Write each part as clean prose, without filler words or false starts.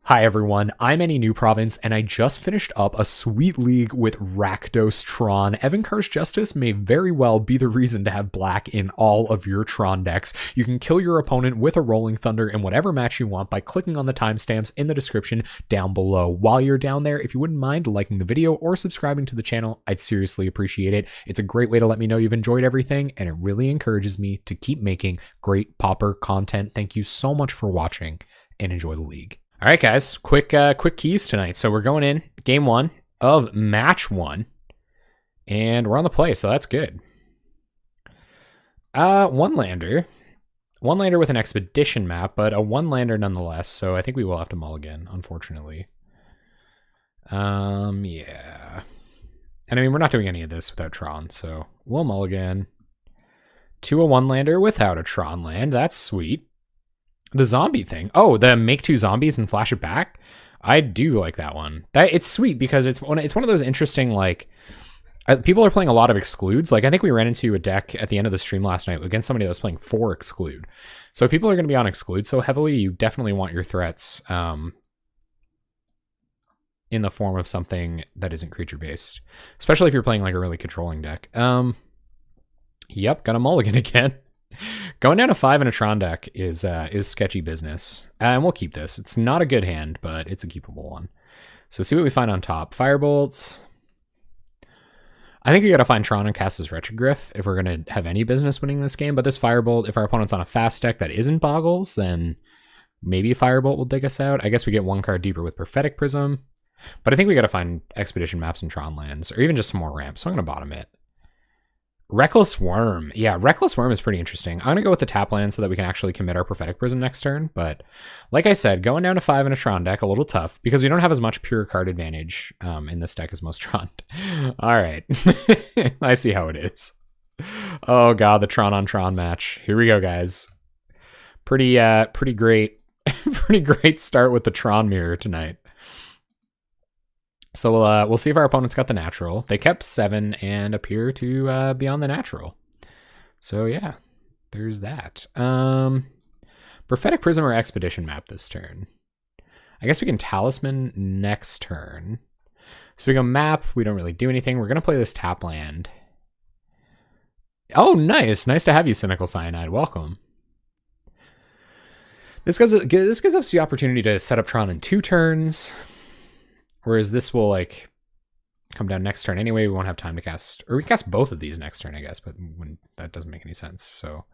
Hi everyone, I'm Any New Province, and I just finished up a sweet league with Rakdos Tron. Evankar's Justice may very well be the reason to have black in all of your Tron decks. You can kill your opponent with a Rolling Thunder in whatever match you want by clicking on the timestamps in the description down below. While you're down there, if you wouldn't mind liking the video or subscribing to the channel, I'd seriously appreciate it. It's a great way to let me know you've enjoyed everything, and it really encourages me to keep making great Pauper content. Thank you so much for watching, and enjoy the league. All right, guys, quick keys tonight. So we're going in game one of match one, and we're on the play, so that's good. One lander with an expedition map, but a one lander nonetheless. So I think we will have to mulligan, unfortunately. Yeah. And I mean, we're not doing any of this without Tron, so we'll mulligan to a one lander without a Tron land. That's sweet. The zombie thing. Oh, the make two zombies and flash it back. I do like that one. It's sweet because it's one of those interesting, like, people are playing a lot of excludes. Like, I think we ran into a deck at the end of the stream last night against somebody that was playing 4 exclude. So people are going to be on exclude so heavily. You definitely want your threats in the form of something that isn't creature based, especially if you're playing like a really controlling deck. Yep, got a mulligan again. Going down to 5 in a Tron deck is sketchy business. And we'll keep this. It's not a good hand, but it's a keepable one. So see what we find on top. Firebolts. I think we got to find Tron and cast his Retrogryph if we're going to have any business winning this game. But this Firebolt, if our opponent's on a fast deck that isn't Boggles, then maybe Firebolt will dig us out. I guess we get one card deeper with Prophetic Prism. But I think we got to find Expedition maps and Tron lands, or even just some more ramps. So I'm going to bottom it. Reckless Worm. Yeah, Reckless Worm is pretty interesting. I'm going to go with the tap land so that we can actually commit our Prophetic Prism next turn. But like I said, going down to 5 in a Tron deck, a little tough because we don't have as much pure card advantage in this deck as most Tron. All right. I see how it is. Oh, God, the Tron on Tron match. Here we go, guys. Pretty great. Pretty great start with the Tron mirror tonight. So we'll see if our opponent's got the natural. They kept 7 and appear to be on the natural. So yeah, there's that. Prophetic Prism or Expedition map this turn. I guess we can Talisman next turn. So we go map. We don't really do anything. We're going to play this tap land. Oh, nice. Nice to have you, Cynical Cyanide. Welcome. This gives us the opportunity to set up Tron in 2 turns. Whereas this will, like, come down next turn anyway. We won't have time to cast... Or we can cast both of these next turn, I guess. But that doesn't make any sense. So...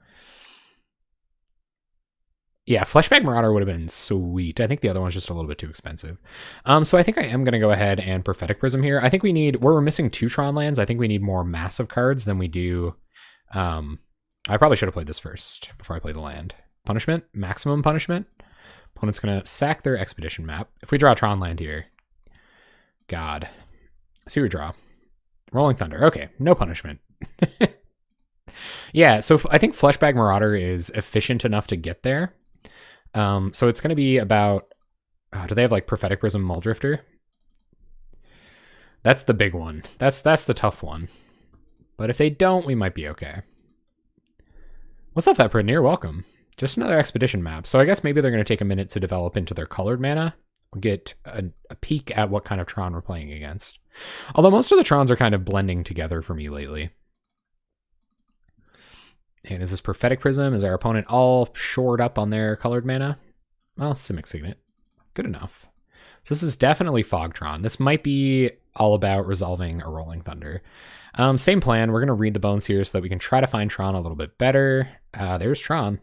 Yeah, Fleshbag Marauder would have been sweet. I think the other one's just a little bit too expensive. So I think I am going to go ahead and Prophetic Prism here. I think we need... We're missing 2 Tron lands. I think we need more massive cards than we do... I probably should have played this first before I play the land. Punishment. Maximum punishment. Opponent's going to sack their Expedition map. If we draw a Tron land here... God. See what we draw. Rolling Thunder. Okay, no punishment. Yeah, so I think Fleshbag Marauder is efficient enough to get there. So it's going to be about... do they have like Prophetic Prism Muldrifter? That's the big one. That's the tough one. But if they don't, we might be okay. What's up, that Pridnir? Welcome. Just another Expedition map. So I guess maybe they're going to take a minute to develop into their colored mana. We'll get a peek at what kind of Tron we're playing against. Although most of the Trons are kind of blending together for me lately. And is this Prophetic Prism? Is our opponent all shored up on their colored mana? Well, Simic Signet. Good enough. So this is definitely Fog Tron. This might be all about resolving a Rolling Thunder. Same plan. We're going to read the bones here so that we can try to find Tron a little bit better. There's Tron.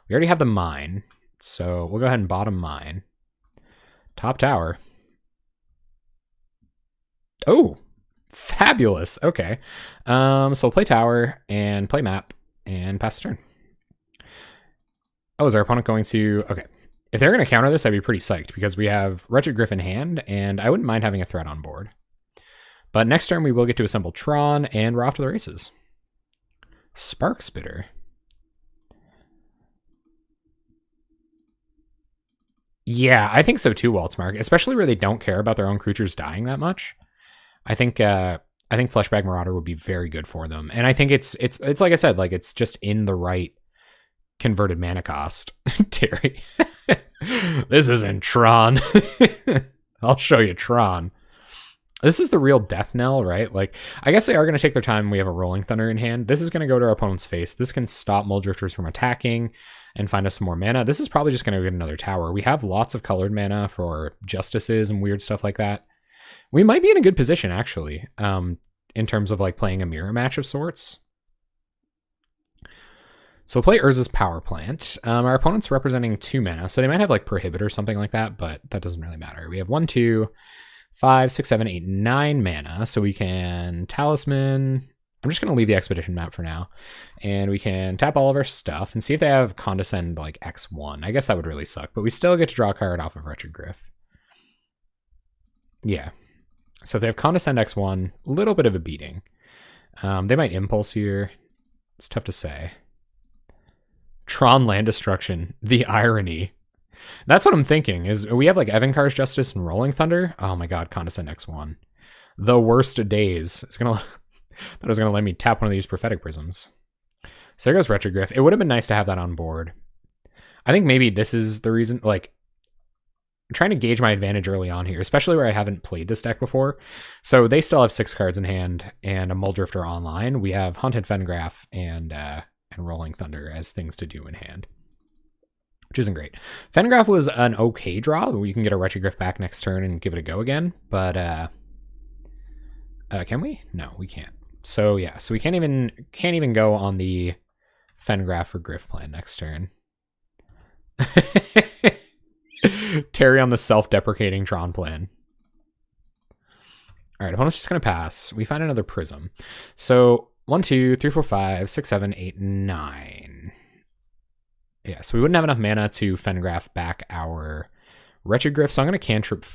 We already have the mine. So we'll go ahead and bottom mine. Top tower. Oh, fabulous. Okay. So we'll play tower and play map and pass the turn. Oh, is our opponent going to... Okay. If they're going to counter this, I'd be pretty psyched because we have Retrogryph in hand and I wouldn't mind having a threat on board. But next turn we will get to assemble Tron and we're off to the races. Spark Spitter. Yeah, I think so too, Waltzmark, especially where they don't care about their own creatures dying that much. I think Fleshbag Marauder would be very good for them. And I think it's like I said, like it's just in the right converted mana cost, Terry. This isn't Tron. I'll show you Tron. This is the real death knell, right? Like, I guess they are going to take their time. We have a Rolling Thunder in hand. This is going to go to our opponent's face. This can stop Mulldrifters from attacking and find us some more mana. This is probably just going to get another tower. We have lots of colored mana for Justices and weird stuff like that. We might be in a good position, actually, in terms of like playing a mirror match of sorts. So we'll play Urza's Power Plant. Our opponent's representing 2 mana, so they might have like Prohibit or something like that, but that doesn't really matter. We have 1, 2, 5, 6, 7, 8, 9 mana, so we can Talisman. I'm just going to leave the Expedition map for now. And we can tap all of our stuff and see if they have Condescend like X1. I guess that would really suck, but we still get to draw a card off of Wretched Griff. Yeah. So if they have Condescend X1, a little bit of a beating. They might Impulse here. It's tough to say. Tron Land Destruction. The irony. That's what I'm thinking, is we have like Evankar's Justice and Rolling Thunder. Oh my god, Condescend X1. The worst of days. It's gonna that was gonna let me tap one of these Prophetic Prisms. So there goes Wretched Griff. It would have been nice to have that on board. I think maybe this is the reason, like, I'm trying to gauge my advantage early on here, especially where I haven't played this deck before. So they still have 6 cards in hand and a Mulldrifter online. We have Haunted Fengraf and Rolling Thunder as things to do in hand, which isn't great. Fengraf was an okay draw. You can get a Wretched Griff back next turn and give it a go again, but can we? No, we can't. So yeah, so we can't even go on the Fengraf for Griff plan next turn. Terry on the self-deprecating Tron plan. All right, opponent's just gonna pass. We find another prism. So 1, 2, 3, 4, 5, 6, 7, 8, 9. Yeah, so we wouldn't have enough mana to Fengraf back our Wretched Griff, so I'm going to cantrip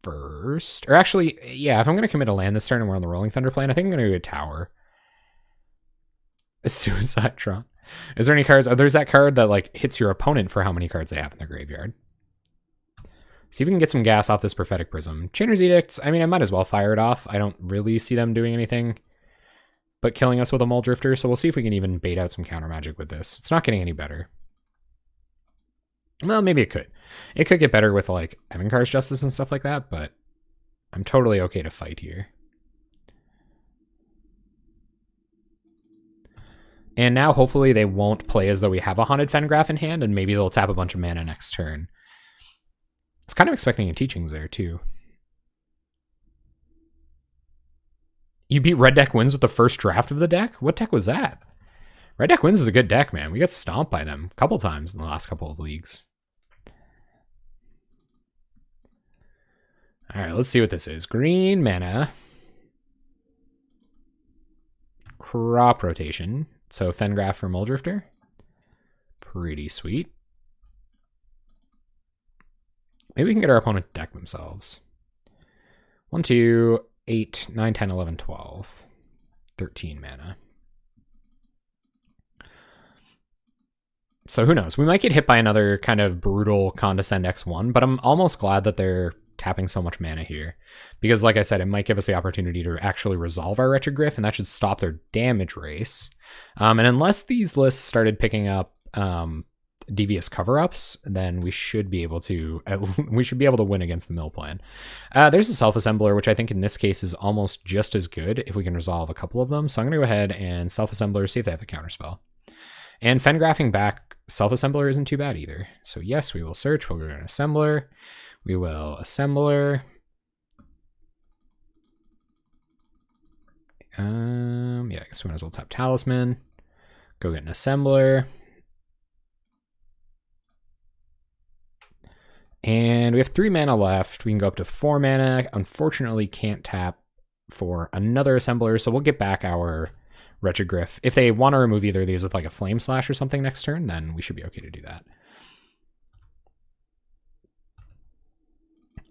first. Or actually, yeah, if I'm going to commit a land this turn and we're on the Rolling Thunder plan, I think I'm going to do a tower. A Suicide Tron. Is there any cards? Oh, there's that card that like hits your opponent for how many cards they have in their graveyard. See if we can get some gas off this Prophetic Prism. Chainer's Edicts, I mean, I might as well fire it off. I don't really see them doing anything but killing us with a Mulldrifter, so we'll see if we can even bait out some counter magic with this. It's not getting any better. Well, maybe it could. It could get better with like Evankar's Justice and stuff like that, but I'm totally okay to fight here. And now hopefully they won't play as though we have a Haunted Fengraf in hand, and maybe they'll tap a bunch of mana next turn. I was kind of expecting a Teachings there too. You beat Red Deck Wins with the first draft of the deck? What deck was that? Red Deck Wins is a good deck, man. We got stomped by them a couple times in the last couple of leagues. All right, let's see what this is. Green mana. Crop Rotation. So Fengraf for Mulldrifter. Pretty sweet. Maybe we can get our opponent to deck themselves. 1, 2, 8, 9, 10, 11, 12. 13 mana. So who knows? We might get hit by another kind of brutal Condescend X1, but I'm almost glad that they're tapping so much mana here. Because like I said, it might give us the opportunity to actually resolve our Wretched Griff, and that should stop their damage race. And unless these lists started picking up devious cover-ups, then we should be able to win against the mill plan. There's a Self-Assembler, which I think in this case is almost just as good if we can resolve a couple of them. So I'm going to go ahead and Self-Assembler, see if they have the counterspell. And Fengraffing back Self-Assembler isn't too bad either. So yes, we will search. We'll go to an Assembler. We will Assembler. Yeah, I guess we might as well tap Talisman. Go get an Assembler. And we have 3 mana left. We can go up to 4 mana. Unfortunately, can't tap for another Assembler, so we'll get back our Wretched Griff. If they want to remove either of these with like a Flame Slash or something next turn, then we should be okay to do that.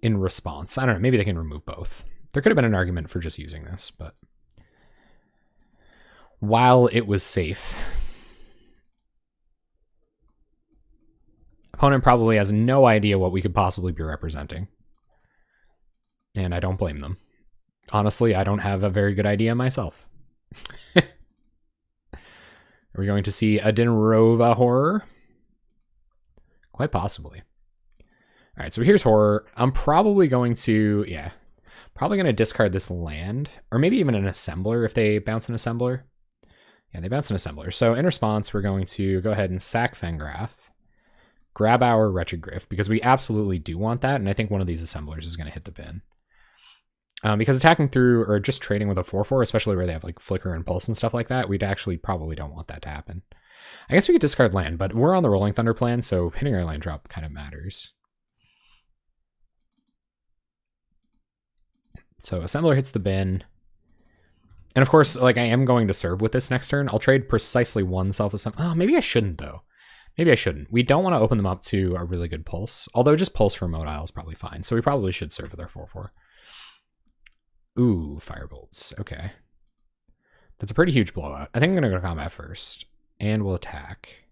In response, I don't know, maybe they can remove both. There could have been an argument for just using this, but while it was safe, opponent probably has no idea what we could possibly be representing. And I don't blame them. Honestly, I don't have a very good idea myself. Are we going to see a Dinrova horror? Quite possibly. All right, so here's horror. I'm probably going to, yeah, probably going to discard this land, or maybe even an assembler if they bounce an assembler. Yeah, they bounce an assembler. So in response, we're going to go ahead and sack Fengraf, grab our Wretched Griff, because we absolutely do want that, and I think one of these assemblers is going to hit the bin. Because attacking through, or just trading with a 4/4, especially where they have like Flicker and Pulse and stuff like that, we'd actually probably don't want that to happen. I guess we could discard land, but we're on the Rolling Thunder plan, so hitting our land drop kind of matters. So assembler hits the bin. And of course, like, I am going to serve with this next turn. I'll trade precisely one self-assembly. Oh, maybe I shouldn't, though. Maybe I shouldn't. We don't want to open them up to a really good pulse. Although just pulse for Motile is probably fine. So we probably should serve with our 4/4. Ooh, Firebolts. Okay. That's a pretty huge blowout. I think I'm going to go to combat first. And we'll attack.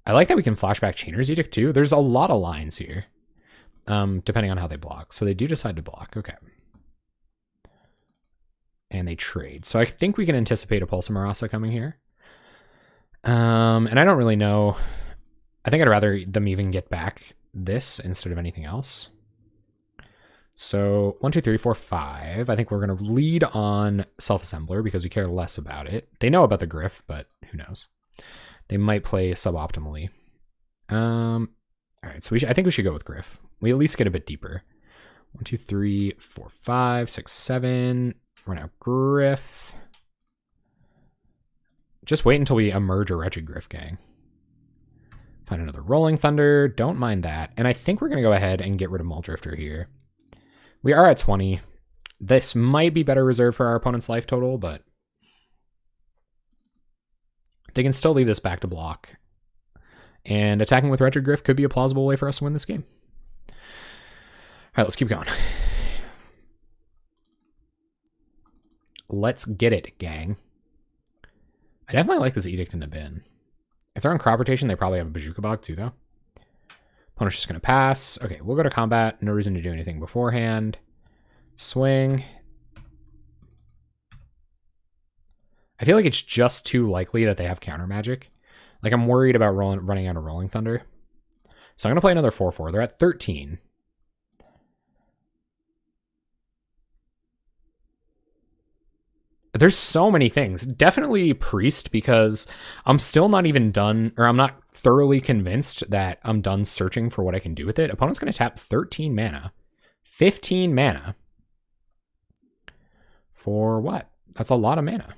I like that we can flashback Chainer's Edict, too. There's a lot of lines here. Depending on how they block. So they do decide to block. Okay. And they trade. So I think we can anticipate a Pulse of Marasa coming here. And I don't really know. I think I'd rather them even get back this instead of anything else. So 1, 2, 3, 4, 5. I think we're going to lead on Self-Assembler because we care less about it. They know about the Griff, but who knows? They might play suboptimally. All right, so I think we should go with Griff. We at least get a bit deeper. 1, 2, 3, 4, 5, 6, 7. Run out Griff. Just wait until we emerge a Wretched Griff, gang. Find another Rolling Thunder. Don't mind that. And I think we're going to go ahead and get rid of Muldrifter here. We are at 20. This might be better reserved for our opponent's life total, but they can still leave this back to block. And attacking with Wretched Griff could be a plausible way for us to win this game. All right, let's keep going. Let's get it, gang. I definitely like this Edict in the bin. If they're on crop rotation, they probably have a Bazooka Bog too, though. Opponent's just going to pass. Okay, we'll go to combat. No reason to do anything beforehand. Swing. I feel like it's just too likely that they have counter magic. Like, I'm worried about running out of Rolling Thunder. So I'm going to play another 4/4. They're at 13. There's so many things. Definitely Priest, because I'm still not even done, or I'm not thoroughly convinced that I'm done searching for what I can do with it. Opponent's going to tap 13 mana. 15 mana. For what? That's a lot of mana.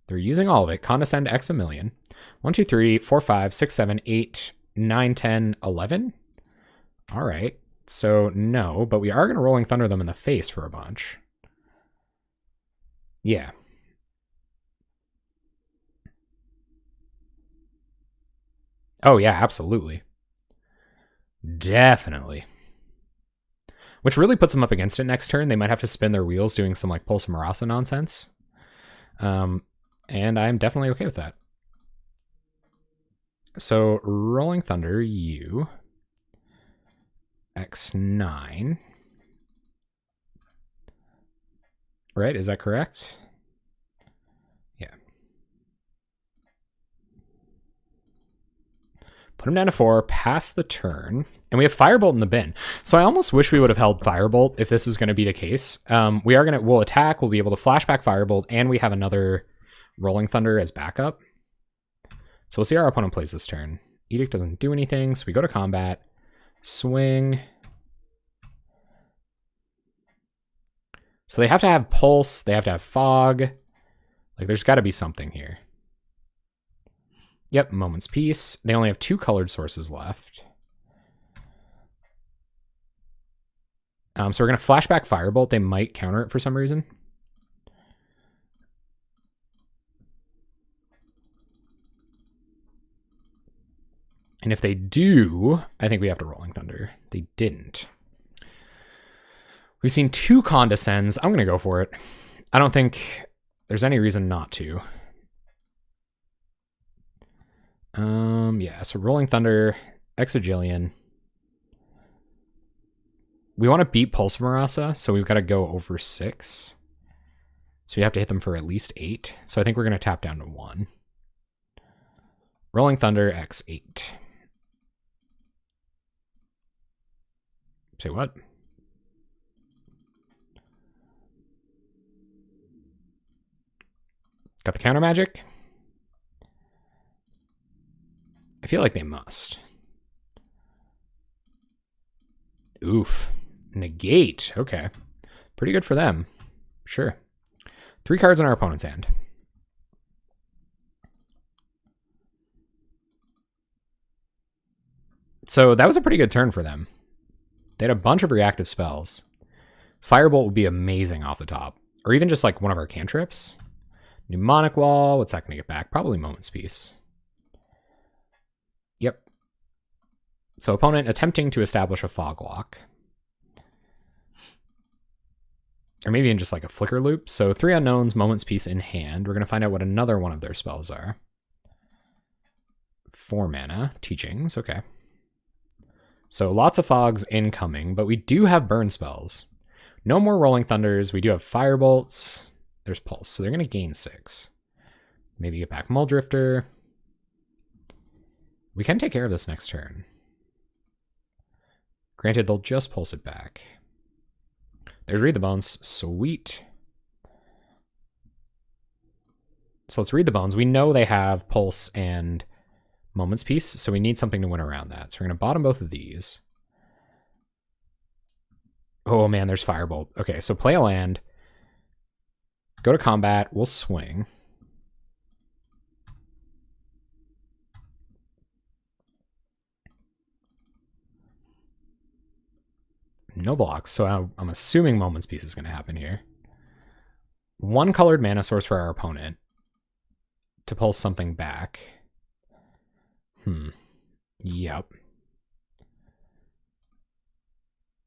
They're using all of it. Condescend X a million. 1, 2, 3, 4, 5, 6, 7, 8, 9, 10, 11. All right. So no, but we are going to Rolling Thunder them in the face for a bunch. Yeah. Oh, yeah, absolutely. Definitely. Which really puts them up against it next turn. They might have to spin their wheels doing some like Pulse of Marasa nonsense. And I'm definitely okay with that. So Rolling Thunder, you. X9. Right, is that correct? Yeah. Put him down to 4, pass the turn, and we have Firebolt in the bin. So I almost wish we would have held Firebolt if this was going to be the case. We'll attack, we'll be able to flashback Firebolt, and we have another Rolling Thunder as backup. So we'll see how our opponent plays this turn. Edict doesn't do anything, so we go to combat, swing. So they have to have Pulse, they have to have Fog. Like, there's got to be something here. Yep, Moment's Peace. They only have 2 colored sources left. So we're going to flashback Firebolt. They might counter it for some reason. And if they do, I think we have to Rolling Thunder. They didn't. We've seen 2 Condescends. I'm going to go for it. I don't think there's any reason not to. Yeah, so Rolling Thunder, Exogillion. We want to beat Pulse of Marasa, so we've got to go over 6. So we have to hit them for at least 8. So I think we're going to tap down to 1. Rolling Thunder, X8. Say what? Got the counter magic? I feel like they must. Oof. Negate. Okay. Pretty good for them. Sure. 3 cards in our opponent's hand. So that was a pretty good turn for them. They had a bunch of reactive spells. Firebolt would be amazing off the top. Or even just like one of our cantrips. Mnemonic Wall. What's that going to get back? Probably Moment's Peace. Yep. So opponent attempting to establish a fog lock. Or maybe in just like a flicker loop. So 3 unknowns, Moment's Peace in hand. We're going to find out what another one of their spells are. 4 mana. Teachings. Okay. So lots of fogs incoming, but we do have burn spells. No more Rolling Thunders. We do have Firebolts. There's Pulse. So they're going to gain 6. Maybe get back Muldrifter. We can take care of this next turn. Granted, they'll just Pulse it back. There's Read the Bones. Sweet. So let's Read the Bones. We know they have Pulse and Moment's Peace, so we need something to win around that. So we're going to bottom both of these. Oh man, there's Firebolt. Okay, so play a land. Go to combat. We'll swing. No blocks, so I'm assuming Moment's Peace is going to happen here. 1 colored mana source for our opponent to pull something back. Yep.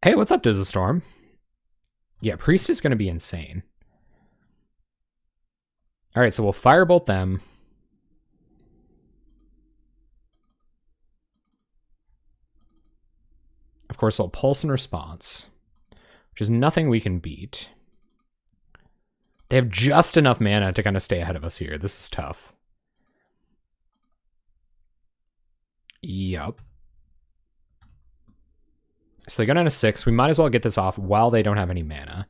Hey, what's up, Storm? Yeah, Priest is going to be insane. All right, so we'll Firebolt them. Of course, they'll Pulse in response, which is nothing we can beat. They have just enough mana to kind of stay ahead of us here. This is tough. Yup. So they go down to 6. We might as well get this off while they don't have any mana.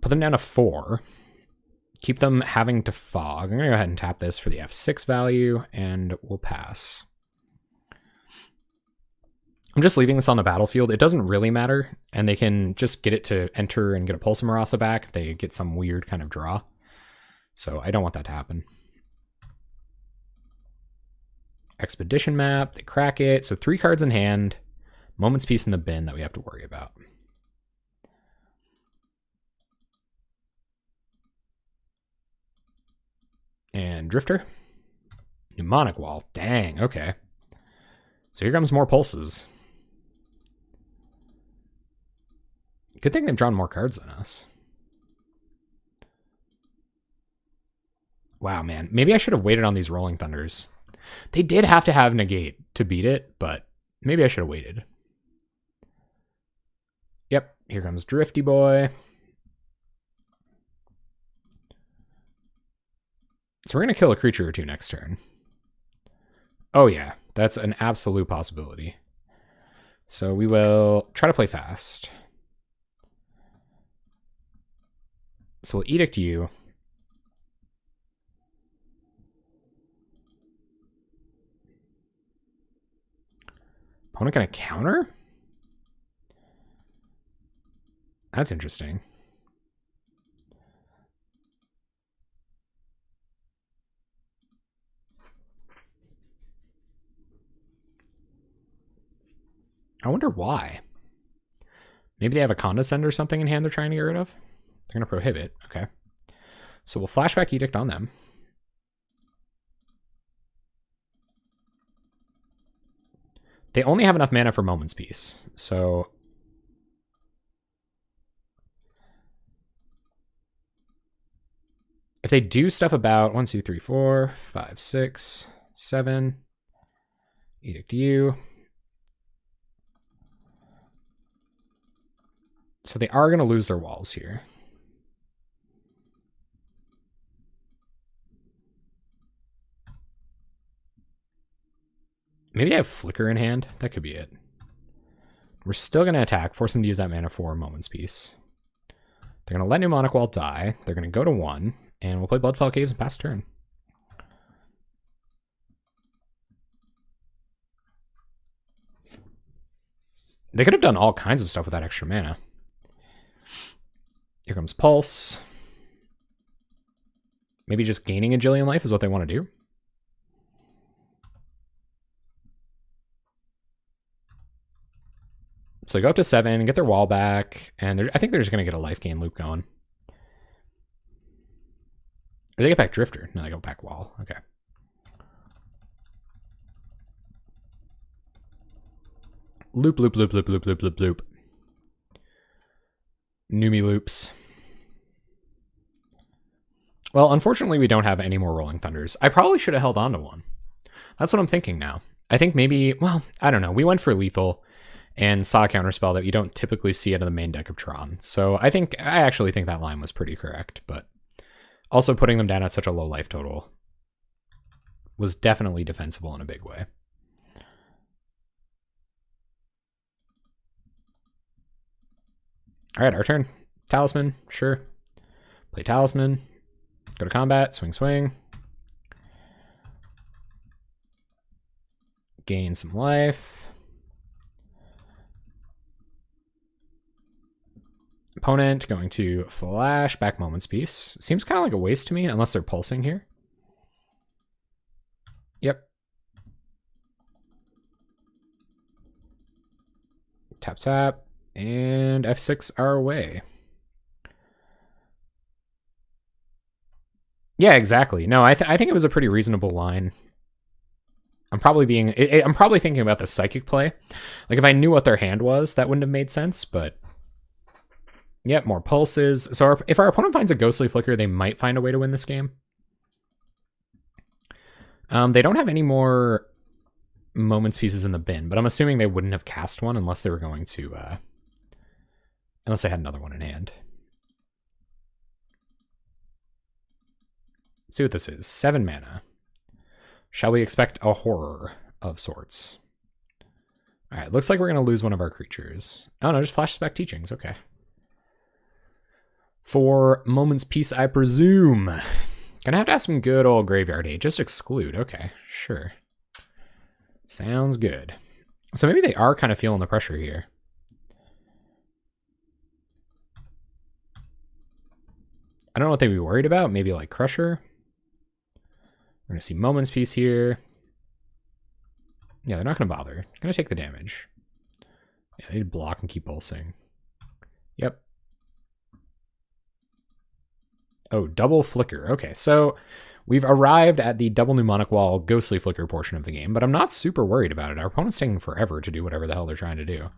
Put them down to 4. Keep them having to fog. I'm going to go ahead and tap this for the F6 value, and we'll pass. I'm just leaving this on the battlefield. It doesn't really matter, and they can just get it to enter and get a Pulse of Marasa back if they get some weird kind of draw. So I don't want that to happen. Expedition Map, they crack it. So 3 cards in hand, Moment's Peace in the bin that we have to worry about. And Drifter. Mnemonic Wall. Dang, okay. So here comes more Pulses. Good thing they've drawn more cards than us. Wow, man. Maybe I should have waited on these Rolling Thunders. They did have to have Negate to beat it, but maybe I should have waited. Yep, here comes Drifty Boy. So we're going to kill a creature or 2 next turn. Oh yeah, that's an absolute possibility. So we will try to play fast. So we'll Edict you. Opponent gonna counter? That's interesting. I wonder why. Maybe they have a Condescend or something in hand they're trying to get rid of? They're going to prohibit. Okay. So we'll Flashback Edict on them. They only have enough mana for Moment's Peace. So if they do stuff about 1, 2, 3, 4, 5, 6, 7, Edict you. So they are going to lose their walls here. Maybe I have Flicker in hand. That could be it. We're still going to attack, force them to use that mana for Moment's Peace. They're going to let Mnemonic Wall die. They're going to go to 1, and we'll play Bloodfell Caves and pass turn. They could have done all kinds of stuff with that extra mana. Here comes Pulse. Maybe just gaining a Jillion life is what they want to do. So they go up to 7, get their wall back, and I think they're just going to get a life gain loop going. Or they get back Drifter. No, they go back wall. Okay. Loop, loop, loop, loop, loop, loop, loop, loop. Numi loops. Well, unfortunately, we don't have any more Rolling Thunders. I probably should have held on to one. That's what I'm thinking now. I think maybe, well, I don't know. We went for lethal and saw a counterspell that you don't typically see out of the main deck of Tron. So I actually think that line was pretty correct, but also putting them down at such a low life total was definitely defensible in a big way. All right, our turn. Talisman, sure. Play Talisman. Go to combat, swing, swing. Gain some life. Opponent going to flash back Moment's Peace. Seems kind of like a waste to me, unless they're pulsing here. Yep. Tap, tap. And F6 our way. Yeah, exactly. No, I think it was a pretty reasonable line. I'm probably thinking about the psychic play. Like if I knew what their hand was, that wouldn't have made sense, but yep, more pulses. So if our opponent finds a Ghostly Flicker, they might find a way to win this game. They don't have any more Moments Pieces in the bin, but I'm assuming they wouldn't have cast one unless they were going to, unless they had another one in hand. Let's see what this is. 7 mana. Shall we expect a horror of sorts? All right, looks like we're going to lose one of our creatures. Oh no, just flashes back Teachings. Okay. For Moment's Peace, I presume. Gonna have to have some good old Graveyard Hate. Just exclude. Okay, sure. Sounds good. So maybe they are kind of feeling the pressure here. I don't know what they'd be worried about. Maybe like Crusher. We're going to see Moment's Peace here. Yeah, they're not going to bother. They're going to take the damage. Yeah, they need to block and keep pulsing. Yep. Oh, double Flicker. Okay, so we've arrived at the double Mnemonic Wall Ghostly Flicker portion of the game, but I'm not super worried about it. Our opponent's taking forever to do whatever the hell they're trying to do.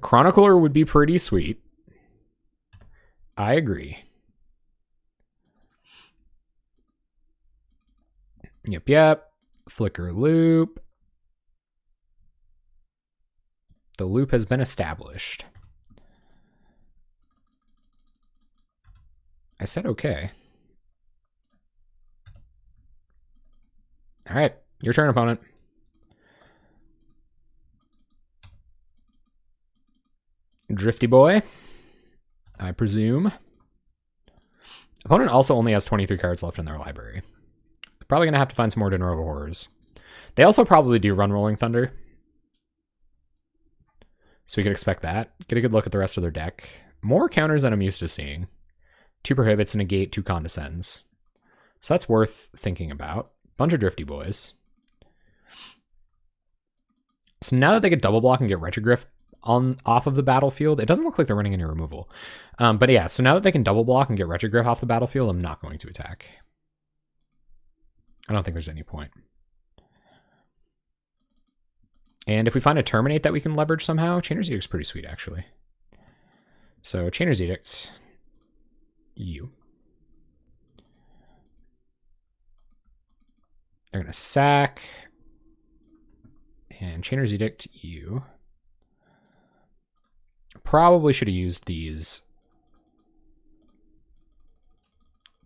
Chronicler would be pretty sweet. I agree. Yep, yep. Flicker loop. The loop has been established. I said okay. All right, your turn, opponent. Drifty Boy, I presume. Opponent also only has 23 cards left in their library. They're probably going to have to find some more Dinner of Horrors. They also probably do run Rolling Thunder. So we could expect that. Get a good look at the rest of their deck. More counters than I'm used to seeing. 2 Prohibits, a Negate, 2 Condescends. So that's worth thinking about. Bunch of Drifty Boys. So now that they get double block and get Retrogriff off of the battlefield, it doesn't look like they're running any removal. But yeah, so now that they can double block and get Retrogriff off the battlefield, I'm not going to attack. I don't think there's any point. And if we find a Terminate that we can leverage somehow, Chainer's Edict's pretty sweet, actually. So Chainer's Edict, you. They're going to sack. And Chainer's Edict, you. Probably should have used these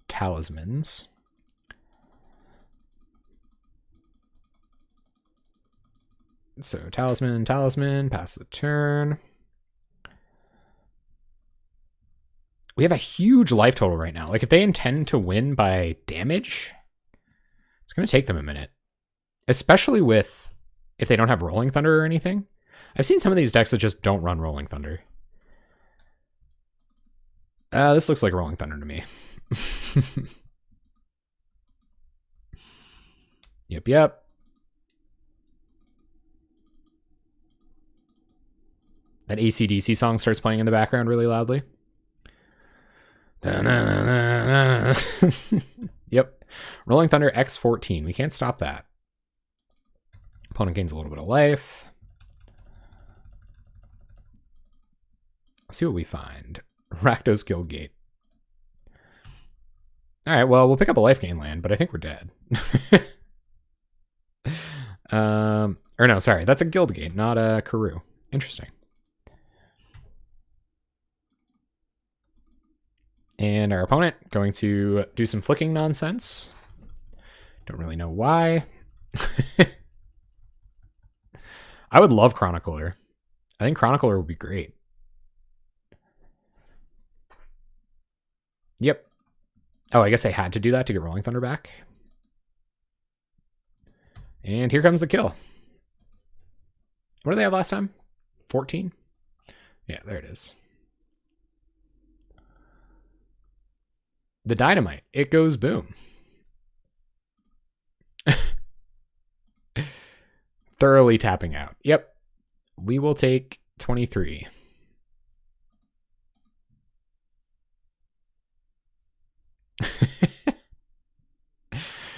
talismans. So talisman, talisman, pass the turn. We have a huge life total right now. Like, if they intend to win by damage, it's going to take them a minute. Especially with if they don't have Rolling Thunder or anything. I've seen some of these decks that just don't run Rolling Thunder. This looks like Rolling Thunder to me. Yep. That AC/DC song starts playing in the background really loudly. Yep. Rolling Thunder X14. We can't stop that. Opponent gains a little bit of life. Let's see what we find. Rakdos Guildgate. Alright, well, we'll pick up a life gain land, but I think we're dead. Or no, sorry, that's a Guildgate, not a Karoo. Interesting. And our opponent going to do some flicking nonsense. Don't really know why. I would love Chronicler. I think Chronicler would be great. Yep. Oh, I guess I had to do that to get Rolling Thunder back. And here comes the kill. What did they have last time? 14? Yeah, there it is. The Dynamite. It goes boom. Thoroughly tapping out. Yep. We will take 23.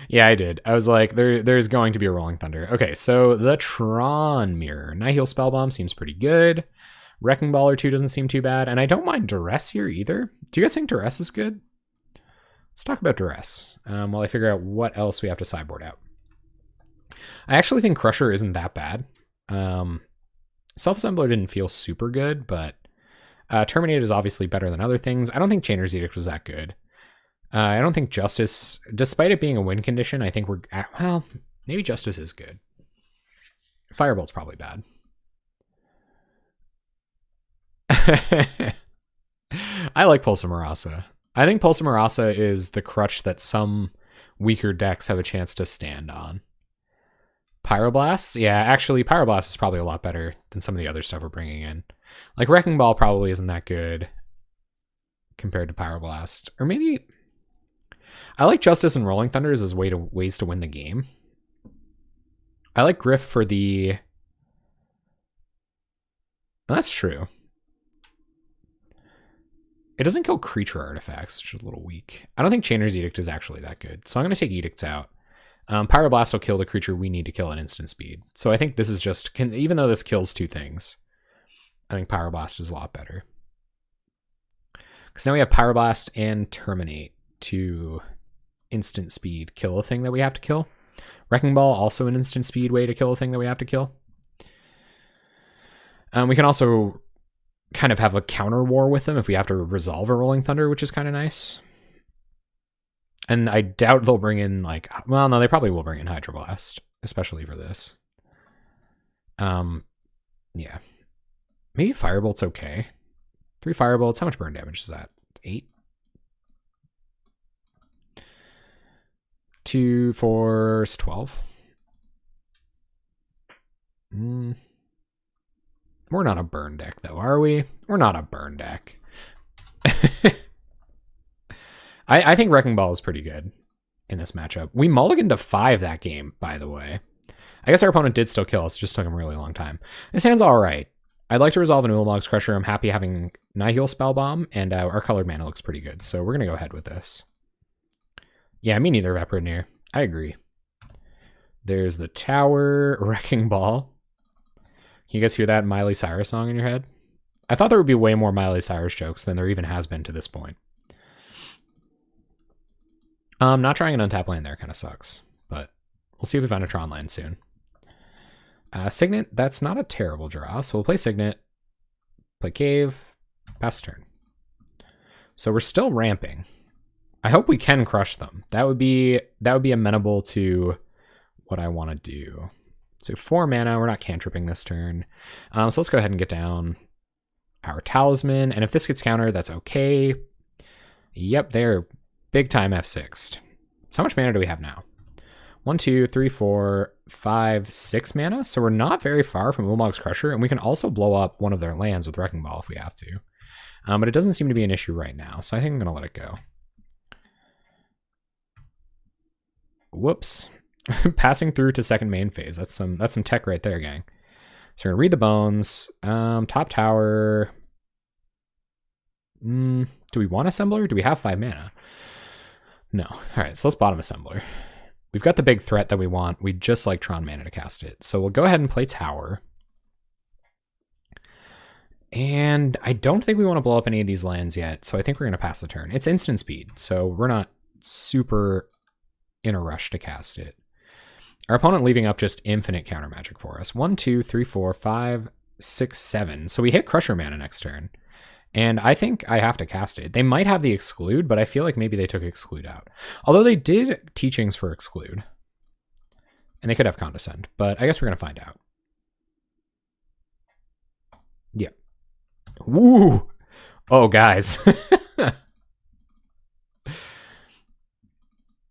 Yeah, I did. I was like, there's going to be a Rolling Thunder. Okay, so the Tron Mirror. Nihil Spellbomb seems pretty good. Wrecking Ball or 2 doesn't seem too bad. And I don't mind Duress here either. Do you guys think Duress is good? Let's talk about Duress while I figure out what else we have to sideboard out. I actually think Crusher isn't that bad. Self-Assembler didn't feel super good, but Terminate is obviously better than other things. I don't think Chainer's Edict was that good. I don't think Justice, despite it being a win condition, I think we're at, well, maybe Justice is good. Firebolt's probably bad. I like Pulsa Marasa. I think Pulsa Marasa is the crutch that some weaker decks have a chance to stand on. Pyroblast? Yeah, actually, Pyroblast is probably a lot better than some of the other stuff we're bringing in. Like, Wrecking Ball probably isn't that good compared to Pyroblast. Or maybe... I like Justice and Rolling Thunders as ways to win the game. I like Griff for the... That's true. It doesn't kill creature artifacts, which is a little weak. I don't think Chainer's Edict is actually that good, so I'm going to take Edicts out. Pyroblast will kill the creature we need to kill at instant speed. So I think this is just... even though this kills 2 things, I think Pyroblast is a lot better. Because now we have Pyroblast and Terminate to instant speed kill a thing that we have to kill. Wrecking Ball, also an instant speed way to kill a thing that we have to kill. We can also kind of have a counter war with them if we have to resolve a Rolling Thunder, which is kind of nice. And I doubt they'll bring in, like... Well, no, they probably will bring in Hydroblast, especially for this. Yeah. Maybe Firebolt's okay. 3 Firebolts. How much burn damage is that? 8? 2, 4, 12. We're not a burn deck, though, are we? We're not a burn deck. I think Wrecking Ball is pretty good in this matchup. We mulliganed to 5 that game, by the way. I guess our opponent did still kill us. It just took him a really long time. This hand's all right. I'd like to resolve an Ulamog's Crusher. I'm happy having Nihil Spellbomb, and our colored mana looks pretty good. So we're going to go ahead with this. Yeah, me neither, Veprenir. I agree. There's the Tower, Wrecking Ball. Can you guys hear that Miley Cyrus song in your head? I thought there would be way more Miley Cyrus jokes than there even has been to this point. Not trying an untap land there kind of sucks, but we'll see if we find a Tron land soon. Signet, that's not a terrible draw, so we'll play Signet, play Cave, pass turn. So we're still ramping. I hope we can crush them. That would be amenable to what I want to do. So 4 mana. We're not cantripping this turn. So let's go ahead and get down our Talisman. And if this gets countered, that's okay. Yep, they're big time F6'd. So how much mana do we have now? 1, 2, 3, 4, 5, 6 mana. So we're not very far from Ulamog's Crusher, and we can also blow up one of their lands with Wrecking Ball if we have to. But it doesn't seem to be an issue right now, so I think I'm going to let it go. Whoops. Passing through to second main phase. That's some tech right there, gang. So we're going to read the bones. Top tower. Do we want Assembler? Do we have 5 mana? No. All right, so let's bottom Assembler. We've got the big threat that we want. We just like Tron mana to cast it. So we'll go ahead and play tower. And I don't think we want to blow up any of these lands yet, so I think we're going to pass the turn. It's instant speed, so we're not super in a rush to cast it. Our opponent leaving up just infinite counter magic for us. 1, 2, 3, 4, 5, 6, 7. So we hit Crusher mana next turn. And I think I have to cast it. They might have the Exclude, but I feel like maybe they took Exclude out. Although they did Teachings for Exclude. And they could have Condescend, but I guess we're going to find out. Yeah. Woo! Oh, guys.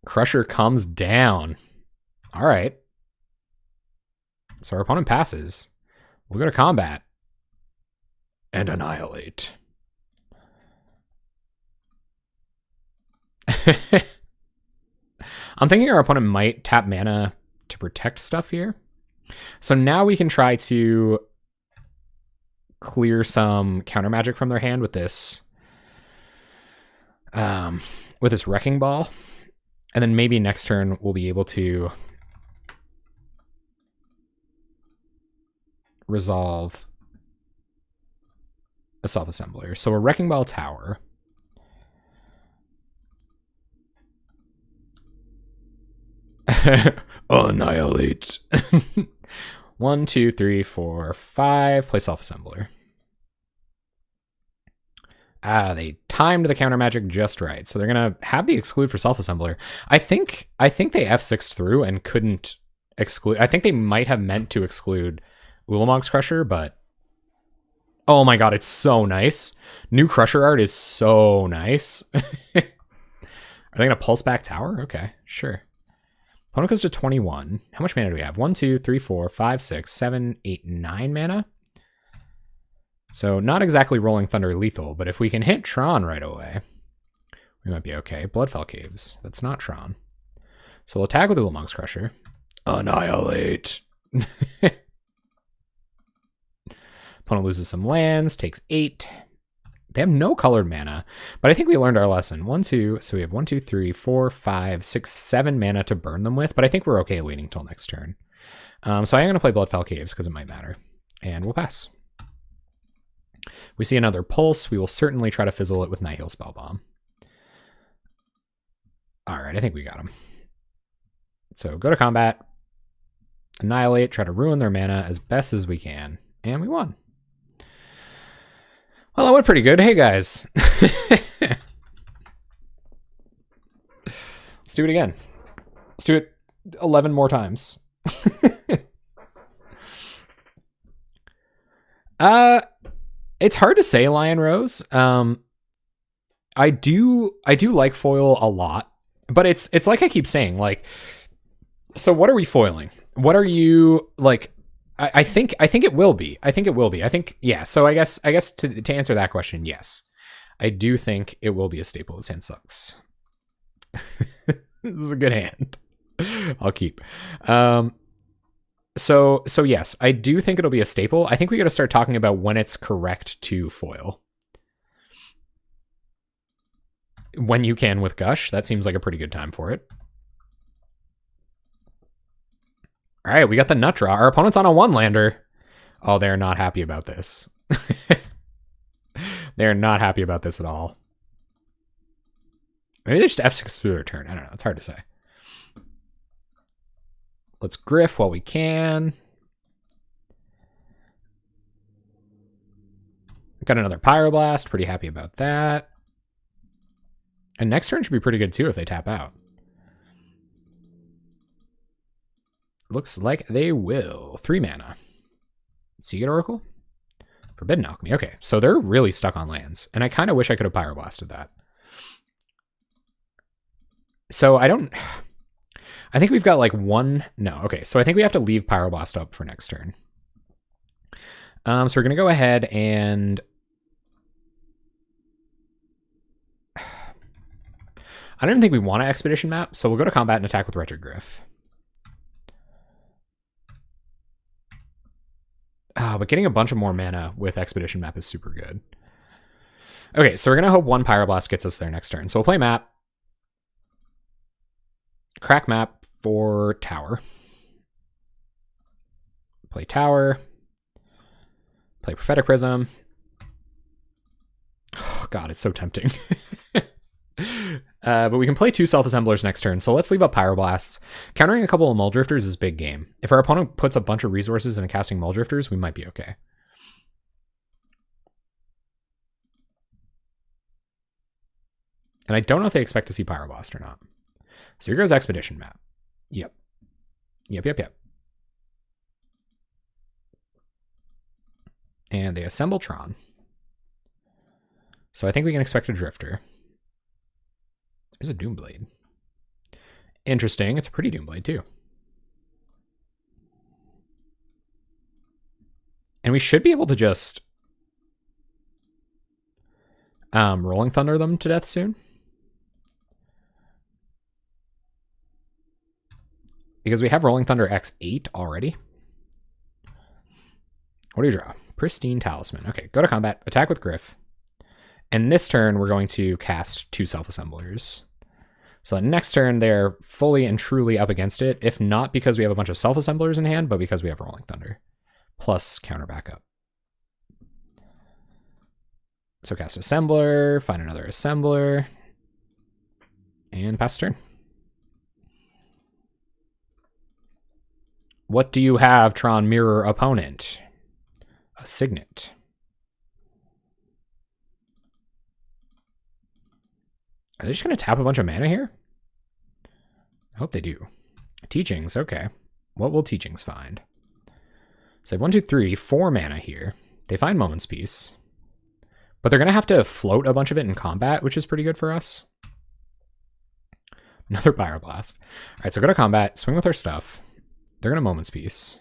Crusher comes down. All right. So our opponent passes. We'll go to combat. And annihilate. I'm thinking our opponent might tap mana to protect stuff here. So now we can try to clear some counter magic from their hand with this Wrecking Ball. And then maybe next turn we'll be able to resolve a self-assembler. So a Wrecking Ball tower. Annihilate. 1, 2, 3, 4, 5. Play self-assembler. They timed the counter magic just right. So they're gonna have the exclude for self-assembler. I think they F6'd through and couldn't exclude. I think they might have meant to exclude Ulamog's Crusher, but oh my god, it's so nice. New Crusher art is so nice. Are they gonna pulse back tower? Okay, sure. Opponent goes to 21. How much mana do we have? 1, 2, 3, 4, 5, 6, 7, 8, 9 mana. So not exactly Rolling Thunder lethal, but if we can hit Tron right away, we might be okay. Bloodfell Caves. That's not Tron. So we'll attack with Ulamog's Crusher. Annihilate. Opponent loses some lands, takes 8. They have no colored mana, but I think we learned our lesson. 1, 2, so we have 1, 2, 3, 4, 5, 6, 7 mana to burn them with, but I think we're okay waiting till next turn. So I am going to play Bloodfell Caves because it might matter, and we'll pass. We see another Pulse. We will certainly try to fizzle it with Nihil Spellbomb. All right, I think we got him. So go to combat, annihilate, try to ruin their mana as best as we can, and we won. Well, that went pretty good. Hey, guys. Let's do it again. Let's do it 11 more times. It's hard to say, Lion Rose. I do like foil a lot, but it's like I keep saying, like, so what are we foiling? What are you like? I think it will be. I think, yeah. So I guess to answer that question, yes, I do think it will be a staple. This hand sucks. This is a good hand. I'll keep. So yes, I do think it'll be a staple. I think we got to start talking about when it's correct to foil. When you can with Gush, that seems like a pretty good time for it. All right, we got the nut draw. Our opponent's on a 1-lander. Oh, they're not happy about this. They're not happy about this at all. Maybe they just F6 through their turn. I don't know. It's hard to say. Let's griff while we can. Got another Pyroblast. Pretty happy about that. And next turn should be pretty good too if they tap out. Looks like they will. 3 mana. Seagate Oracle? Forbidden Alchemy. Okay, so they're really stuck on lands. And I kind of wish I could have Pyroblasted that. So I think we've got like one... No, okay. So I think we have to leave Pyroblast up for next turn. So we're going to go ahead and... I don't think we want to Expedition map, so we'll go to combat and attack with Retrogryph. But getting a bunch of more mana with Expedition map is super good. Okay, so we're going to hope one Pyroblast gets us there next turn. So we'll play map. Crack map for tower. Play tower. Play Prophetic Prism. Oh, God, it's so tempting. But we can play 2 Self-Assemblers next turn, so let's leave up Pyroblasts. Countering a couple of Mulldrifters is big game. If our opponent puts a bunch of resources into casting Mulldrifters, we might be okay. And I don't know if they expect to see Pyroblast or not. So here goes Expedition map. Yep. And they assemble Tron. So I think we can expect a Drifter. There's a Doomblade. Interesting. It's a pretty Doomblade, too. And we should be able to just Rolling Thunder them to death soon. Because we have Rolling Thunder X8 already. What do you draw? Pristine Talisman. Okay, go to combat. Attack with Griff. And this turn, we're going to cast 2 Self-Assemblers. So next turn, they're fully and truly up against it, if not because we have a bunch of Self-Assemblers in hand, but because we have Rolling Thunder. Plus counter backup. So cast Assembler, find another Assembler, and pass turn. What do you have, Tron Mirror opponent? A Signet. Are they just going to tap a bunch of mana here? I hope they do. Teachings, okay. What will Teachings find? So 1, 2, 3, 4 mana here. They find Moment's Peace. But they're going to have to float a bunch of it in combat, which is pretty good for us. Another Pyroblast. All right, so go to combat, swing with our stuff. They're going to Moment's Peace.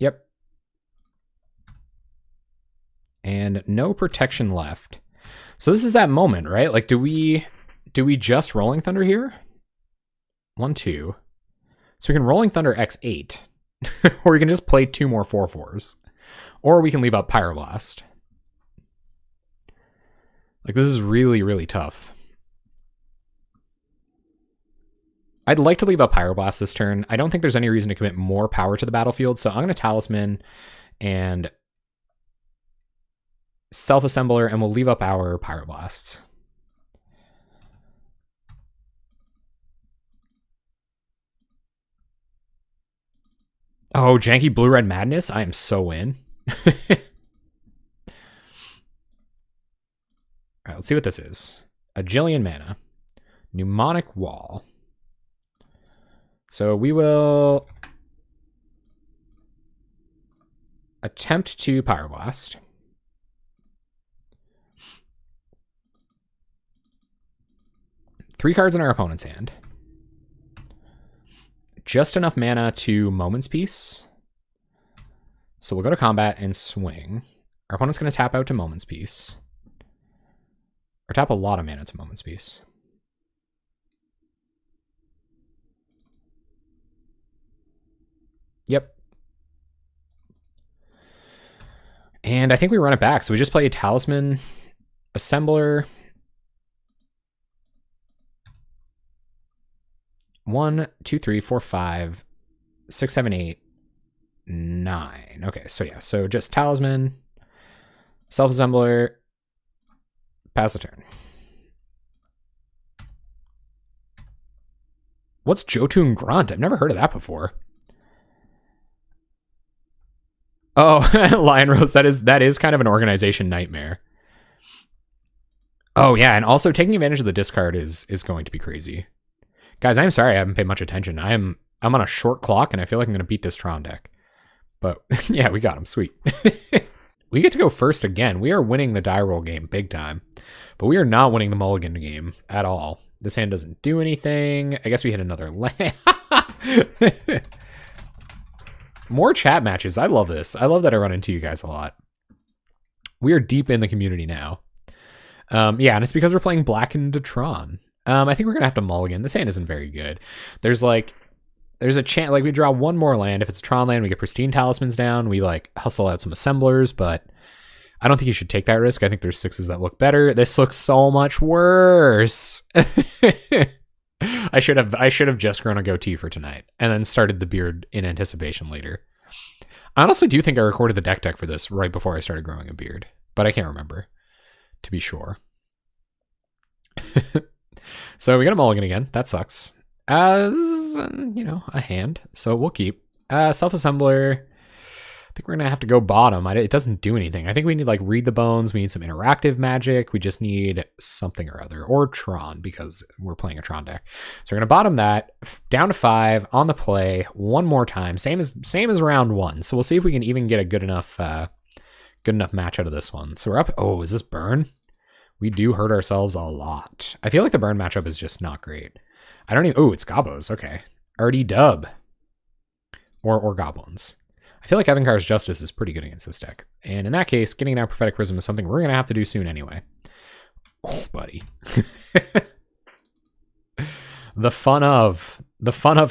Yep. And no protection left. So this is that moment, right? Like, do we just Rolling Thunder here? 1, 2. So we can Rolling Thunder X8. Or we can just play 2 more 4/4s. Or we can leave up Pyroblast. Like, this is really, really tough. I'd like to leave up Pyroblast this turn. I don't think there's any reason to commit more power to the battlefield, so I'm going to Talisman and Self-Assembler, and we'll leave up our Pyroblasts. Oh, janky Blue-Red Madness? I am so in. All right, let's see what this is. A Jillion mana. Mnemonic Wall. So we will attempt to Pyroblast. Three cards in our opponent's hand. Just enough mana to Moment's Peace. So we'll go to combat and swing. Our opponent's going to tap out to Moment's Peace. Or tap a lot of mana to Moment's Peace. Yep. And I think we run it back. So we just play a Talisman, Assembler. 1, 2, 3, 4, 5, 6, 7, 8, 9. Okay, so yeah, so just Talisman, Self-Assembler, pass the turn. What's Jotun Grunt? I've never heard of that before. Oh, Lion Rose, that is kind of an organization nightmare. Oh yeah, and also taking advantage of the discard is going to be crazy. Guys, I'm sorry I haven't paid much attention. I'm on a short clock, and I feel like I'm going to beat this Tron deck. But yeah, we got him. Sweet. We get to go first again. We are winning the die roll game big time. But we are not winning the mulligan game at all. This hand doesn't do anything. I guess we hit another land. More chat matches. I love this. I love that I run into you guys a lot. We are deep in the community now. Yeah, and it's because we're playing Blackened Tron. I think we're going to have to mulligan. This hand isn't very good. There's a chance, like we draw one more land. If it's a Tron land, we get Pristine Talismans down. We like hustle out some assemblers, but I don't think you should take that risk. I think there's 6s that look better. This looks so much worse. I should have just grown a goatee for tonight and then started the beard in anticipation later. I honestly do think I recorded the deck for this right before I started growing a beard, but I can't remember to be sure. So we got a mulligan again. That sucks. As a hand. So we'll keep self-assembler. I think we're gonna have to go bottom. It doesn't do anything. I think we need like Read the Bones. We need some interactive magic. We just need something or other, or Tron, because we're playing a Tron deck. So we're gonna bottom that down to 5 on the play one more time. Same as round 1. So we'll see if we can even get a good enough match out of this one. So we're up. Oh, is this burn? We do hurt ourselves a lot. I feel like the burn matchup is just not great. I don't even. Oh, it's Gobos. Okay, RD Dub or Goblins. I feel like Evankar's Justice is pretty good against this deck. And in that case, getting down Prophetic Prism is something we're going to have to do soon anyway. Oh, buddy. The fun of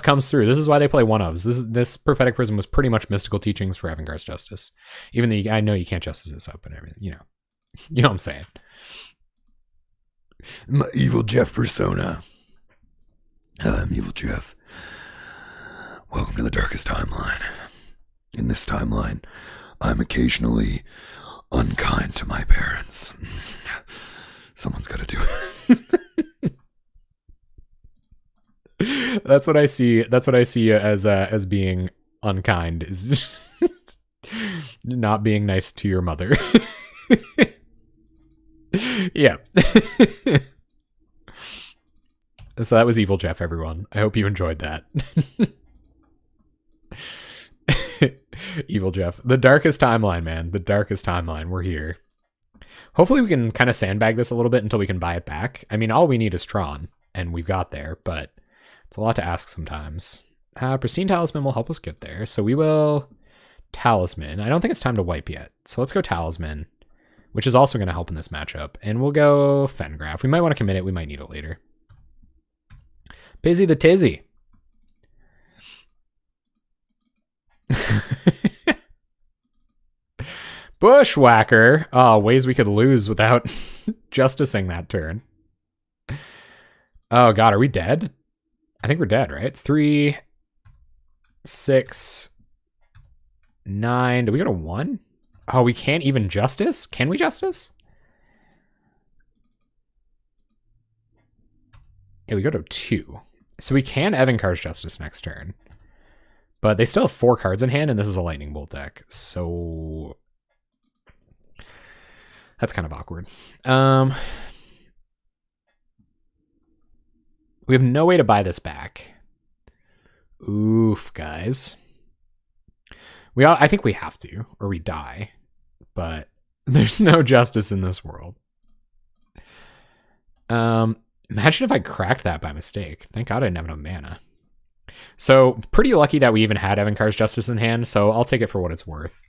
comes through. This is why they play 1-ofs. This Prophetic Prism was pretty much mystical teachings for Evankar's Justice. Even though I know you can't justice this up and everything. You know what I'm saying. My Evil Jeff persona. I'm Evil Jeff. Welcome to the darkest timeline. In this timeline, I'm occasionally unkind to my parents. Someone's got to do it. That's what I see. That's what I see as being unkind, is not being nice to your mother. Yeah. So that was Evil Jeff, everyone. I hope you enjoyed that. Evil Jeff. The darkest timeline, man. The darkest timeline. We're here. Hopefully we can kind of sandbag this a little bit until we can buy it back. I mean, all we need is Tron, and we've got there, but it's a lot to ask sometimes. Pristine Talisman will help us get there, so we will Talisman. I don't think it's time to wipe yet, so let's go Talisman, which is also going to help in this matchup, and we'll go Fengraph. We might want to commit it. We might need it later. Busy the Tizzy. Bushwhacker. Oh, ways we could lose without justicing that turn. Oh god, are we dead? I think we're dead, right? 3, 6, 9. Do we go to 1? Oh, we can't even justice? Can we justice? Yeah, we go to 2. So we can Evankar's Justice next turn. But they still have 4 cards in hand, and this is a Lightning Bolt deck. So that's kind of awkward. We have no way to buy this back. Oof, guys. I think we have to, or we die. But there's no justice in this world. Imagine if I cracked that by mistake. Thank God I didn't have no mana. So pretty lucky that we even had Evankar's Justice in hand, so I'll take it for what it's worth.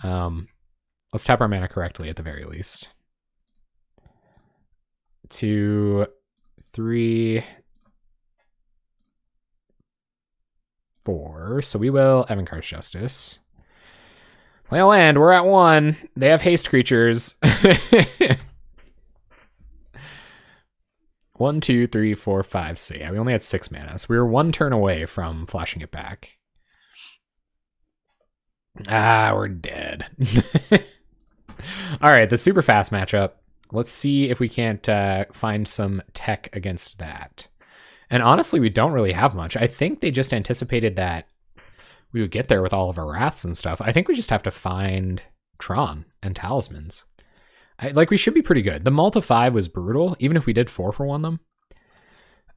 Let's tap our mana correctly at the very least. 2, 3, 4. So we will Evankar's Justice. Play a land. We're at 1. They have haste creatures. 1, 2, 3, 4, 5, 6. Yeah, we only had 6 mana, so we were 1 turn away from flashing it back. Ah, we're dead. All right, the super fast matchup. Let's see if we can't find some tech against that. And honestly, we don't really have much. I think they just anticipated that we would get there with all of our wraths and stuff. I think we just have to find Tron and talismans. We should be pretty good. The Malta 5 was brutal, even if we did 4 for 1 them.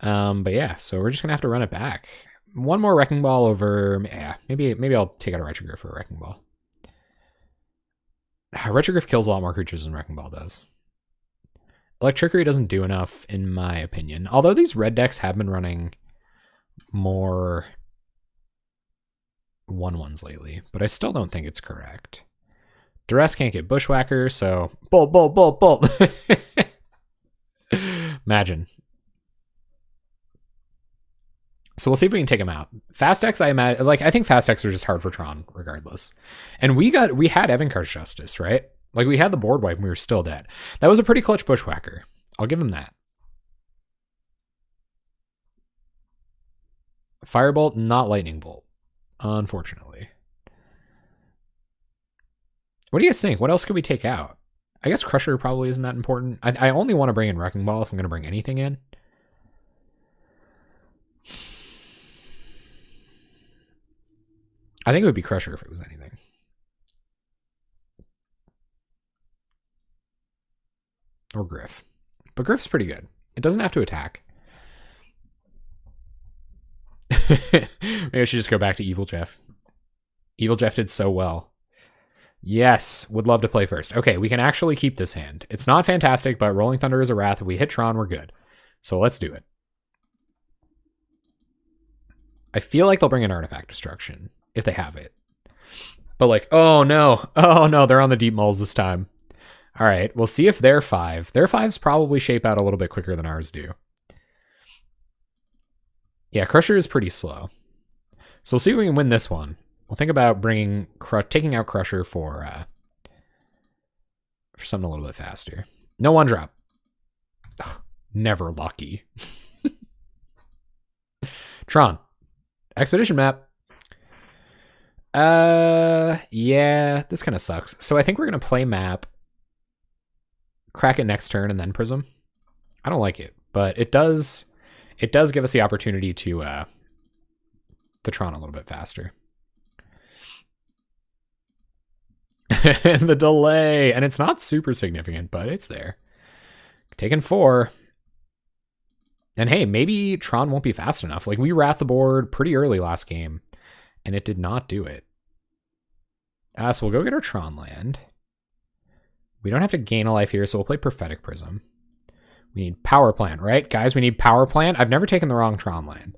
But yeah, so we're just gonna have to run it back. One more Wrecking Ball over. Yeah, maybe I'll take out a Retrogriff for a Wrecking Ball. Retrogriff kills a lot more creatures than Wrecking Ball does. Electricity doesn't do enough, in my opinion. Although these red decks have been running more 1/1s lately, but I still don't think it's correct. Duress can't get Bushwhacker, so bolt, bolt, bolt, bolt. Imagine. So we'll see if we can take him out. Fast decks, I imagine, like I think fast decks are just hard for Tron, regardless. And we had Evankar's Justice, right? Like we had the board wipe and we were still dead. That was a pretty clutch Bushwhacker. I'll give him that. Firebolt, not Lightning Bolt, unfortunately. What do you guys think? What else could we take out? I guess Crusher probably isn't that important. I only want to bring in Wrecking Ball if I'm going to bring anything in. I think it would be Crusher if it was anything. Or Griff. But Griff's pretty good. It doesn't have to attack. Maybe I should just go back to Evil Jeff. Evil Jeff did so well. Yes, would love to play first. Okay, we can actually keep this hand. It's not fantastic, but Rolling Thunder is a Wrath. If we hit Tron, we're good. So let's do it. I feel like they'll bring an Artifact Destruction, if they have it. But like, oh no, they're on the Deep Moles this time. All right, we'll see if their 5. Their 5s probably shape out a little bit quicker than ours do. Yeah, Crusher is pretty slow. So we'll see if we can win this one. We'll think about taking out Crusher for something a little bit faster. No 1-drop. Ugh, never lucky. Tron. Expedition map. Yeah, this kind of sucks. So I think we're going to play map, crack it next turn, and then Prism. I don't like it, but it does give us the opportunity to Tron a little bit faster. And the delay, and it's not super significant, but it's there. Taking 4. And hey, maybe Tron won't be fast enough. Like, we wrath the board pretty early last game, and it did not do it. So we'll go get our Tron land. We don't have to gain a life here, so we'll play Prophetic Prism. We need Power Plant, right? Guys, we need Power Plant. I've never taken the wrong Tron land.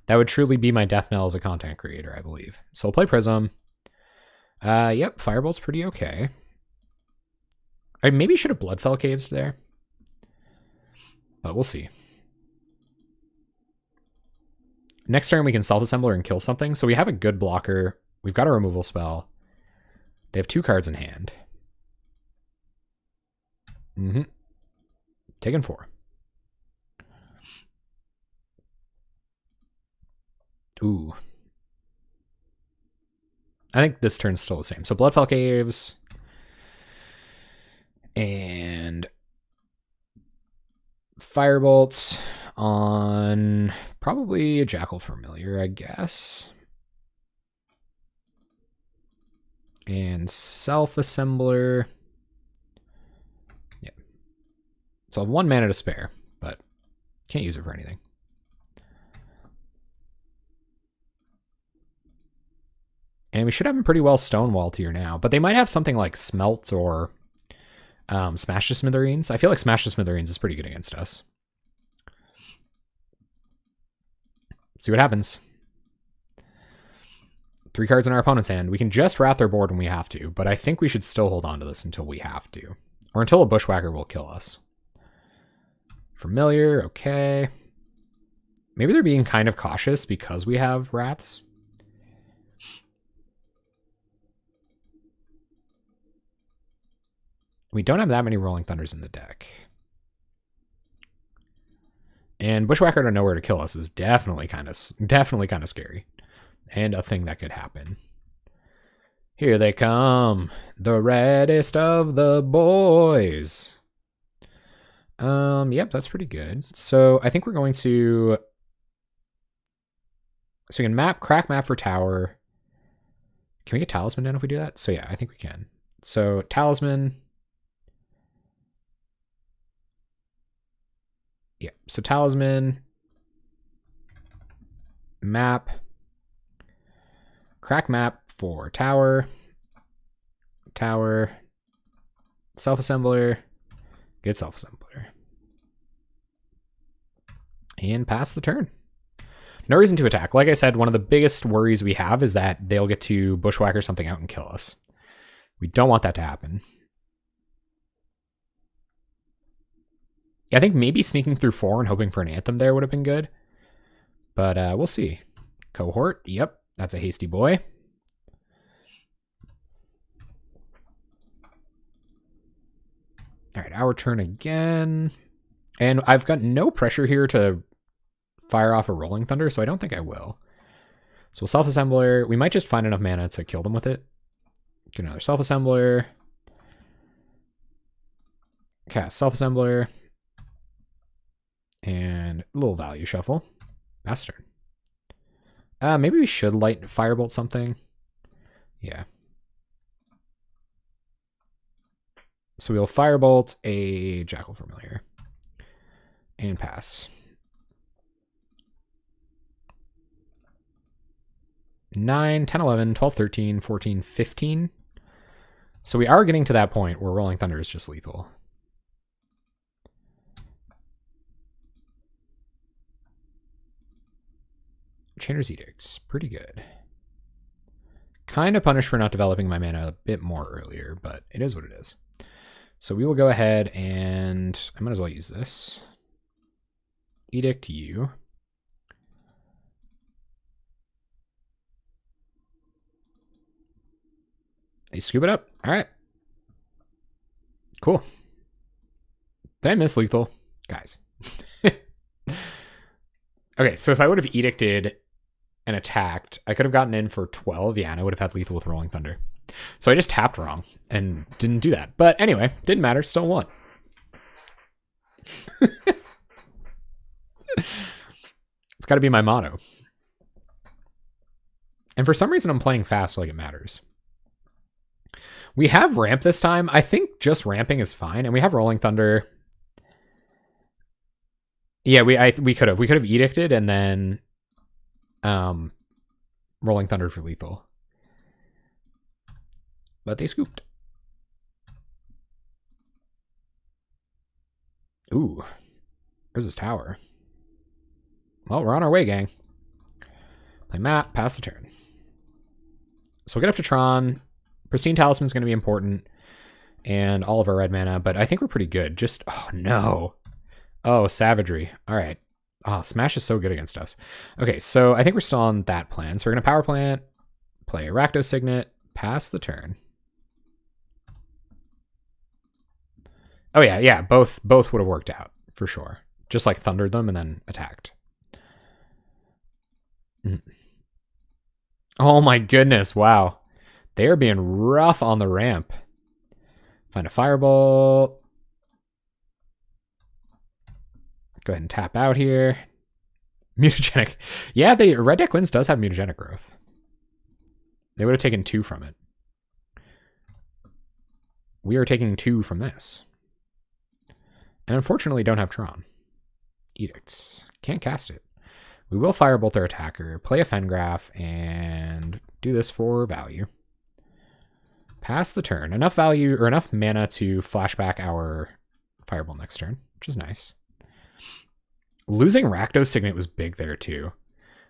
That would truly be my death knell as a content creator, I believe. So we'll play Prism. Yep, Firebolt's pretty okay. I maybe should have Bloodfell Caves there. But we'll see. Next turn, we can Self-Assembler and kill something. So we have a good blocker. We've got a removal spell. They have 2 cards in hand. Taking 4. Ooh. I think this turn's still the same. So Bloodfell Caves. And Firebolts on probably a Jackal Familiar, I guess. And Self-Assembler. Yeah. So I have 1 mana to spare, but can't use it for anything. And we should have them pretty well stonewalled here now. But they might have something like Smelt or Smash to Smithereens. I feel like Smash to Smithereens is pretty good against us. See what happens. 3 cards in our opponent's hand. We can just wrath their board when we have to, but I think we should still hold on to this until we have to. Or until a Bushwhacker will kill us. Familiar, okay. Maybe they're being kind of cautious because we have Wraths. We don't have that many Rolling Thunders in the deck. And Bushwhacker to nowhere to kill us is definitely kind of scary. And a thing that could happen. Here they come. The reddest of the boys. Yep, that's pretty good. So I think we're going to... So we can crack map for tower. Can we get Talisman down if we do that? So yeah, I think we can. So Talisman... Yeah, so Talisman, Map. Crack map for tower. Tower. Self-assembler. Get self-assembler. And pass the turn. No reason to attack. Like I said, one of the biggest worries we have is that they'll get to bushwhacker something out and kill us. We don't want that to happen. I think maybe sneaking through 4 and hoping for an Anthem there would have been good. But we'll see. Cohort. Yep, that's a hasty boy. All right, our turn again. And I've got no pressure here to fire off a Rolling Thunder, so I don't think I will. So self-assembler. We might just find enough mana to kill them with it. Get another self-assembler. Cast self-assembler. And a little value shuffle. Pass turn. Maybe we should light firebolt something. Yeah. So we'll firebolt a Jackal Familiar. And pass. 9, 10, 11, 12, 13, 14, 15. So we are getting to that point where Rolling Thunder is just lethal. Chainer's Edicts, pretty good. Kind of punished for not developing my mana a bit more earlier, but it is what it is. So we will go ahead and I might as well use this. Edict you. They scoop it up. All right. Cool. Did I miss lethal? Guys. Okay, so if I would have edicted and attacked, I could have gotten in for 12. Yeah, and I would have had lethal with Rolling Thunder. So I just tapped wrong and didn't do that. But anyway, didn't matter. Still won. It's got to be my motto. And for some reason, I'm playing fast like it matters. We have ramp this time. I think just ramping is fine. And we have Rolling Thunder. Yeah, we could have edicted and then Rolling Thunder for lethal. But they scooped. Ooh. Where's this tower? Well, we're on our way, gang. Play map, pass the turn. So we'll get up to Tron. Pristine Talisman is going to be important. And all of our red mana, but I think we're pretty good. Just, oh no. Oh, savagery. All right. Oh, Smash is so good against us. Okay, so I think we're still on that plan. So we're going to power plant, play a Rakdos Signet, pass the turn. Oh yeah, both would have worked out for sure. Just like thundered them and then attacked. Oh my goodness, wow. They are being rough on the ramp. Find a Firebolt. Go ahead and tap out here. Mutagenic. Yeah, Red Deck Wins does have mutagenic growth. They would have taken 2 from it. We are taking 2 from this. And unfortunately don't have Tron. Edicts. Can't cast it. We will Firebolt their attacker, play a Fengraph, and do this for value. Pass the turn. Enough value, or enough mana to flashback our Firebolt next turn, which is nice. Losing Rakdos Signet was big there too.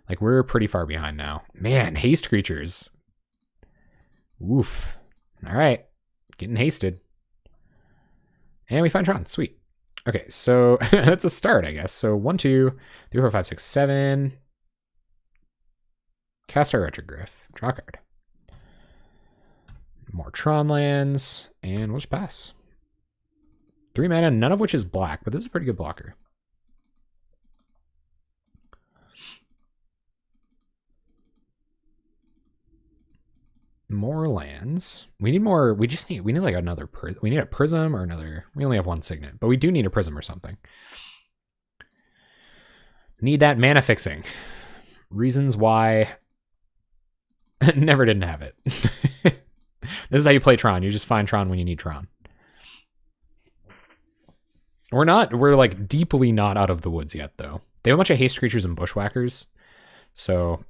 Like, we're pretty far behind now. Man, haste creatures. Oof. All right. Getting hasted. And we find Tron. Sweet. Okay, so that's a start, I guess. So 1, 2, 3, 4, 5, 6, 7. Cast our Retrogryph. Draw a card. More Tron lands. And we'll just pass. 3 mana, none of which is black, but this is a pretty good blocker. More lands. We need more. We need like another. We need a prism or another. We only have 1 signet, but we do need a prism or something. Need that mana fixing. Reasons why. Never didn't have it. This is how you play Tron. You just find Tron when you need Tron. We're like deeply not out of the woods yet, though. They have a bunch of haste creatures and bushwhackers. So,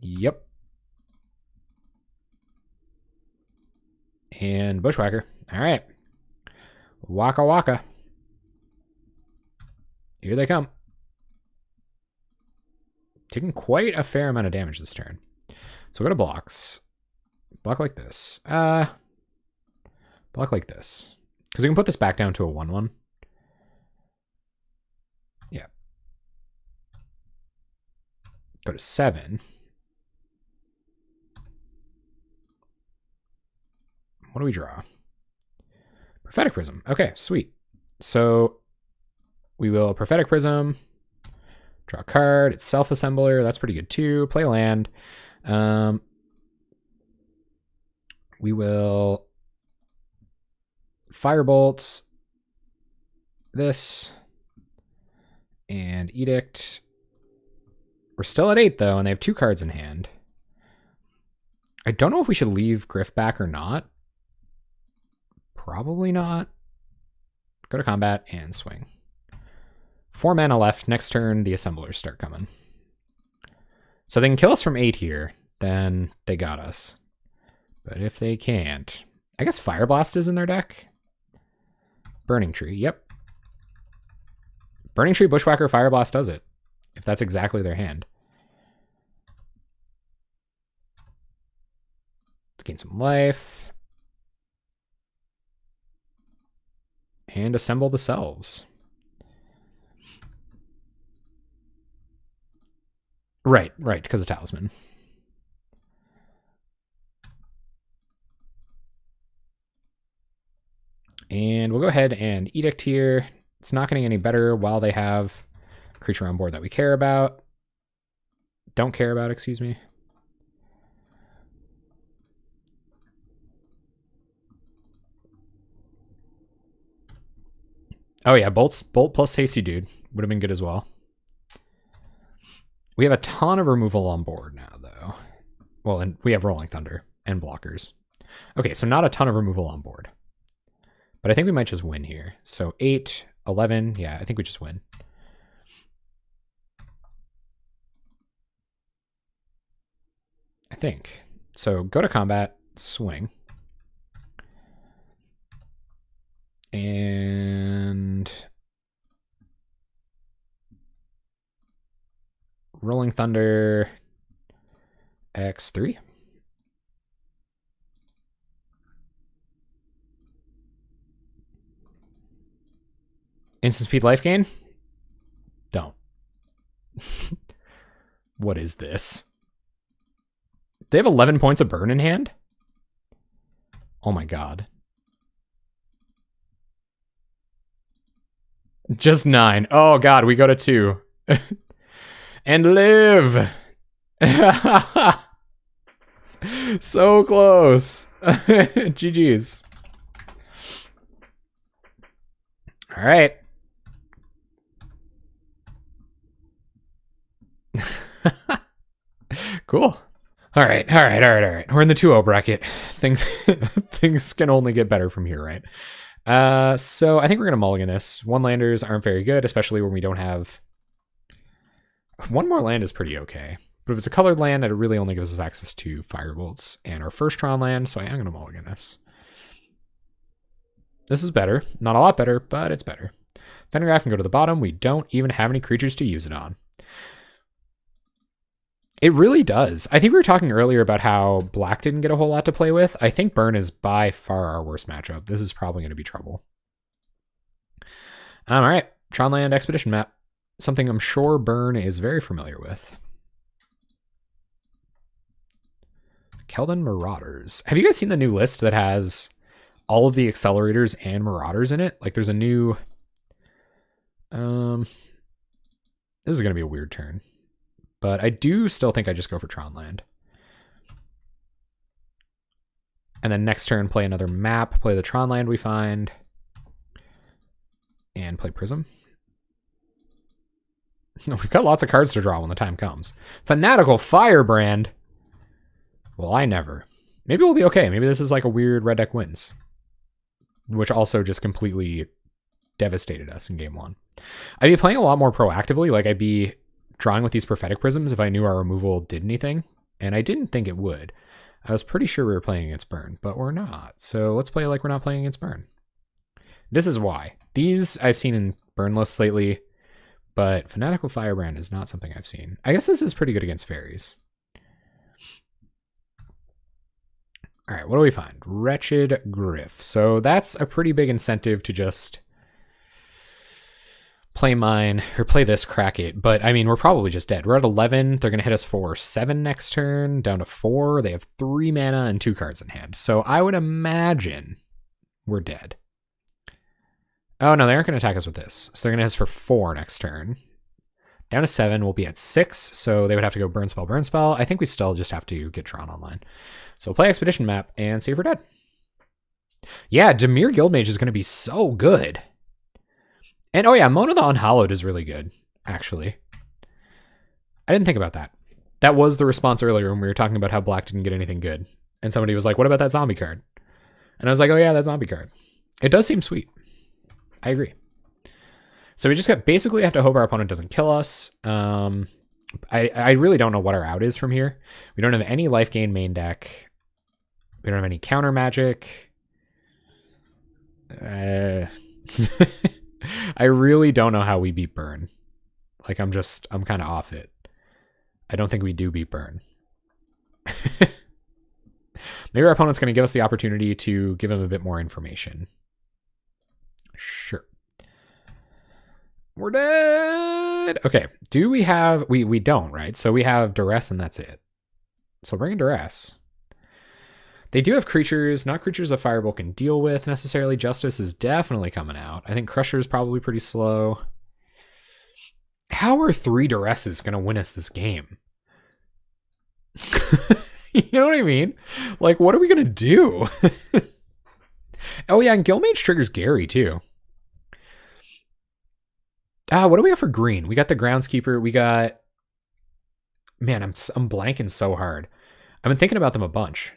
yep. And Bushwhacker. All right. Waka waka. Here they come. Taking quite a fair amount of damage this turn. So we'll go to blocks. Block like this. Block like this. Because we can put this back down to a 1-1. Yeah. Go to 7. What do we draw? Prophetic Prism. Okay, sweet. So we will Prophetic Prism. Draw a card. It's Self-Assembler. That's pretty good too. Play land. We will Firebolt this and Edict. We're still at 8 though, and they have 2 cards in hand. I don't know if we should leave Griff back or not. Probably not. Go to combat and swing. 4 mana left. Next turn, the assemblers start coming. So they can kill us from 8 here. Then they got us. But if they can't... I guess Fire Blast is in their deck. Burning Tree, yep. Burning Tree, Bushwhacker, Fire Blast does it. If that's exactly their hand. Gain some life. And assemble the selves. Right, because of Talisman. And we'll go ahead and Edict here. It's not getting any better while they have a creature on board that we care about. Don't care about, excuse me. Oh yeah, Bolt plus Hasty Dude would have been good as well. We have a ton of removal on board now, though. Well, and we have Rolling Thunder and blockers. Okay, so not a ton of removal on board. But I think we might just win here. So 8, 11, yeah, I think we just win. I think. So go to combat, swing. And... Rolling Thunder X3. Instant speed life gain? Don't. What is this? They have 11 points of burn in hand? Oh my god. Just 9. Oh god, we go to 2. And live! So close. GG's. All right. Cool. All right. We're in the 2-0 bracket. Things can only get better from here, right? So I think we're gonna mulligan this. 1-landers aren't very good, especially when we don't have... 1 more land is pretty okay. But if it's a colored land, it really only gives us access to Firebolts and our first Tron land, so I am gonna mulligan this. This is better. Not a lot better, but it's better. Fendergraph can go to the bottom. We don't even have any creatures to use it on. It really does. I think we were talking earlier about how black didn't get a whole lot to play with. I think burn is by far our worst matchup. This is probably going to be trouble. All right. Tronland Expedition map. Something I'm sure burn is very familiar with. Keldon Marauders. Have you guys seen the new list that has all of the accelerators and Marauders in it? Like there's a new... This is going to be a weird turn. But I do still think I just go for Tronland. And then next turn, play another map, play the Tronland we find, and play Prism. We've got lots of cards to draw when the time comes. Fanatical Firebrand. Well, I never. Maybe we'll be okay. Maybe this is like a weird red deck wins, which also just completely devastated us in game 1. I'd be playing a lot more proactively. Like, I'd be drawing with these prophetic prisms if I knew our removal did anything, and I didn't think it would. I was pretty sure we were playing against burn, but we're not. So let's play like we're not playing against burn. This is why. These I've seen in burn lists lately, but Fanatical Firebrand is not something I've seen. I guess this is pretty good against fairies. All right, what do we find? Wretched Griff. So that's a pretty big incentive to just play mine, or play this, crack it. But, I mean, we're probably just dead. We're at 11. They're going to hit us for 7 next turn, down to 4. They have 3 mana and 2 cards in hand. So I would imagine we're dead. Oh, no, they aren't going to attack us with this. So they're going to hit us for 4 next turn. Down to 7. We'll be at 6. So they would have to go burn spell, burn spell. I think we still just have to get Tron online. So we'll play Expedition Map and see if we're dead. Yeah, Dimir Guildmage is going to be so good. And oh yeah, Mona the Unhallowed is really good, actually. I didn't think about that. That was the response earlier when we were talking about how black didn't get anything good. And somebody was like, what about that zombie card? And I was like, oh yeah, that zombie card. It does seem sweet. I agree. So we just basically have to hope our opponent doesn't kill us. I really don't know what our out is from here. We don't have any life gain main deck. We don't have any counter magic. I really don't know how we beat burn. Like, I'm kind of off it. I don't think we do beat burn. Maybe our opponent's going to give us the opportunity to give him a bit more information. Sure. We're dead. Okay. Do we have... We don't, right? So we have Duress and that's it. So bring in Duress. They do have creatures, not creatures that Firebolt can deal with necessarily. Justice is definitely coming out. I think Crusher is probably pretty slow. How are 3 Duresses going to win us this game? You know what I mean? Like, what are we going to do? Oh yeah, and Guildmage triggers Gary too. What do we have for green? We got the Groundskeeper. We got... Man, I'm blanking so hard. I've been thinking about them a bunch.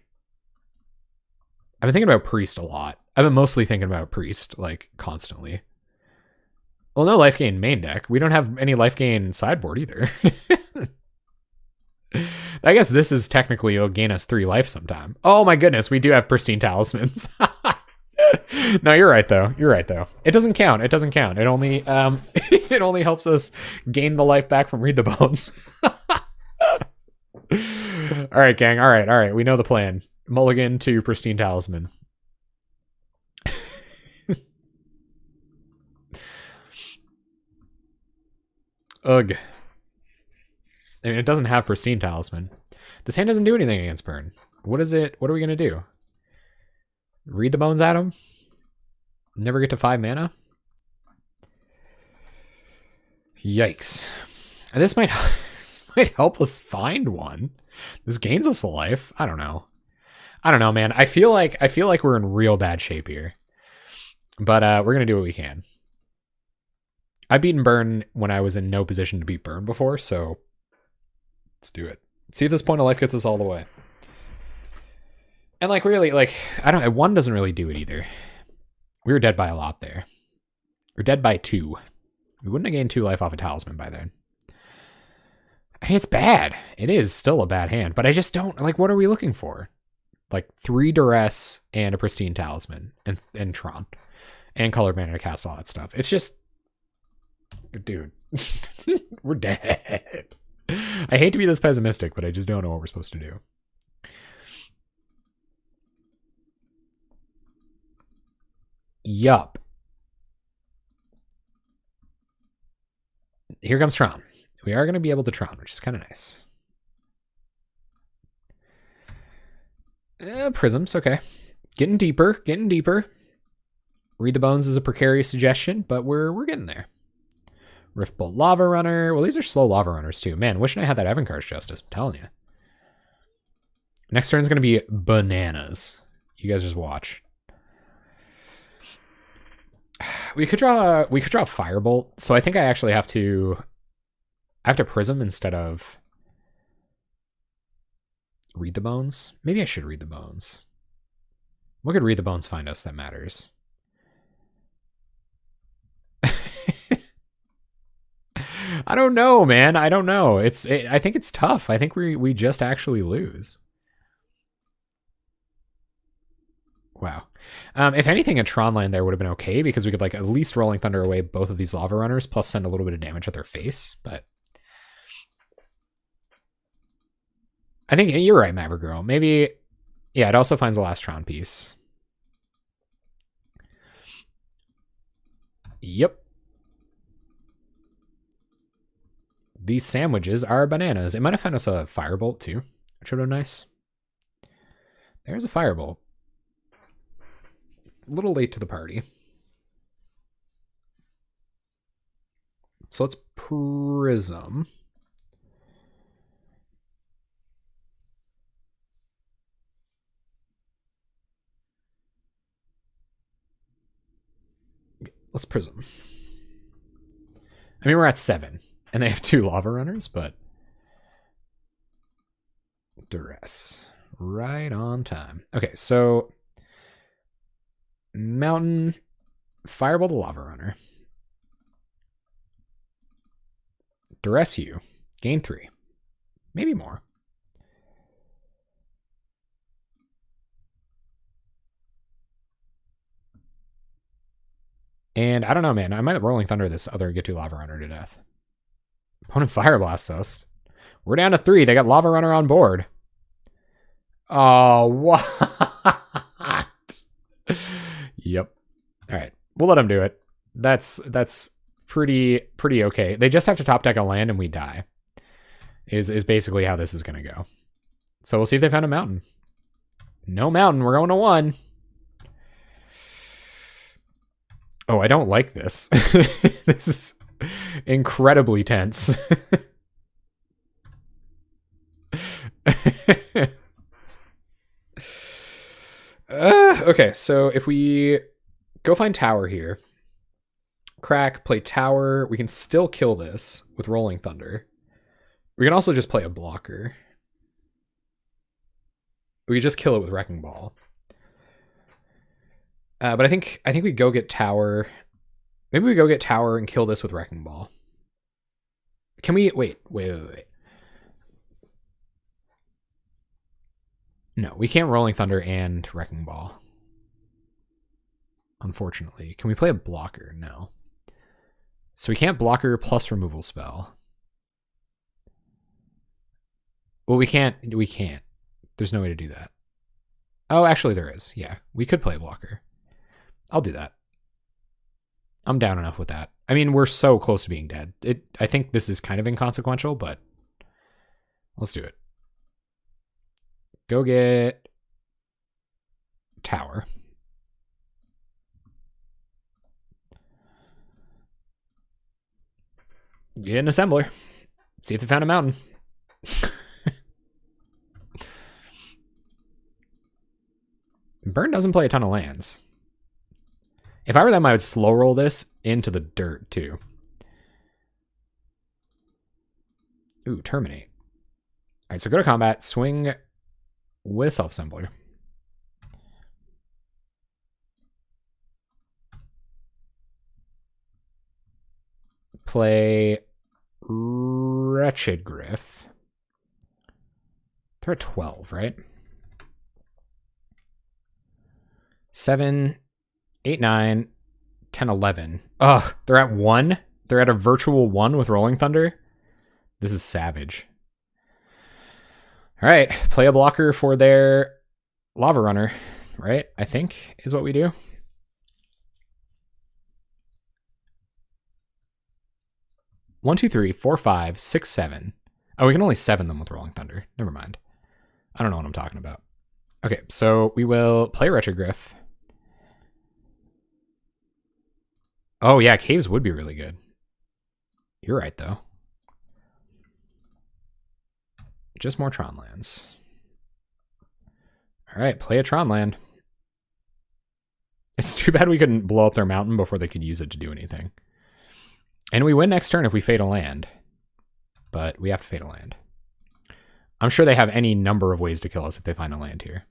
I've been thinking about Priest a lot. I've been mostly thinking about Priest, like, constantly. Well, no life gain main deck. We don't have any life gain sideboard either. I guess this is technically, it'll gain us 3 life sometime. Oh my goodness, we do have Pristine Talismans. No, you're right though. You're right though. It doesn't count. It doesn't count. It only it only helps us gain the life back from Read the Bones. All right, gang. All right. We know the plan. Mulligan to Pristine Talisman. Ugh. I mean, it doesn't have Pristine Talisman. This hand doesn't do anything against burn. What is it? What are we going to do? Read the Bones at him? Never get to 5 mana? Yikes. And this might help us find one. This gains us a life. I don't know. Man. I feel like we're in real bad shape here. But we're going to do what we can. I've beaten burn when I was in no position to beat burn before, so let's do it. See if this point of life gets us all the way. And like really, like, I don't know, 1 doesn't really do it either. We were dead by a lot there. We're dead by 2. We wouldn't have gained 2 life off a Talisman by then. It's bad. It is still a bad hand, but I just don't, like, what are we looking for? Like 3 Duress and a Pristine Talisman and Tron and Colored Mana to cast all that stuff. It's just, dude, we're dead. I hate to be this pessimistic, but I just don't know what we're supposed to do. Yup. Here comes Tron. We are going to be able to Tron, which is kind of nice. Prisms, okay. Getting deeper. Read the Bones is a precarious suggestion, but we're getting there. Riftbolt Lava Runner. Well, these are slow Lava Runners too. Man, wishing I had that Evankar's Justice. I'm telling you. Next turn's going to be bananas. You guys just watch. We could draw Firebolt. So I think I actually have to Prism instead of Read the Bones. Maybe I should Read the Bones. What could Read the Bones find us that matters? I don't know, man. I don't know. I think it's tough. I think we just actually lose. Wow. If anything, a Tron land there would have been okay because we could like at least Rolling Thunder away both of these lava runners plus send a little bit of damage at their face. But I think you're right, Maverick Girl. Maybe, yeah, it also finds the last Tron piece. Yep. These sandwiches are bananas. It might have found us a firebolt too, which would have been nice. There's a firebolt. A little late to the party. So let's prism. Let's prism. I mean, we're at 7, and they have 2 lava runners, but duress. Right on time. Okay, so mountain, fireball the lava runner. Duress you. Gain 3. Maybe more. And I don't know, man. I might Rolling Thunder this other Get to Lava Runner to death. Opponent Fire Blasts us. We're down to 3. They got Lava Runner on board. Oh, what? Yep. All right. We'll let them do it. That's pretty okay. They just have to top deck a land and we die. Is basically how this is going to go. So we'll see if they found a mountain. No mountain. We're going to 1. Oh, I don't like this. This is incredibly tense. Okay, so if we go find tower here, crack, play tower, we can still kill this with Rolling Thunder. We can also just play a blocker. We just kill it with Wrecking Ball. But I think we go get tower. Maybe we go get tower and kill this with Wrecking Ball. Can we wait. No, we can't Rolling Thunder and Wrecking Ball. Unfortunately. Can we play a blocker? No. So we can't blocker plus removal spell. Well, we can't. There's no way to do that. Oh, actually there is. Yeah, we could play a blocker. I'll do that. I'm down enough with that. I mean, we're so close to being dead. I think this is kind of inconsequential, but let's do it. Go get tower. Get an assembler. See if they found a mountain. Burn doesn't play a ton of lands. If I were them, I would slow roll this into the dirt too. Ooh, terminate. All right, so go to combat, swing with self-assembler. Play Wretched Griff. They're at 12, right? 7, 8, 9, 10, 11. Ugh, they're at 1? They're at a virtual 1 with Rolling Thunder? This is savage. All right, play a blocker for their Lava Runner, right? I think is what we do. One, 2, 3, 4, 5, 6, 7. Oh, we can only 7 them with Rolling Thunder. Never mind. I don't know what I'm talking about. Okay, so we will play Retrogriff. Oh, yeah, Caves would be really good. You're right, though. Just more Tron lands. All right, play a Tron land. It's too bad we couldn't blow up their mountain before they could use it to do anything. And we win next turn if we fade a land. But we have to fade a land. I'm sure they have any number of ways to kill us if they find a land here.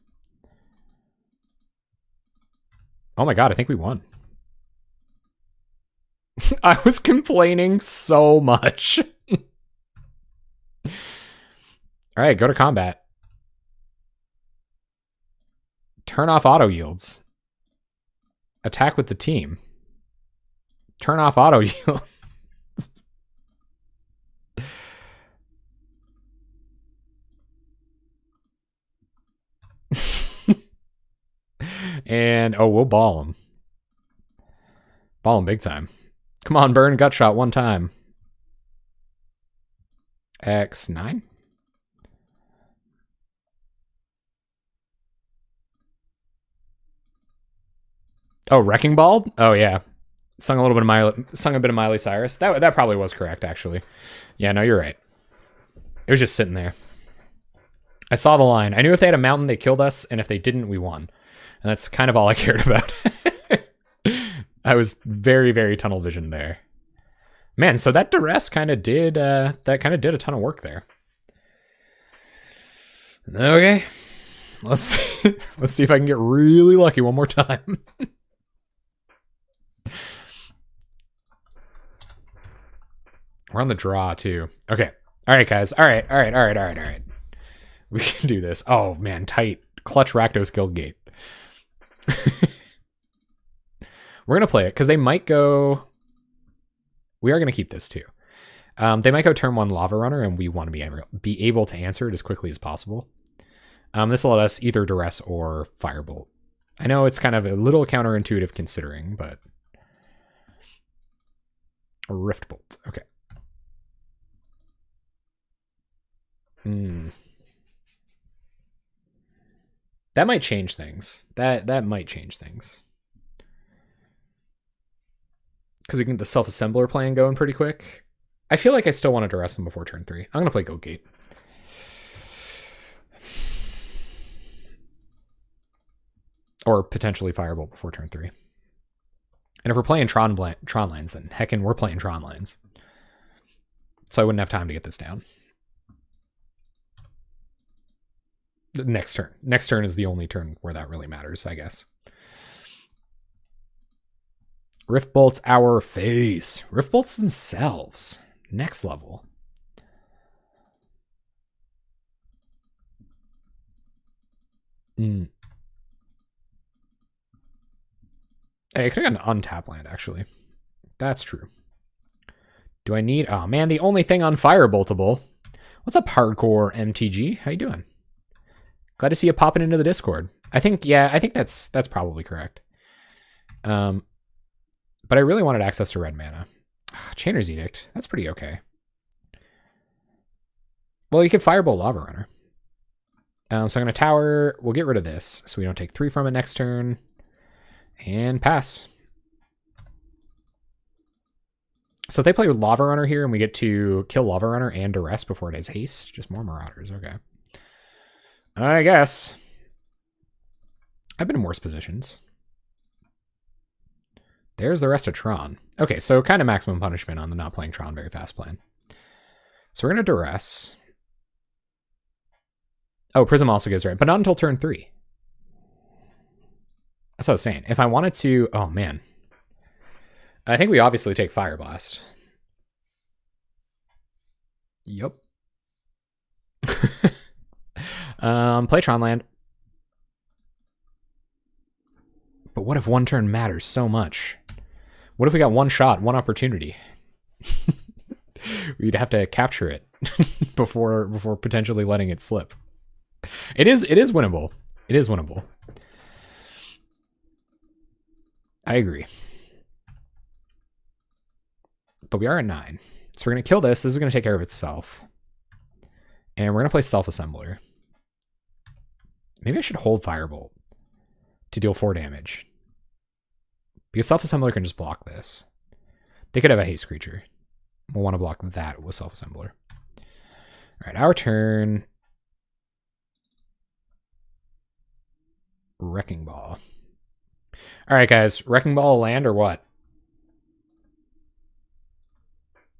Oh my god, I think we won. I was complaining so much. All right, go to combat. Turn off auto yields. Attack with the team. Turn off auto yields. And, oh, we'll ball him. Ball him big time. Come on, burn gut shot one time. X9? Oh, Wrecking Ball? Oh, yeah. Sung a bit of Miley Cyrus. That probably was correct, actually. Yeah, no, you're right. It was just sitting there. I saw the line. I knew if they had a mountain, they killed us, and if they didn't, we won. And that's kind of all I cared about. I was very, very tunnel vision there. Man, so that duress kind of did a ton of work there. Okay. Let's see if I can get really lucky one more time. We're on the draw too. Okay. All right, guys. All right. We can do this. Oh man, tight. Clutch Rakdos Guildgate. We're going to play it because they might go... We are going to keep this too. They might go turn 1 Lava Runner, and we want to be able to answer it as quickly as possible. This will let us either Duress or Firebolt. I know it's kind of a little counterintuitive considering, but... Rift Bolt. Okay. That might change things. That might change things. Because we can get the self-assembler plan going pretty quick. I feel like I still want to duress them before turn 3. I'm going to play Goat Gate. Or potentially Firebolt before turn 3. And if we're playing Tron lands, then heckin' we're playing Tron lands. So I wouldn't have time to get this down. Next turn. Next turn is the only turn where that really matters, I guess. Rift Bolts our face. Rift Bolts themselves. Next level. Hey, I could have got an untap land, actually. That's true. Do I need... Oh, man, the only thing on Fireboltable. What's up, Hardcore MTG? How you doing? Glad to see you popping into the Discord. I think that's probably correct. But I really wanted access to red mana. Chainer's Edict. That's pretty okay. Well, you could Firebolt Lava Runner. So I'm going to tower. We'll get rid of this so we don't take 3 from it next turn. And pass. So if they play with Lava Runner here and we get to kill Lava Runner and Duress before it has haste, just more Marauders. Okay. I guess. I've been in worse positions. There's the rest of Tron. Okay, so kind of maximum punishment on the not playing Tron very fast plan. So we're going to Duress. Oh, Prism also gives right, but not until turn 3. That's what I was saying. If I wanted to... Oh, man. I think we obviously take Fire Blast. Yep. Play Tron land. But what if one turn matters so much? What if we got one shot, one opportunity? We'd have to capture it before potentially letting it slip. It is winnable. It is winnable. I agree. But we are at 9. So we're going to kill this. This is going to take care of itself. And we're going to play Self-Assembler. Maybe I should hold Firebolt to deal 4 damage. Because Self-Assembler can just block this. They could have a haste creature. We'll want to block that with Self-Assembler. Alright, our turn. Wrecking Ball. Alright, guys. Wrecking Ball land or what?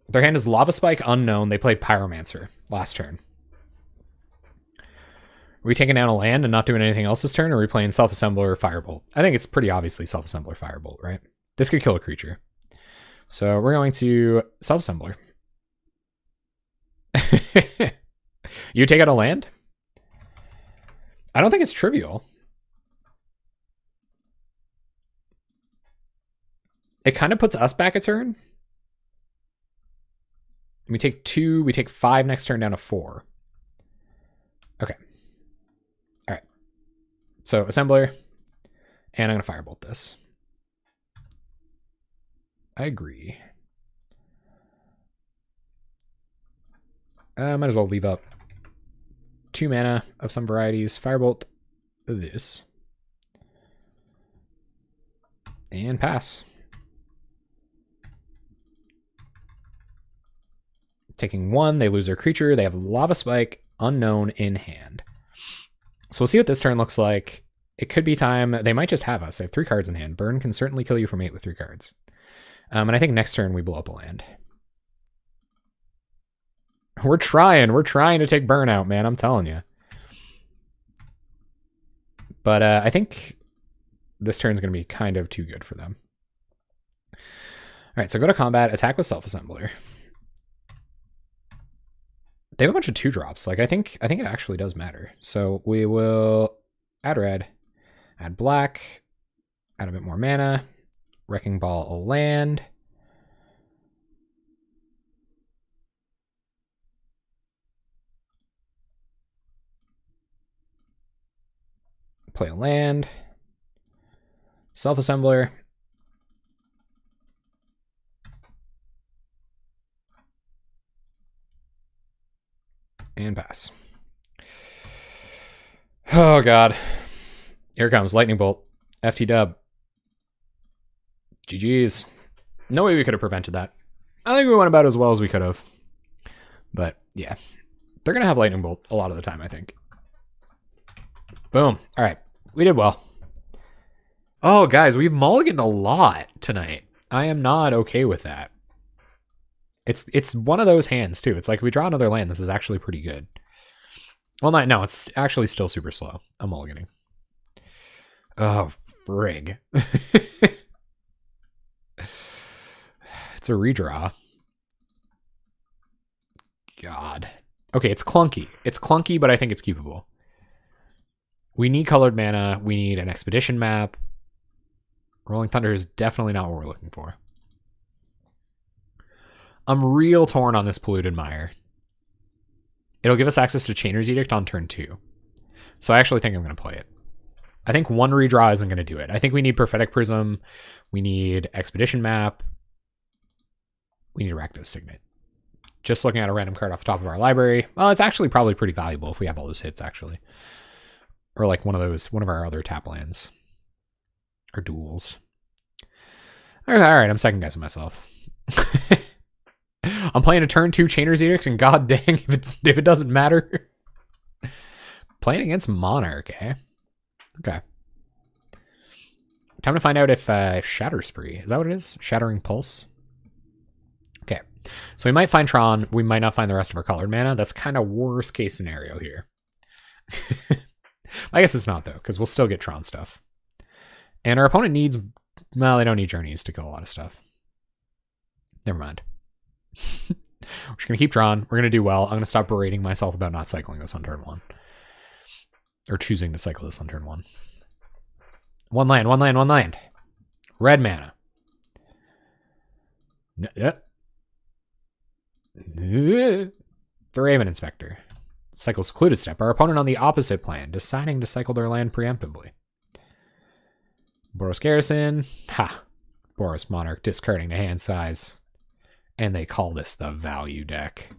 Their hand is Lava Spike, Unknown. They played Pyromancer last turn. Are we taking down a land and not doing anything else this turn, or are we playing Self-Assembler or Firebolt? I think it's pretty obviously Self-Assembler Firebolt, right? This could kill a creature. So we're going to self-assembler. You take out a land? I don't think it's trivial. It kind of puts us back a turn. We take 2, we take 5 next turn down to 4. Okay. All right. So assembler, and I'm going to firebolt this. I agree. Might as well leave up 2 mana of some varieties. Firebolt this. And pass. Taking 1, they lose their creature. They have Lava Spike, Unknown in hand. So we'll see what this turn looks like. It could be time. They might just have us. They have 3 cards in hand. Burn can certainly kill you from 8 with 3 cards. And I think next turn we blow up a land. We're trying to take burn out, man. I'm telling you. But I think this turn's going to be kind of too good for them. All right, so go to combat, attack with self-assembler. They have a bunch of 2-drops. Like I think it actually does matter. So we will add red, add black, add a bit more mana, Wrecking Ball a land. Play a land. Self-assembler. And pass. Oh, God. Here it comes. Lightning Bolt. FT dub. GG's. No way we could have prevented that. I think we went about as well as we could have. But, yeah. They're going to have Lightning Bolt a lot of the time, I think. Boom. All right. We did well. Oh, guys, we've mulliganed a lot tonight. I am not okay with that. It's one of those hands, too. It's like we draw another land. This is actually pretty good. Well, no, it's actually still super slow. I'm mulliganing. Oh, frig. It's a redraw. God. Okay, it's clunky. It's clunky, but I think it's keepable. We need colored mana. We need an expedition map. Rolling Thunder is definitely not what we're looking for. I'm real torn on this Polluted Mire. It'll give us access to Chainer's Edict on turn 2. So I actually think I'm going to play it. I think one redraw isn't going to do it. I think we need Prophetic Prism. We need Expedition Map. We need Rakdos Signet. Just looking at a random card off the top of our library. Well, it's actually probably pretty valuable if we have all those hits, actually. Or like one of our other tap lands. Or duels. All right, I'm second guessing myself. I'm playing a turn 2 Chainer's Edict, and god dang if it doesn't matter. Playing against Monarch, eh? Okay. Time to find out if Shatter Spree, is that what it is? Shattering Pulse? Okay. So we might find Tron, we might not find the rest of our colored mana. That's kind of worst case scenario here. I guess it's not, though, because we'll still get Tron stuff. And our opponent needs, well, they don't need Journeys to kill a lot of stuff. Never mind. We're just going to keep Tron. We're going to do well. I'm going to stop berating myself about not cycling this on turn 1. Or choosing to cycle this on turn 1. One land. Red mana. Yep. Thraben Inspector. Cycle Secluded Step. Our opponent on the opposite plan, deciding to cycle their land preemptively. Boros Garrison. Ha. Boros Monarch discarding the hand size. And they call this the value deck.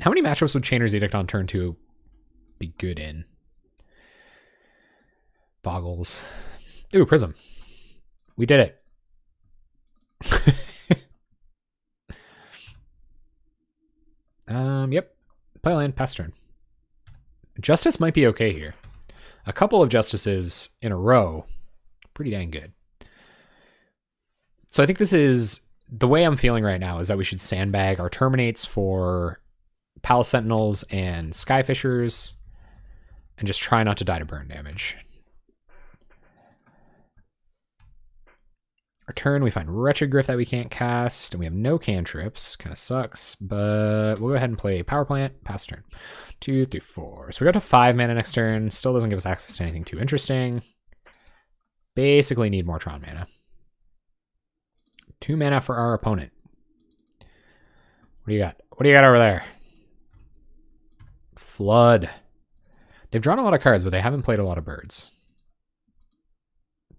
How many matchups would Chainer's Edict on turn 2 be good in? Boggles. Ooh, Prism. We did it. Yep. Play land, pass turn. Justice might be okay here. A couple of Justices in a row. Pretty dang good. So I think this is, the way I'm feeling right now is that we should sandbag our Terminates for Palace Sentinels and Skyfishers and just try not to die to burn damage. Our turn, we find Retrogriff that we can't cast, and we have no cantrips. Kind of sucks, but we'll go ahead and play Power Plant. Pass turn. 2, 3, 4. So we got to 5 mana next turn. Still doesn't give us access to anything too interesting. Basically need more Tron mana. 2 mana for our opponent. What do you got? What do you got over there? Flood. They've drawn a lot of cards, but they haven't played a lot of birds.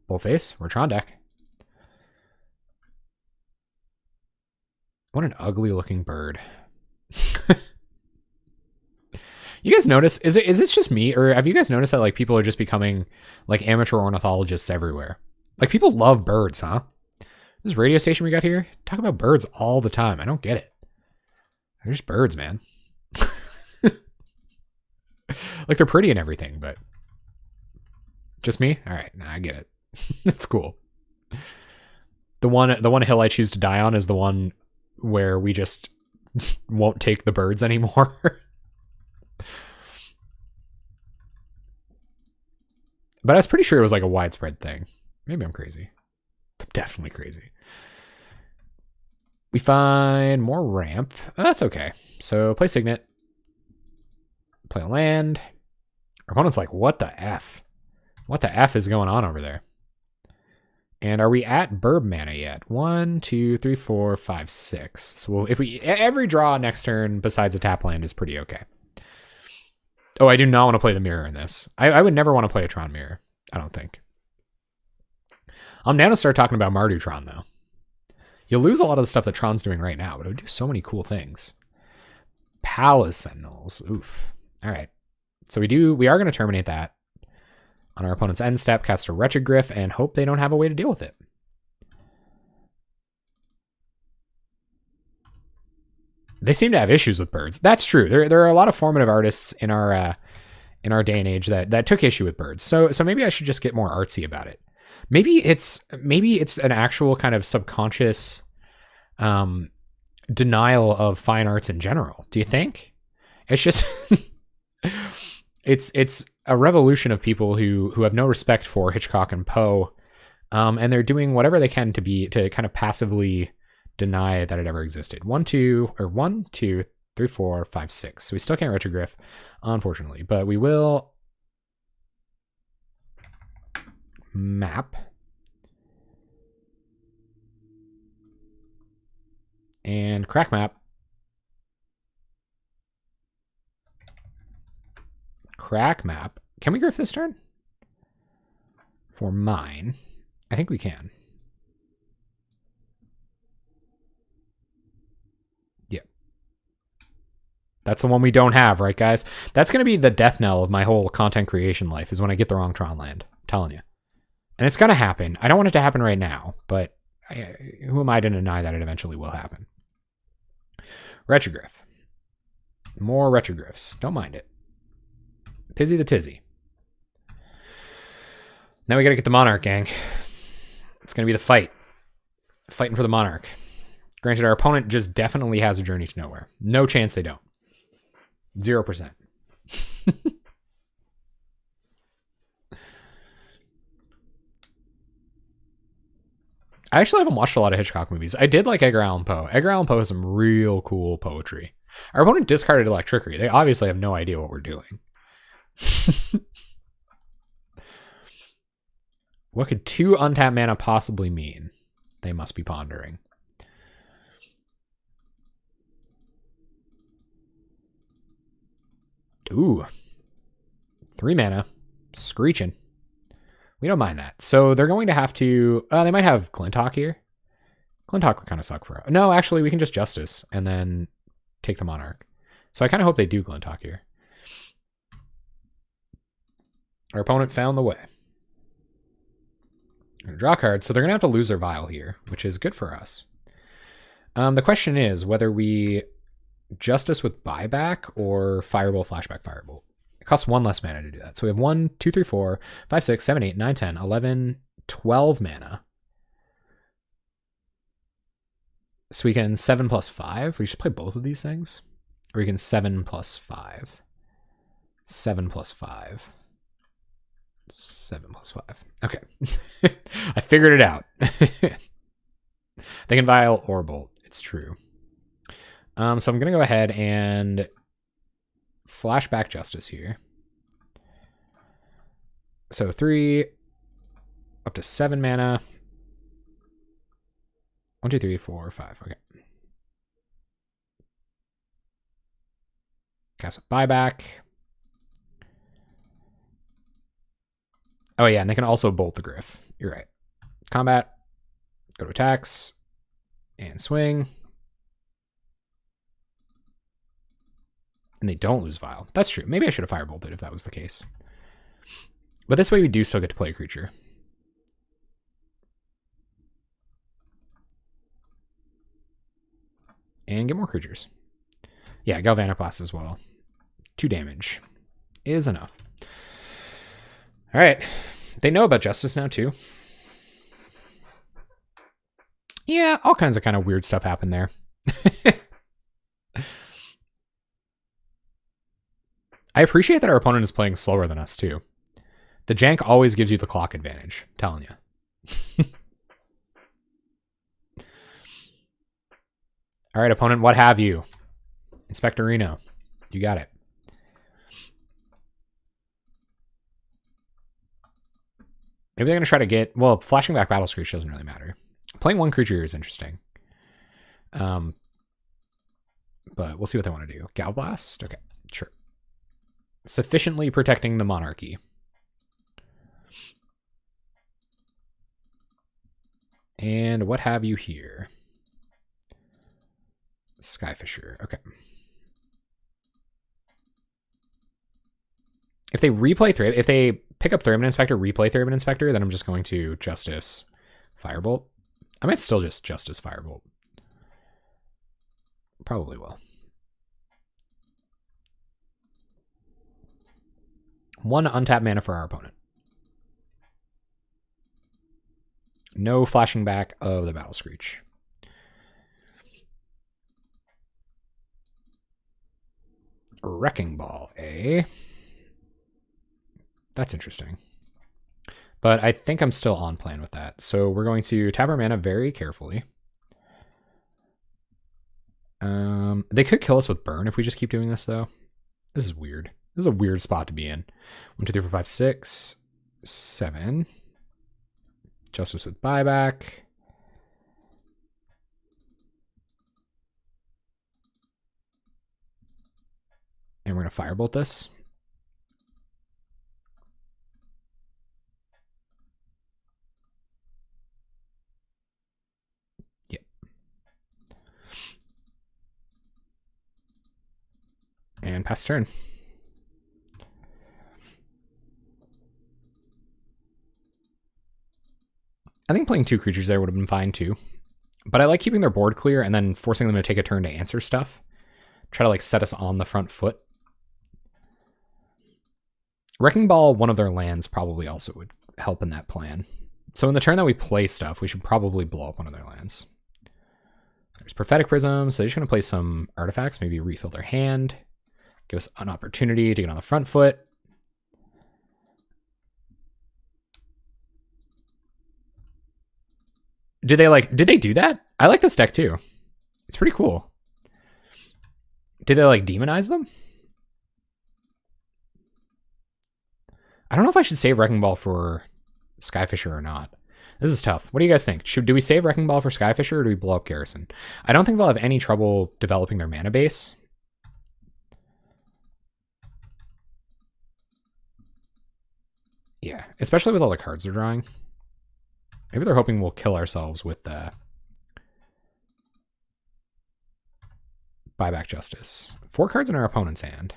Bullface, we're Tron deck. What an ugly looking bird. You guys notice, is this just me, or have you guys noticed that like people are just becoming like amateur ornithologists everywhere? Like people love birds, huh? This radio station we got here, talk about birds all the time. I don't get it. They're just birds, man. Like they're pretty and everything, but just me? All right, nah, I get it. It's cool. The one hill I choose to die on is the one where we just won't take the birds anymore. But I was pretty sure it was like a widespread thing. Maybe I'm crazy. I'm definitely crazy. We find more ramp. Oh, that's okay. So play Signet. Play a land. Our opponent's like, what the F? What the F is going on over there? And are we at Burb mana yet? 1, 2, 3, 4, 5, 6. So if we every draw next turn besides a tap land is pretty okay. Oh, I do not want to play the mirror in this. I would never want to play a Tron mirror. I don't think. I'm now to start talking about Mardu Tron though. You'll lose a lot of the stuff that Tron's doing right now, but it would do so many cool things. Palace Sentinels. Oof. All right. So we are going to terminate that on our opponent's end step, cast a Retrogriff, and hope they don't have a way to deal with it. They seem to have issues with birds. That's true. There are a lot of formative artists in our day and age that took issue with birds. So maybe I should just get more artsy about it. Maybe it's an actual kind of subconscious denial of fine arts in general. Do you think? It's just it's a revolution of people who have no respect for Hitchcock and Poe, and they're doing whatever they can to kind of passively deny that it ever existed. 1, 2, 3, 4, 5, 6. So we still can't Retrogriff, unfortunately, but we will map and crack map. Crack map. Can we griff this turn? For mine. I think we can. Yep. That's the one we don't have, right, guys? That's going to be the death knell of my whole content creation life, is when I get the wrong Tron land. I'm telling you. And it's going to happen. I don't want it to happen right now, but who am I to deny that it eventually will happen? Retrogriff. More Retrogriffs. Don't mind it. Pizzy the tizzy. Now we got to get the Monarch, gang. It's going to be the fight. Fighting for the Monarch. Granted, our opponent just definitely has a Journey to Nowhere. No chance they don't. 0%. I actually haven't watched a lot of Hitchcock movies. I did like Edgar Allan Poe. Edgar Allan Poe has some real cool poetry. Our opponent discarded Electricity. They obviously have no idea what we're doing. What could 2 untapped mana possibly mean? They must be pondering. Ooh. 3 mana. Screeching. We don't mind that. So they're going to have to... they might have Glinthawk here. Glinthawk would kind of suck for us. No, actually, we can just Justice and then take the Monarch. So I kind of hope they do Glinthawk here. Our opponent found the way. Gonna draw cards, so they're going to have to lose their Vial here, which is good for us. The question is whether we Justice with buyback or Firebolt, Flashback, Firebolt. It costs 1 less mana to do that. So we have 1, 2, 3, 4, 5, 6, 7, 8, 9, 10, 11, 12 mana. So we can 7 plus 5. We should play both of these things. Or we can 7 plus 5. 7 plus 5. 7 plus 5. Okay. I figured it out. They can Vial or Bolt. It's true. So I'm going to go ahead and flashback Justice here. So 3 up to 7 mana. 1, 2, 3, 4, 5. Okay. Cast with buyback. Oh yeah, and they can also bolt the Griff. You're right. Combat. Go to attacks. And swing. And they don't lose Vial. That's true. Maybe I should have firebolted if that was the case. But this way we do still get to play a creature. And get more creatures. Yeah, Galvanic Blast as well. 2 damage is enough. All right. They know about Justice now, too. Yeah, all kinds of kind of weird stuff happened there. I appreciate that our opponent is playing slower than us, too. The jank always gives you the clock advantage. I'm telling you. All right, opponent, what have you? Inspector Reno. You got it. Maybe they're going to try to get... Well, flashing back Battle Screech doesn't really matter. Playing 1 creature here is interesting. But we'll see what they want to do. Gal Blast? Okay, sure. Sufficiently protecting the monarchy. And what have you here? Skyfisher. Okay. If they replay if they pick up Thurman Inspector, replay Thurman Inspector, then I'm just going to Justice Firebolt. I might still just Justice Firebolt. Probably will. 1 untapped mana for our opponent. No flashing back of the Battle Screech. Wrecking Ball, eh? That's interesting. But I think I'm still on plan with that. So we're going to tap our mana very carefully. They could kill us with Burn if we just keep doing this, though. This is weird. This is a weird spot to be in. 1, 2, 3, 4, 5, 6, 7. Justice with buyback. And we're going to firebolt this. Yep. And pass turn. I think playing 2 creatures there would have been fine too. But I like keeping their board clear and then forcing them to take a turn to answer stuff. Try to like set us on the front foot. Wrecking Ball, one of their lands, probably also would help in that plan. So in the turn that we play stuff, we should probably blow up one of their lands. There's Prophetic Prism, so they're just going to play some artifacts, maybe refill their hand. Give us an opportunity to get on the front foot. Did they do that? I like this deck too. It's pretty cool. Did they like demonize them? I don't know if I should save Wrecking Ball for Skyfisher or not. This is tough. What do you guys think? Do we save Wrecking Ball for Skyfisher or do we blow up Garrison? I don't think they'll have any trouble developing their mana base. Yeah, especially with all the cards they're drawing. Maybe they're hoping we'll kill ourselves with the buyback Justice. 4 cards in our opponent's hand.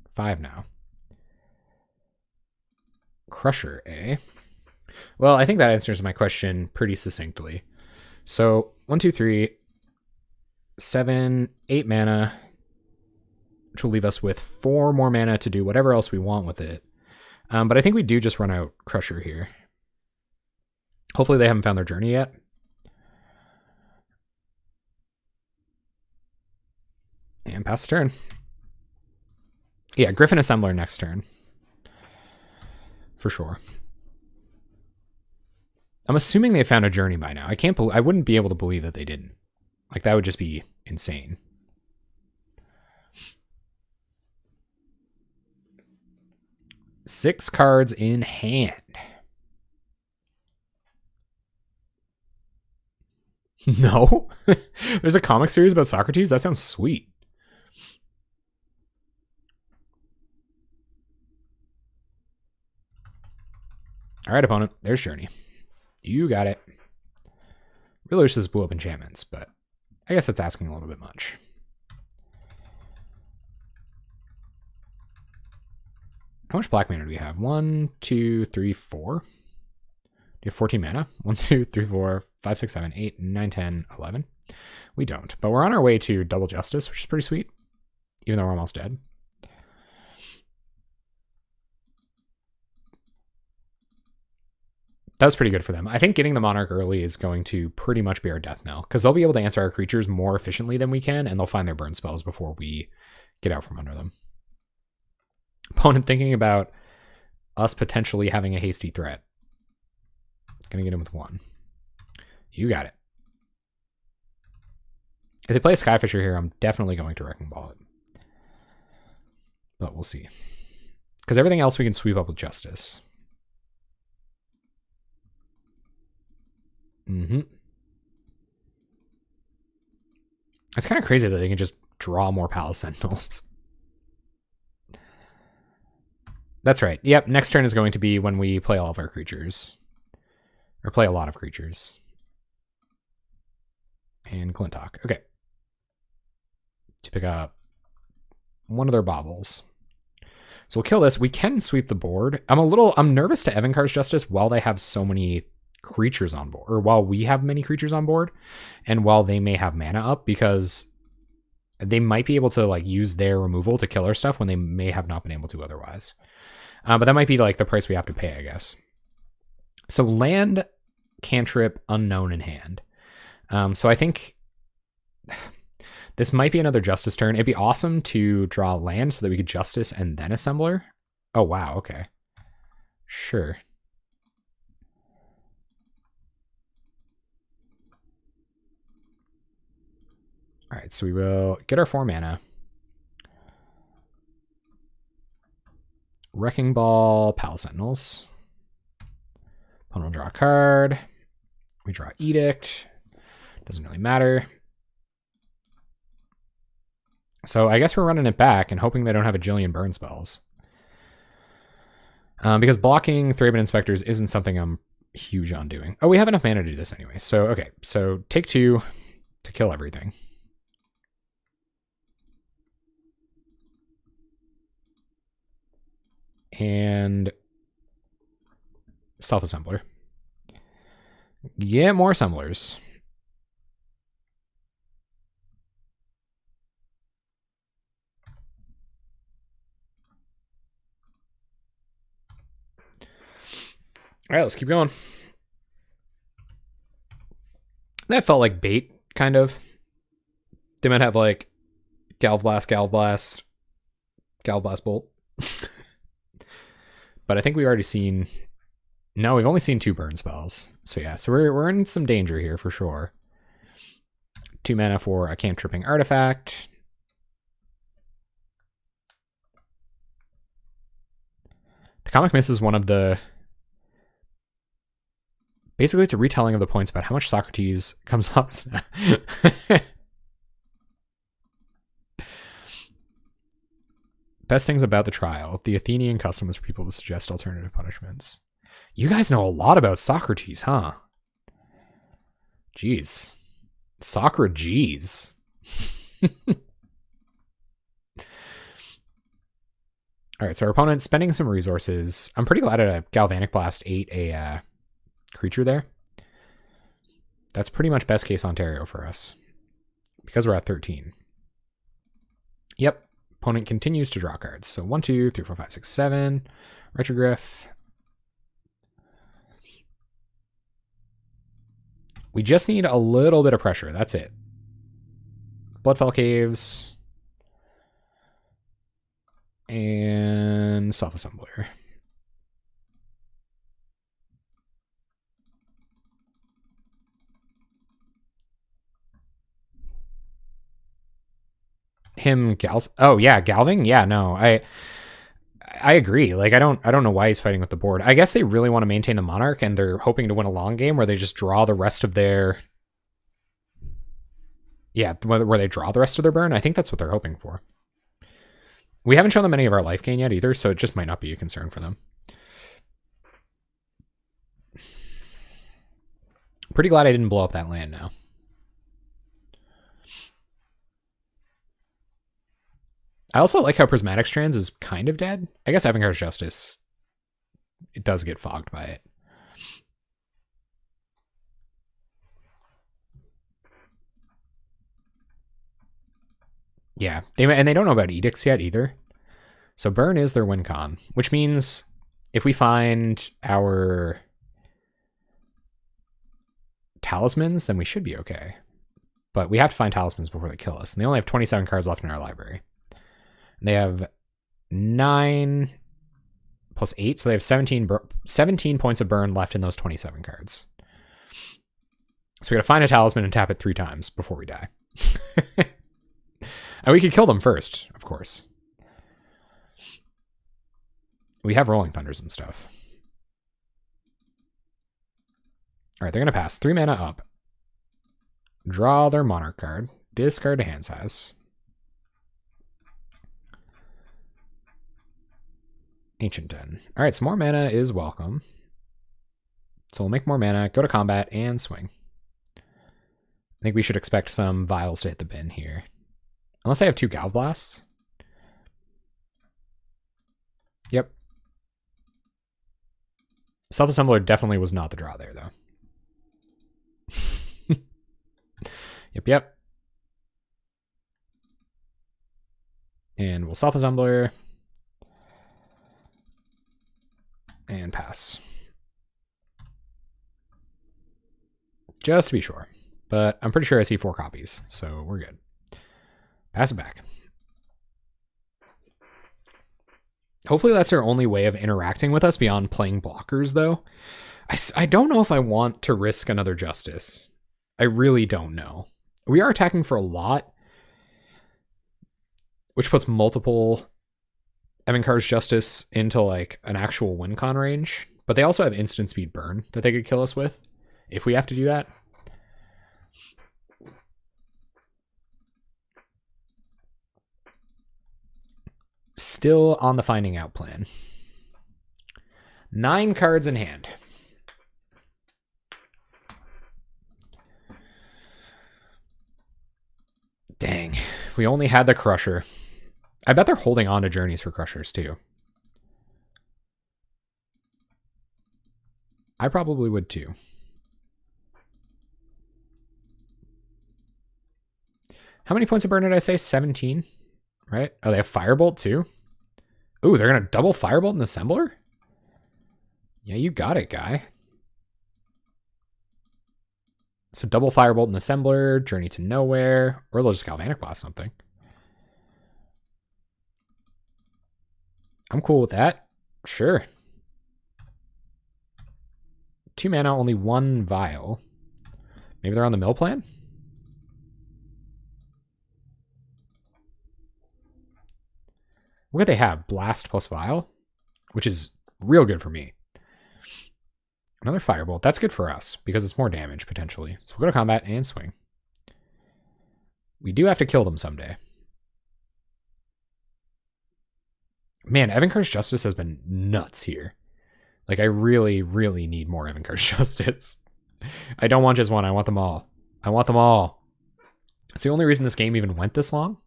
5 now. Crusher, eh? Well, I think that answers my question pretty succinctly. So 1, 2, 3, 7, 8 mana, which will leave us with 4 more mana to do whatever else we want with it. But I think we do just run out Crusher here. Hopefully they haven't found their journey yet. And pass turn. Yeah, Griffin Assembler next turn. For sure. I'm assuming they found a journey by now. I wouldn't be able to believe that they didn't. Like, that would just be insane. Six cards in hand. No? There's a comic series about Socrates? That sounds sweet. All right, opponent. There's Journey. You got it. Really wish this blew up enchantments, but I guess that's asking a little bit much. How much black mana do we have? 1, 2, 3, 4. Do you have 14 mana? 1, 2, 3, 4, 5, 6, 7, 8, 9, 10, 11. We don't, but we're on our way to double justice, which is pretty sweet, even though we're almost dead. That was pretty good for them. I think getting the Monarch early is going to pretty much be our death knell, because they'll be able to answer our creatures more efficiently than we can, and they'll find their burn spells before we get out from under them. Opponent thinking about us potentially having a hasty threat. Gonna get him with 1. You got it. If they play a Skyfisher here, I'm definitely going to Wrecking Ball it. But we'll see. Because everything else we can sweep up with Justice. It's kind of crazy that they can just draw more Palace Sentinels. That's right. Yep, next turn is going to be when we play all of our creatures. Or play a lot of creatures. And Glintock. Okay. To pick up one of their baubles. So we'll kill this. We can sweep the board. I'm nervous to Evankar's Justice while they have so many creatures on board, or while we have many creatures on board, and while they may have mana up, because they might be able to like use their removal to kill our stuff when they may have not been able to otherwise. But that might be like the price we have to pay, I guess. So land, cantrip, unknown in hand. So I think this might be another Justice turn. It'd be awesome to draw land so that we could Justice and then Assembler. Oh, wow. Okay. Sure. All right, so we will get our 4 mana. Wrecking Ball, Palace Sentinels. Opponent will draw a card. We draw Edict. Doesn't really matter. So I guess we're running it back and hoping they don't have a jillion burn spells. Because blocking Thraben Inspectors isn't something I'm huge on doing. Oh, we have enough mana to do this anyway. So, okay. So take 2 to kill everything. And self-assembler. Get more assemblers. All right, let's keep going. That felt like bait, kind of. They might have like Galvblast, Galvblast, Galvblast Bolt. But I think we've already seen... No, we've only seen 2 burn spells. So yeah, so we're in some danger here for sure. 2 mana for a cantripping artifact. The comic miss is one of the... Basically, it's a retelling of the points about how much Socrates comes up. Best things about the trial. The Athenian custom was for people to suggest alternative punishments. You guys know a lot about Socrates, huh? Jeez. Socrates. All right, so our opponent's spending some resources. I'm pretty glad a Galvanic Blast ate a creature there. That's pretty much best case Ontario for us. Because we're at 13. Yep. Opponent continues to draw cards. So 1, 2, 3, 4, 5, 6, 7. Retrogriff. We just need a little bit of pressure. That's it. Bloodfell Caves. And self-assembler. him oh yeah, Galving? Yeah, no. I agree. Like I don't know why he's fighting with the board. I guess they really want to maintain the Monarch and they're hoping to win a long game where they just draw the rest of their where they draw the rest of their burn. I think that's what they're hoping for. We haven't shown them any of our life gain yet either, so it just might not be a concern for them. Pretty glad I didn't blow up that land now. I also like how Prismatic Strands is kind of dead. I guess Avant-Garde Justice, it does get fogged by it. Yeah, and they don't know about Edicts yet either. So burn is their win con, which means if we find our talismans, then we should be okay. But we have to find talismans before they kill us. And they only have 27 cards left in our library. And they have 9 plus 8, so they have 17 points of burn left in those 27 cards. So we gotta find a talisman and tap it 3 times before we die. And we could kill them first, of course. We have Rolling Thunders and stuff. All right, they're going to pass 3 mana up. Draw their Monarch card. Discard a hand size. Ancient Den. All right, so more mana is welcome. So we'll make more mana, go to combat, and swing. I think we should expect some Vials to hit the bin here. Unless I have 2 Galv Blasts. Yep. Self-Assembler definitely was not the draw there, though. Yep. And we'll Self-Assembler. And pass. Just to be sure. But I'm pretty sure I see 4 copies, so we're good. Pass it back. Hopefully that's our only way of interacting with us beyond playing blockers, though. I don't know if I want to risk another Justice. I really don't know. We are attacking for a lot, which puts multiple Avant-Garde Justice into like an actual win con range. But they also have instant speed burn that they could kill us with if we have to do that. Still on the finding out plan. 9 cards in hand. Dang, we only had the Crusher. I bet they're holding on to Journeys for Crushers too. I probably would too. How many points of burn did I say? 17? Right? Oh, they have Firebolt too? Ooh, they're going to double Firebolt and Assembler? Yeah, you got it, guy. So double Firebolt and Assembler, Journey to Nowhere, or they'll just Galvanic Blast something. I'm cool with that. Sure. 2 mana, only 1 Vial. Maybe they're on the mill plan? What do they have? Blast plus Vial, which is real good for me. Another Firebolt. That's good for us because it's more damage potentially. So we'll go to combat and swing. We do have to kill them someday. Man, Avant-Garde Justice has been nuts here. Like, I really, really need more Avant-Garde Justice. I don't want just one. I want them all. I want them all. It's the only reason this game even went this long.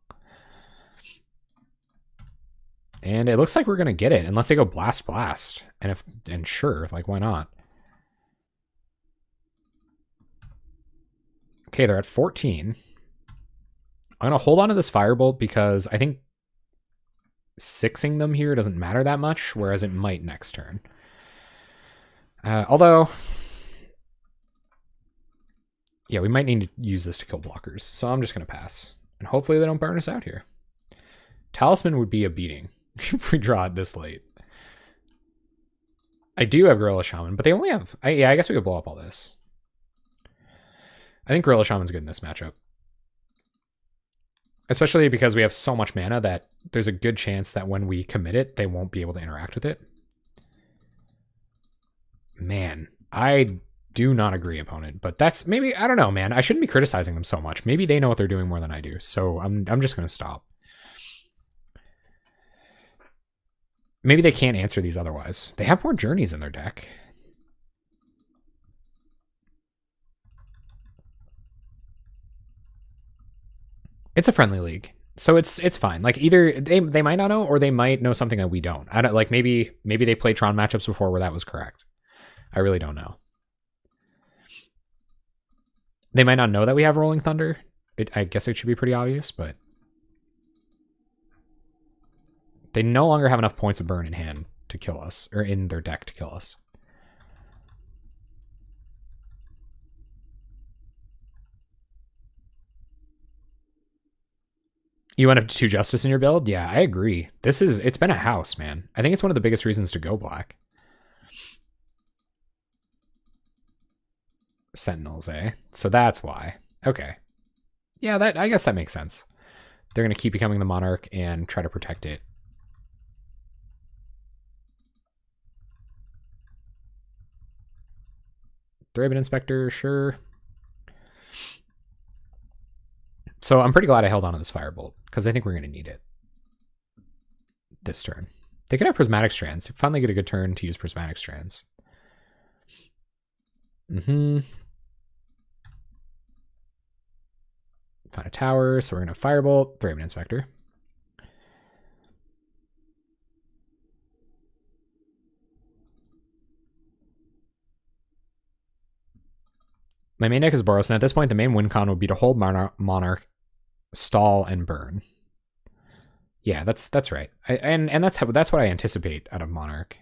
And it looks like we're going to get it, unless they go Blast Blast. And sure, like, why not? Okay, they're at 14. I'm going to hold on to this Firebolt because I think 6ing them here doesn't matter that much, whereas it might next turn. Although, yeah, we might need to use this to kill blockers, so I'm just going to pass. And hopefully they don't burn us out here. Talisman would be a beating if we draw it this late. I do have Gorilla Shaman, but they only have... yeah, I guess we could blow up all this. I think Gorilla Shaman's good in this matchup. Especially because we have so much mana that there's a good chance that when we commit it, they won't be able to interact with it. Man, I do not agree, opponent, but that's maybe, I don't know, man. I shouldn't be criticizing them so much. Maybe they know what they're doing more than I do, so I'm just going to stop. Maybe they can't answer these otherwise. They have more journeys in their deck. It's a friendly league, so it's fine. Like either they might not know, or they might know something that we don't. I don't like maybe they played Tron matchups before where that was correct. I really don't know. They might not know that we have Rolling Thunder. I guess it should be pretty obvious, but they no longer have enough points of burn in hand to kill us, or in their deck to kill us. You went up to 2 Justice in your build? Yeah, I agree. It's been a house, man. I think it's one of the biggest reasons to go black. Sentinels, eh? So that's why. Okay. Yeah, I guess that makes sense. They're going to keep becoming the Monarch and try to protect it. Thraben Inspector, sure. So I'm pretty glad I held on to this Firebolt, because I think we're going to need it this turn. They could have Prismatic Strands. They finally get a good turn to use Prismatic Strands. Find a tower, so we're going to Firebolt, Thraben Inspector. My main deck is Boros, and at this point, the main win con would be to hold Monarch, stall, and burn. Yeah, that's right. And that's what I anticipate out of Monarch.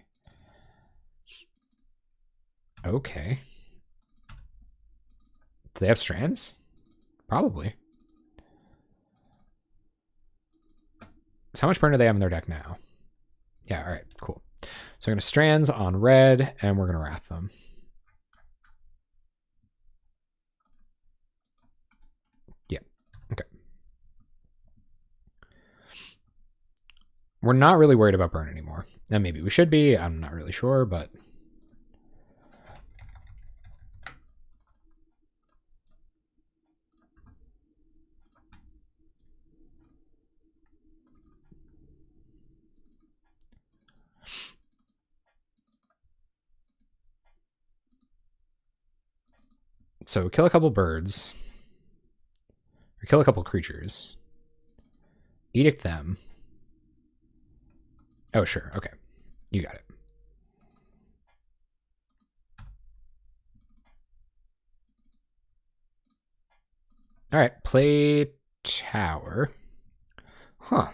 Okay. Do they have strands? Probably. So how much burn do they have in their deck now? Yeah, all right, cool. So I'm going to strands on red, and we're going to wrath them. Yeah, okay. We're not really worried about burn anymore. And maybe we should be. I'm not really sure, but... So kill a couple birds. Or kill a couple creatures. Edict them. Oh, sure. Okay. You got it. All right. Play tower. Huh.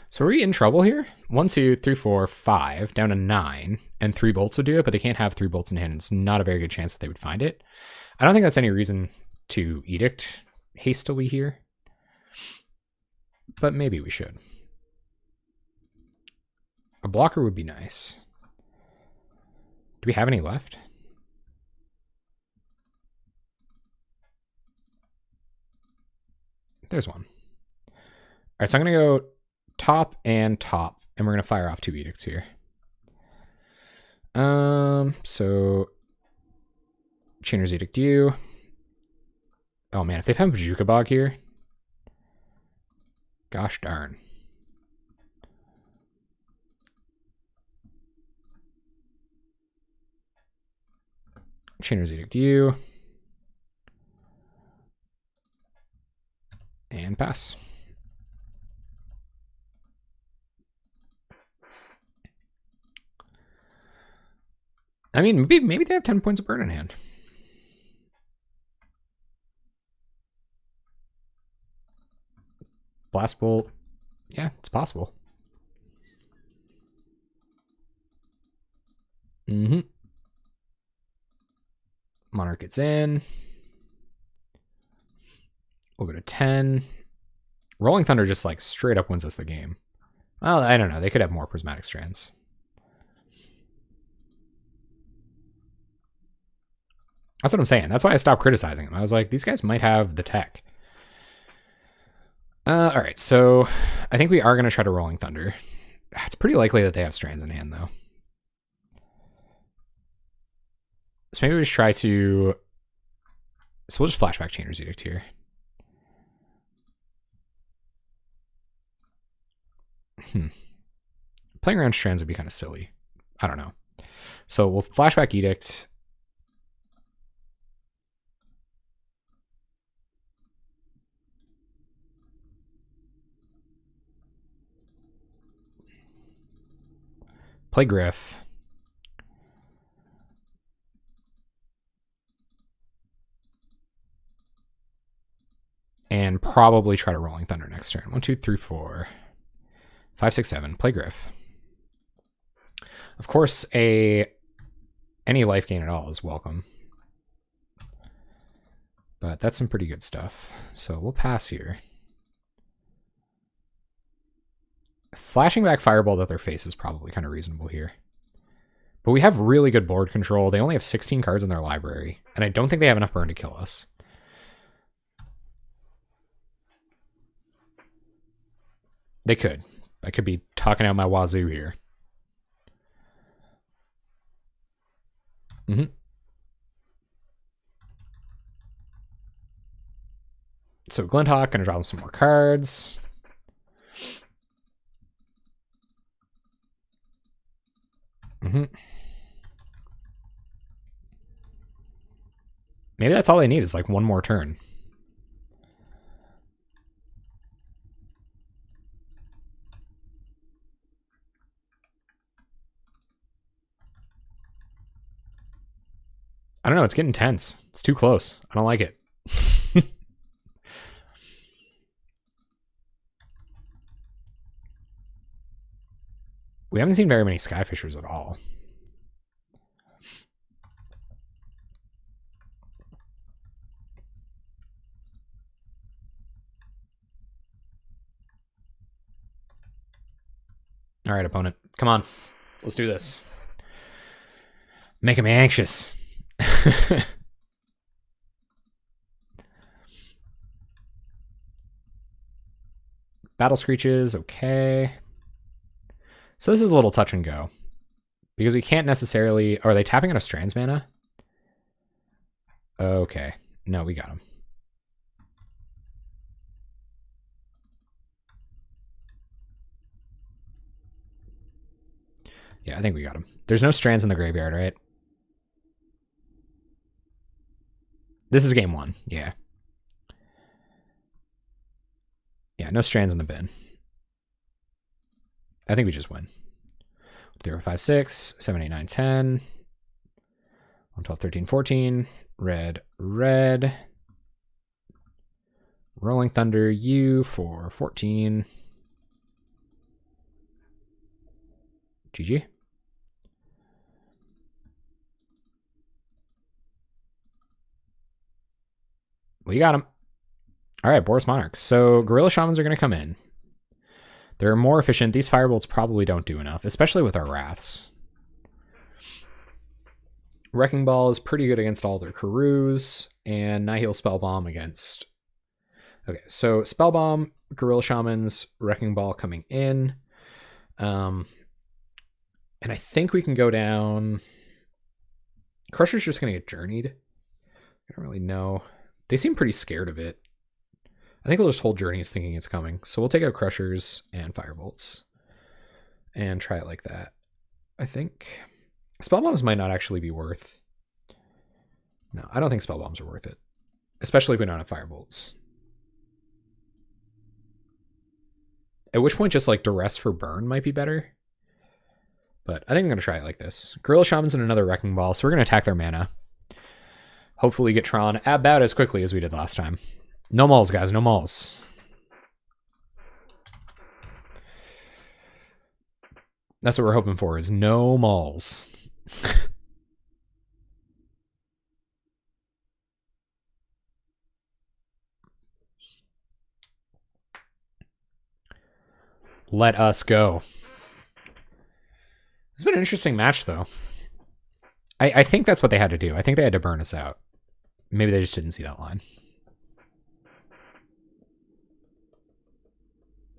So are we in trouble here? 1, 2, 3, 4, 5, down to 9, and 3 bolts would do it, but they can't have 3 bolts in hand. It's not a very good chance that they would find it. I don't think that's any reason to edict hastily here, but maybe we should. A blocker would be nice. Do we have any left? There's one. All right, so I'm going to go top, and we're going to fire off 2 edicts here. So Chainer's Edict you. Oh man, if they've had Bajuka Bog here, gosh darn. Chainer's Edict you. And pass. I mean, maybe they have 10 points of burn in hand. Blast Bolt. Yeah, it's possible. Monarch gets in. We'll go to 10. Rolling Thunder just like straight up wins us the game. Well, I don't know. They could have more Prismatic Strands. That's what I'm saying. That's why I stopped criticizing them. I was like, these guys might have the tech. All right, so I think we are going to try to Rolling Thunder. It's pretty likely that they have Strands in hand, though. So maybe we just try to... So we'll just flashback Chainer's Edict here. Playing around Strands would be kind of silly. I don't know. So we'll flashback Edict. Play Griff. And probably try to Rolling Thunder next turn. 1, 2, 3, 4, 5, 6, 7. Play Griff. Of course, any life gain at all is welcome. But that's some pretty good stuff. So we'll pass here. Flashing back Fireball at their face is probably kind of reasonable here. But we have really good board control. They only have 16 cards in their library. And I don't think they have enough burn to kill us. They could. I could be talking out my wazoo here. So Glinthawk, gonna draw them some more cards. Maybe that's all they need is like one more turn. I don't know, it's getting tense. It's too close. I don't like it. We haven't seen very many Skyfishers at all. All right, opponent. Come on. Let's do this. Making me anxious. Battle Screeches, okay. So this is a little touch and go. Because we can't necessarily... Are they tapping on a Strands mana? Okay. No, we got him. Yeah, I think we got him. There's no Strands in the graveyard, right? This is game 1, yeah. Yeah, no Strands in the bin. I think we just win. 0, 5, 6, 7, 8, 9, 10. 1, 12, 13, 14. Red, red. Rolling Thunder, U for 14. GG. We got him. All right, Boros Monarchs. So Gorilla Shamans are going to come in. They're more efficient. These Firebolts probably don't do enough, especially with our Wraths. Wrecking Ball is pretty good against all their Karus, and Nihil Spellbomb against... Okay, so Spellbomb, Gorilla Shamans, Wrecking Ball coming in. And I think we can go down... Crusher's just going to get journeyed. I don't really know. They seem pretty scared of it. I think they'll just hold Journeys thinking it's coming. So we'll take out Crushers and Firebolts and try it like that. I think Spellbombs might not actually be worth... No, I don't think Spellbombs are worth it. Especially if we don't have Firebolts. At which point just like Duress for burn might be better. But I think I'm going to try it like this. Gorilla Shamans and another Wrecking Ball. So we're going to attack their mana. Hopefully get Tron about as quickly as we did last time. No mauls, guys. No mauls. That's what we're hoping for, is no mauls. Let us go. It's been an interesting match, though. I think that's what they had to do. I think they had to burn us out. Maybe they just didn't see that line.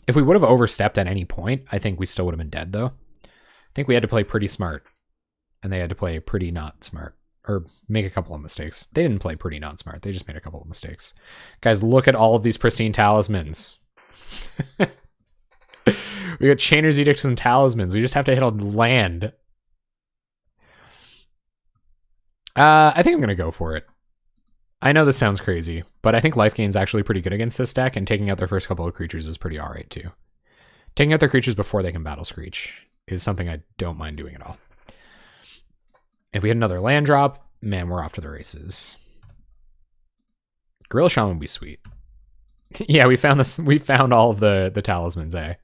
If we would have overstepped at any point, I think we still would have been dead, though. I think we had to play pretty smart, and they had to play pretty not smart, or make a couple of mistakes. They didn't play pretty not smart. They just made a couple of mistakes. Guys, look at all of these pristine talismans. We got Chainer's Edicts and Talismans. We just have to hit a land. I think I'm going to go for it. I know this sounds crazy, but I think life gain's actually pretty good against this deck, and taking out their first couple of creatures is pretty alright too. Taking out their creatures before they can battle Screech is something I don't mind doing at all. If we hit another land drop, man, we're off to the races. Gorilla Shaman would be sweet. Yeah, we found this. We found all of the talismans, eh?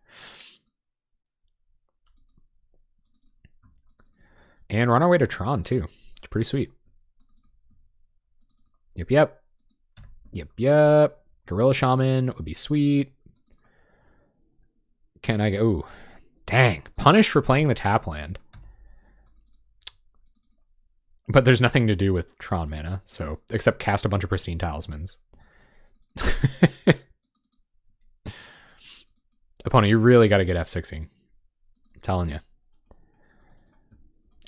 And we're on our way to Tron too. It's pretty sweet. Yep. Gorilla Shaman would be sweet. Can I go? Ooh, dang. Punished for playing the tap land. But there's nothing to do with Tron mana, so except cast a bunch of pristine talismans. Opponent, you really got to get F6ing. I'm telling you.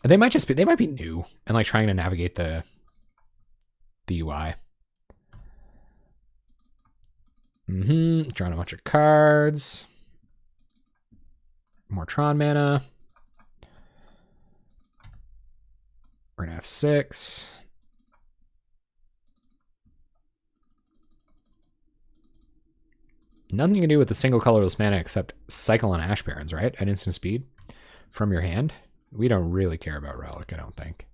They might be new and like trying to navigate the UI. Drawing a bunch of cards. More Tron mana. We're gonna have 6. Nothing you can do with the single colorless mana except cycle on Ash Barrens, right? At instant speed from your hand. We don't really care about Relic, I don't think.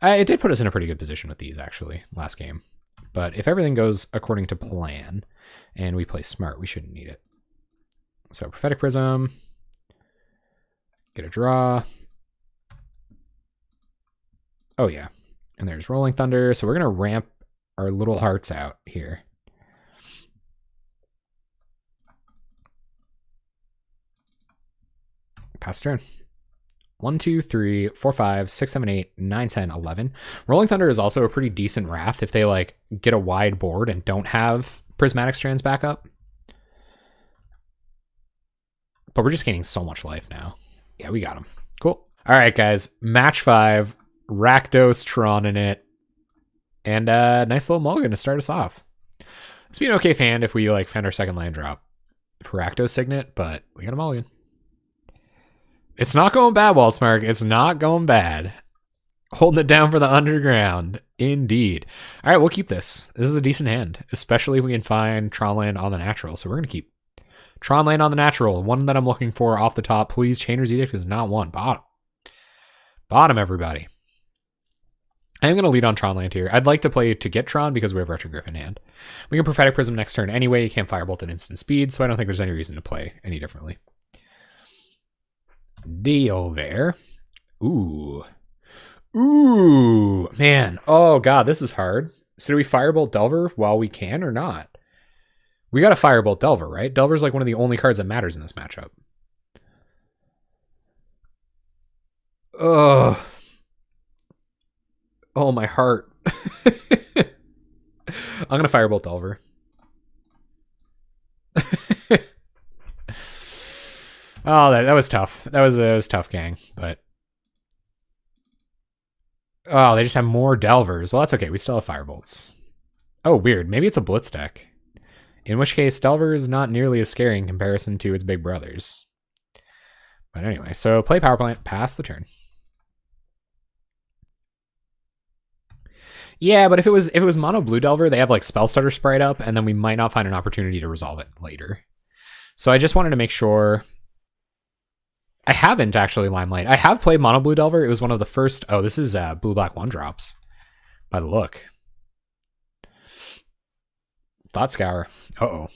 It did put us in a pretty good position with these, actually, last game. But if everything goes according to plan and we play smart, we shouldn't need it. So Prophetic Prism. Get a draw. Oh, yeah. And there's Rolling Thunder. So we're going to ramp our little hearts out here. Pass turn. 1, 2, 3, 4, 5, 6, 7, 8, 9, 10, 11. Rolling Thunder is also a pretty decent wrath if they like get a wide board and don't have Prismatic Strands backup. But we're just gaining so much life now. Yeah, we got him. Cool. All right, guys. Match 5. Rakdos, Tron in it. And nice little mulligan to start us off. It's been an okay fan if we like found our second land drop for Rakdos Signet, but we got a mulligan. It's not going bad, Waltzmark. It's not going bad. Holding it down for the underground. Indeed. All right, we'll keep this. This is a decent hand, especially if we can find Tron land on the natural. So we're going to keep Tron land on the natural. One that I'm looking for off the top. Please, Chainer's Edict is not one. Bottom. Bottom, everybody. I am going to lead on Tron land here. I'd like to play to get Tron because we have Retro Griffin in hand. We can Prophetic Prism next turn anyway. You can't Firebolt at instant speed, so I don't think there's any reason to play any differently. Deal there. Ooh, man. Oh god, this is hard. So do we Firebolt Delver while we can or not? We got to Firebolt Delver, right? Delver's like one of the only cards that matters in this matchup. Ugh. Oh, my heart. I'm gonna Firebolt Delver. Oh, that was tough. That was tough, gang. But oh, they just have more Delvers. Well, that's okay. We still have Firebolts. Oh, weird. Maybe it's a Blitz deck. In which case, Delver is not nearly as scary in comparison to its big brothers. But anyway, so play Power Plant, pass the turn. Yeah, but if it was Mono Blue Delver, they have like Spell Stutter Sprite up, and then we might not find an opportunity to resolve it later. So I just wanted to make sure. I haven't actually Limelight. I have played Mono Blue Delver. It was one of the first. Oh, this is Blue Black 1-drops by the look. Thought Scour. Uh-oh.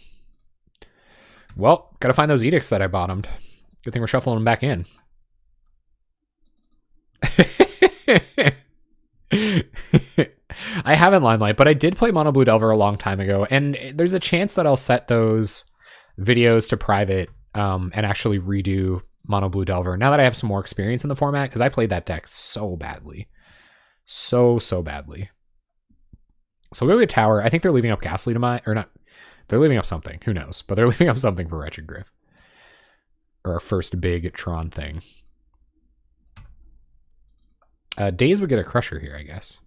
Well, gotta find those edicts that I bottomed. Good thing we're shuffling them back in. I haven't Limelight, but I did play Mono Blue Delver a long time ago, and there's a chance that I'll set those videos to private and actually redo Mono Blue Delver now that I have some more experience in the format, because I played that deck so badly. So badly. So we'll go get Tower. I think they're leaving up Ghastly Demise, or not. They're leaving up something. Who knows? But they're leaving up something for Wretched Griff. Or our first big Tron thing. Daze would get a Crusher here, I guess.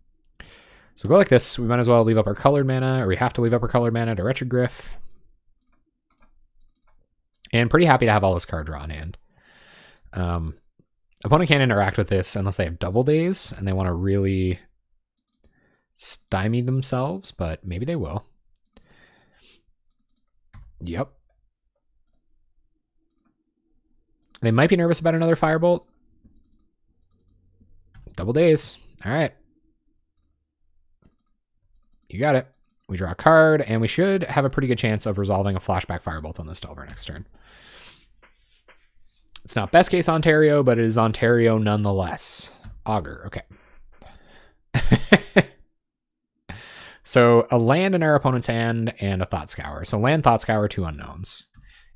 So go like this. We might as well leave up our colored mana, or we have to leave up our colored mana to Wretched Griff. And pretty happy to have all this card draw in hand. Opponent can't interact with this unless they have double Daze, and they want to really stymie themselves, but maybe they will. Yep. They might be nervous about another Firebolt. Double Daze. All right. You got it. We draw a card, and we should have a pretty good chance of resolving a Flashback Firebolt on this Delver next turn. It's not best case Ontario, but it is Ontario nonetheless. Augur, okay. So a land in our opponent's hand and a Thought Scour. So land, Thought Scour, 2 unknowns.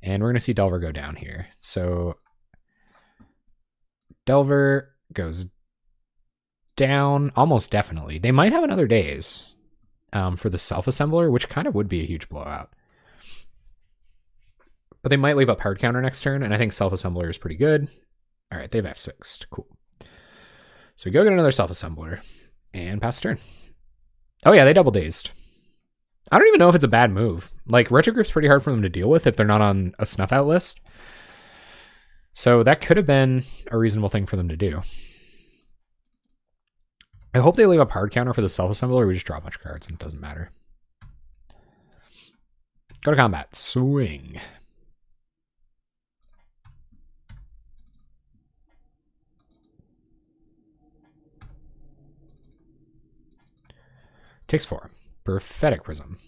And we're going to see Delver go down here. So Delver goes down almost definitely. They might have another Daze for the Self-Assembler, which kind of would be a huge blowout. But they might leave up hard counter next turn, and I think Self-Assembler is pretty good. All right, they've F6'd. Cool. So we go get another Self-Assembler and pass turn. Oh yeah, they double dazed. I don't even know if it's a bad move. Like, Wretched Griff's pretty hard for them to deal with if they're not on a snuff out list. So that could have been a reasonable thing for them to do. I hope they leave up hard counter for the Self-Assembler, or we just draw a bunch of cards and it doesn't matter. Go to combat. Swing. Takes 4. Prophetic Prism.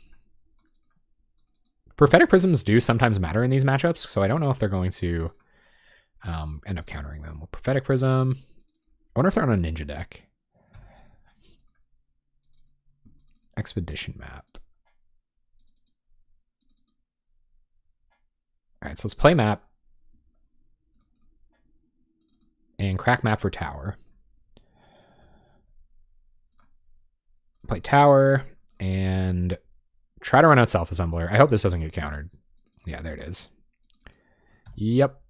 Prophetic Prisms do sometimes matter in these matchups, so I don't know if they're going to end up countering them. Prophetic Prism. I wonder if they're on a ninja deck. Expedition Map. All right, so let's play map. And crack map for tower. Play tower and try to run out Self-Assembler. I hope this doesn't get countered. Yeah, there it is. Yep.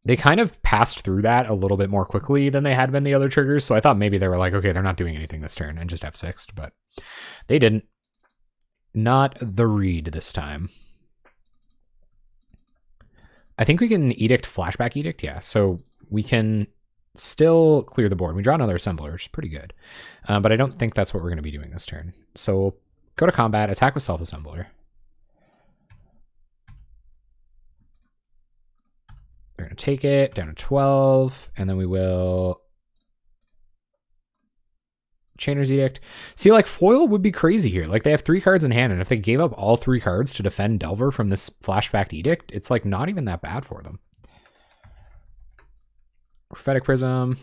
They kind of passed through that a little bit more quickly than they had been the other triggers, so I thought maybe they were like, okay, they're not doing anything this turn and just F6'd, but they didn't. Not the read this time. I think we can Edict Flashback Edict, yeah, so we can still clear the board. We draw another Assembler, which is pretty good. But I don't think that's what we're going to be doing this turn. So we'll go to combat, attack with Self-Assembler. They're going to take it down to 12, and then we will Chainer's Edict. See, like, foil would be crazy here. Like, they have 3 cards in hand, and if they gave up all 3 cards to defend Delver from this Flashback Edict, it's, like, not even that bad for them. Prophetic Prism,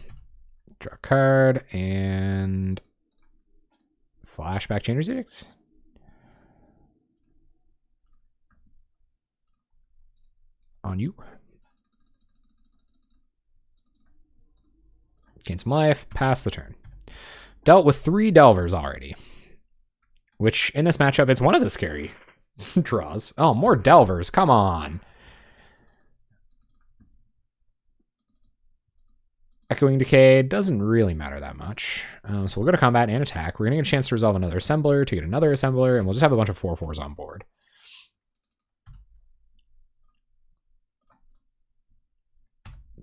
draw a card, and Flashback Chainer's Edict. On you. Gain some life, pass the turn. Dealt with 3 Delvers already, which in this matchup, it's one of the scary draws. Oh, more Delvers, come on. Echoing Decay doesn't really matter that much. So we'll go to combat and attack. We're going to get a chance to resolve another Assembler, to get another Assembler, and we'll just have a bunch of 4/4s on board.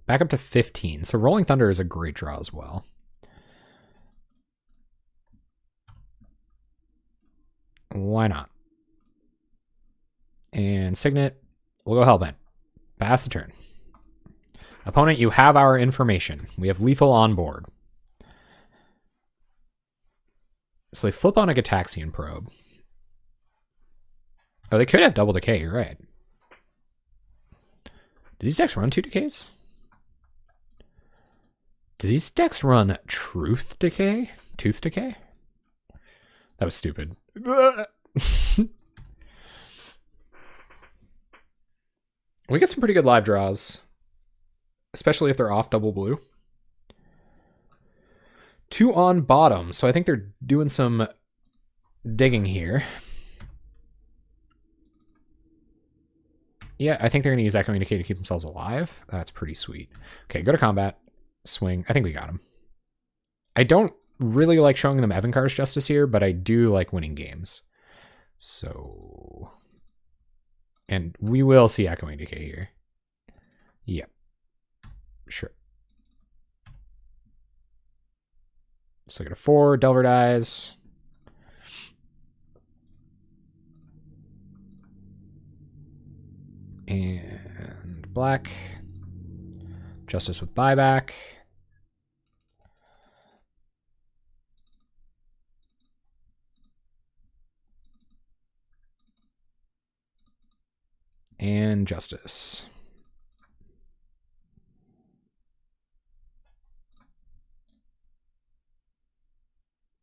Back up to 15. So Rolling Thunder is a great draw as well. Why not? And Signet, we'll go Hellbent. Pass the turn. Opponent, you have our information. We have lethal on board. So they flip on a Gataxian Probe. Oh, they could have double decay, you're right. Do these decks run 2 decays? Do these decks run Truth Decay? Tooth Decay? That was stupid. We get some pretty good live draws, especially if they're off double blue. 2 on bottom, so I think they're doing some digging here. Yeah, I think they're going to use Echoing Decay to keep themselves alive. That's pretty sweet. Okay, go to combat. Swing. I think we got him. I don't really like showing them Evankar's Justice here, but I do like winning games. So... And we will see Echoing Decay here. Yep. Sure. So I get a 4. Delver dies. And black. Justice with buyback. And justice.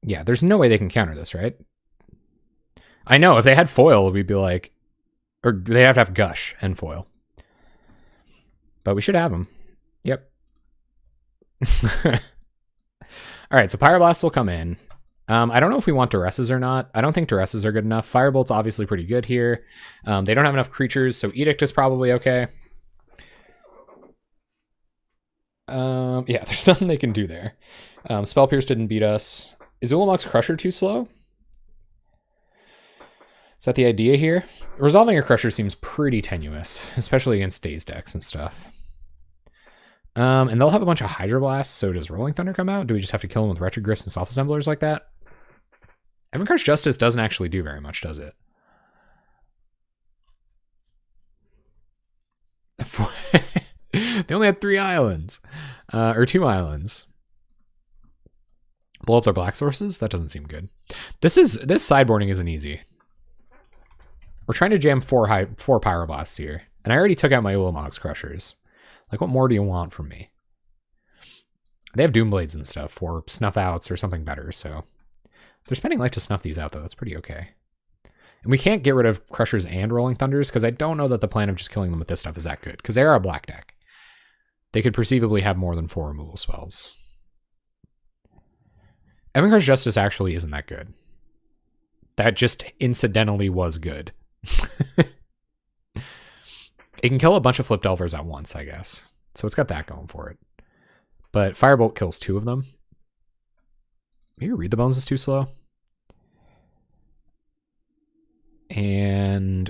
Yeah, there's no way they can counter this, right? I know, if they had foil, we'd be like... Or they have to have gush and foil. But we should have them. Yep. Alright, so Pyroblast will come in. I don't know if we want Duresses or not. I don't think Duresses are good enough. Firebolt's obviously pretty good here. They don't have enough creatures, so Edict is probably okay. Yeah, there's nothing they can do there. Spell Pierce didn't beat us. Is Ulamog's Crusher too slow? Is that the idea here? Resolving a Crusher seems pretty tenuous, especially against Dazed decks and stuff. And they'll have a bunch of Hydroblasts, so does Rolling Thunder come out? Do we just have to kill them with Retrogryphs and Self-Assemblers like that? Evankar's Justice doesn't actually do very much, does it? They only had 3 islands. Or 2 islands. Blow up their black sources? That doesn't seem good. This sideboarding isn't easy. We're trying to jam 4 Pyroblasts here. And I already took out my Ulamog's Crushers. Like, what more do you want from me? They have Doomblades and stuff, or Snuff Outs or something better, so... If they're spending life to snuff these out, though, that's pretty okay. And we can't get rid of Crushers and Rolling Thunders, because I don't know that the plan of just killing them with this stuff is that good, because they are a black deck. They could perceivably have more than 4 removal spells. Evankar's Justice actually isn't that good. That just incidentally was good. It can kill a bunch of Flip Delvers at once, I guess. So it's got that going for it. But Firebolt kills 2 of them. Maybe Read the Bones is too slow. And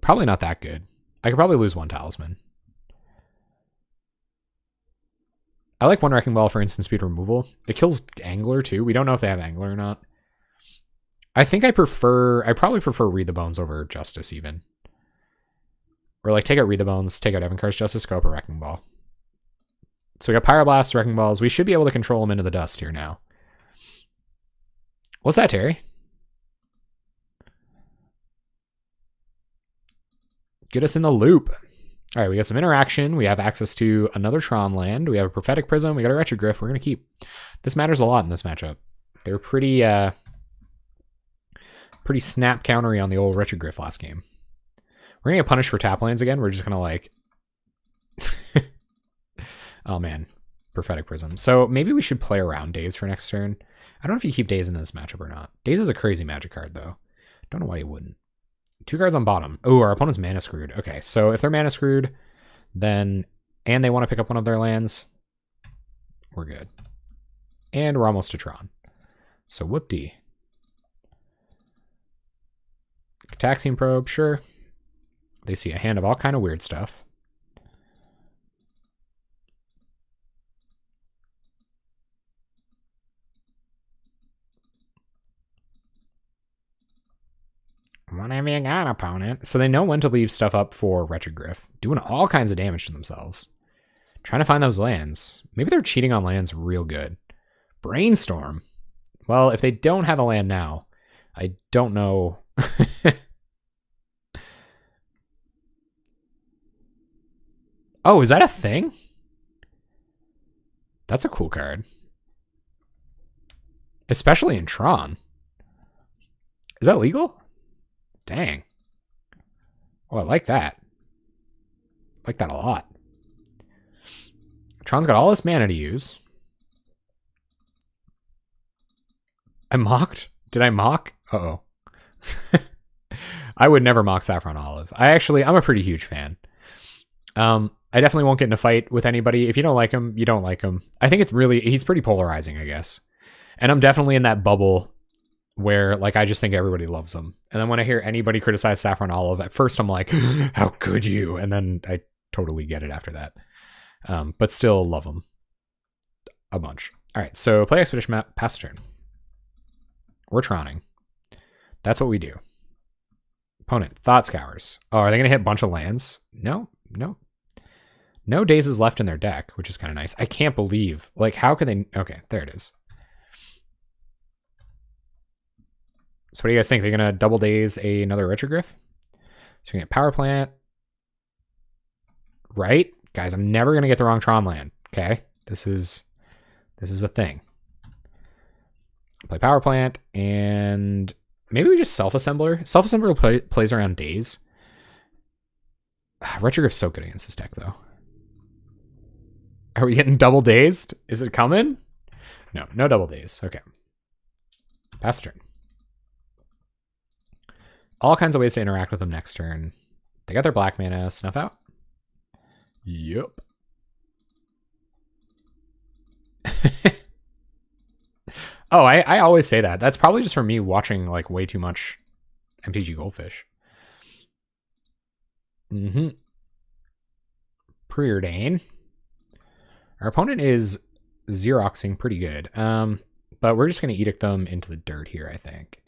probably not that good. I could probably lose 1 Talisman. I like 1 Wrecking Ball for instant speed removal. It kills Angler too. We don't know if they have Angler or not. I think I probably prefer Read the Bones over Justice even. Or like take out Read the Bones, take out Evankar's Justice, go up a Wrecking Ball. So we got Pyroblast, Wrecking Balls. We should be able to control them into the dust here now. What's that, Terry? Get us in the loop. All right, we got some interaction. We have access to another Tron land. We have a Prophetic Prism. We got a Retrogryph. We're going to keep. This matters a lot in this matchup. They're pretty snap countery on the old Retrogryph last game. We're going to get punished for tap lands again. We're just going to like... Oh, man. Prophetic Prism. So maybe we should play around Daze for next turn. I don't know if you keep Daze into this matchup or not. Daze is a crazy Magic card, though. Don't know why you wouldn't. 2 cards on bottom. Oh, our opponent's mana screwed. Okay, so if they're mana screwed, then... And they want to pick up one of their lands, we're good. And we're almost to Tron. So whoop-dee. Taxian Probe, sure. They see a hand of all kind of weird stuff. Whatever you got, opponent. So they know when to leave stuff up for Retrogryph. Doing all kinds of damage to themselves. Trying to find those lands. Maybe they're cheating on lands real good. Brainstorm. Well, if they don't have a land now, I don't know. Oh, is that a thing? That's a cool card. Especially in Tron. Is that legal? Dang. Oh, I like that. I like that a lot. Tron's got all this mana to use. I mocked? Did I mock? Uh-oh. I would never mock Saffron Olive. I'm a pretty huge fan. I definitely won't get in a fight with anybody. If you don't like him, you don't like him. I think he's pretty polarizing, I guess. And I'm definitely in that bubble where like I just think everybody loves him. And then when I hear anybody criticize Saffron Olive, at first I'm like, how could you? And then I totally get it after that. But still love him a bunch. All right, so play Expedition map, pass turn. We're Troning. That's what we do. Opponent, Thought Scours. Oh, are they going to hit a bunch of lands? No. No Dazes left in their deck, which is kind of nice. I can't believe. Like, how could they... Okay, there it is. So what do you guys think? They're going to double Daze another Retrogryph? So we get Power Plant. Right? Guys, I'm never going to get the wrong Tron land. Okay? This is a thing. Play Power Plant, and maybe we just Self-Assembler. Self-Assembler plays around Daze. Retrogryph's so good against this deck, though. Are we getting double dazed? Is it coming? No double daze. Okay. Pass turn. All kinds of ways to interact with them next turn. They got their black mana. Snuff out. Yep. Oh, I always say that. That's probably just from me watching like way too much MTG Goldfish. Preordain. Our opponent is Xeroxing pretty good. But we're just going to edict them into the dirt here, I think.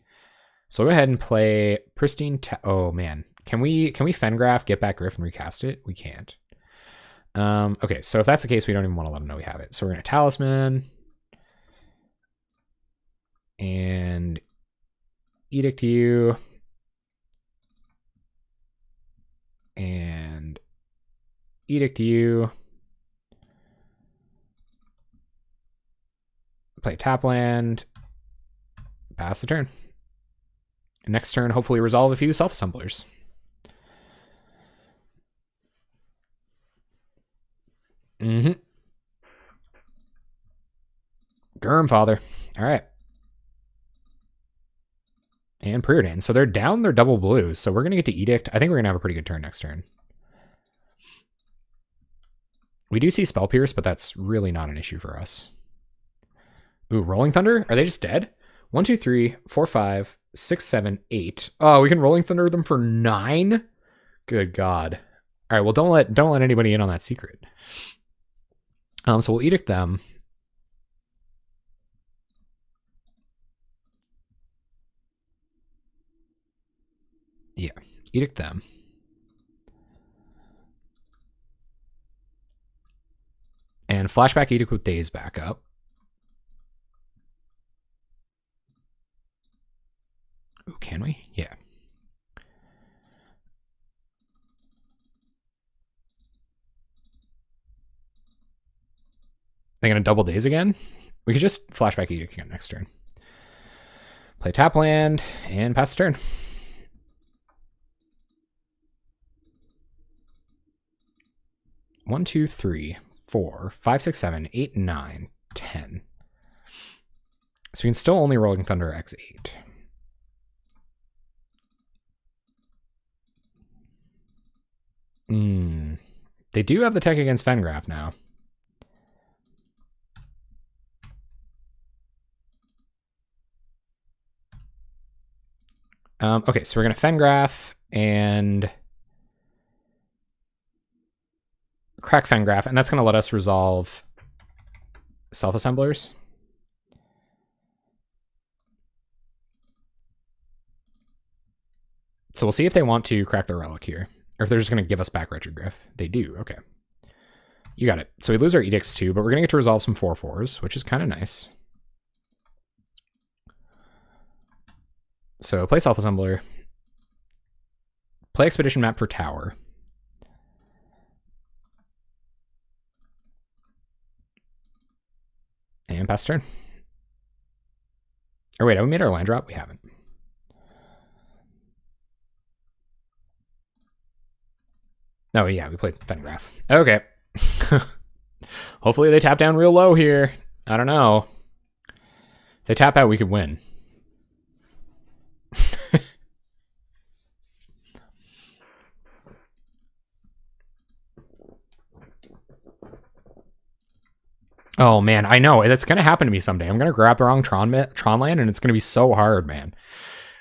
So we'll go ahead and play Pristine... Oh, man. Can we Fengraph, get back Griff, and recast it? We can't. Okay, so if that's the case, we don't even want to let them know we have it. So we're going to Talisman. And edict you. And edict you. Play tap land. Pass the turn. Next turn, hopefully resolve a few self-assemblers. Gurm, father. All right. And Preordain. So they're down their double blues. So we're going to get to Edict. I think we're going to have a pretty good turn next turn. We do see Spell Pierce, but that's really not an issue for us. Ooh, Rolling Thunder? Are they just dead? 1, 2, 3, 4, 5, 6, 7, 8. Oh, we can Rolling Thunder them for 9? Good God. All right, well, don't let anybody in on that secret. So we'll Edict them. Yeah, Edict them. And Flashback Edict with Daze back up. Ooh, can we? Yeah. They're going to double Daze again? We could just Flashback Edict again next turn. Play tap land and pass the turn. One, 2, 3, 4, 5, 6, 7, 8, 9, 10. So we can still only Rolling Thunder X8. They do have the tech against Fengraph now. Okay, so we're going to Fengraph and crack Fengraph, and that's going to let us resolve self-assemblers. So we'll see if they want to crack their relic here, or if they're just going to give us back Retrogryph. They do, okay. You got it. So we lose our edicts too, but we're going to get to resolve some 4/4s, which is kind of nice. So play self-assembler. Play expedition map for tower. And pass turn. Or wait, have we made our land drop? We haven't. Oh yeah, we played Fengraph. Okay. Hopefully they tap down real low here. I don't know. If They tap out, we could win. Oh man, I know. That's gonna happen to me someday. I'm gonna grab the wrong Tron land and it's gonna be so hard, man.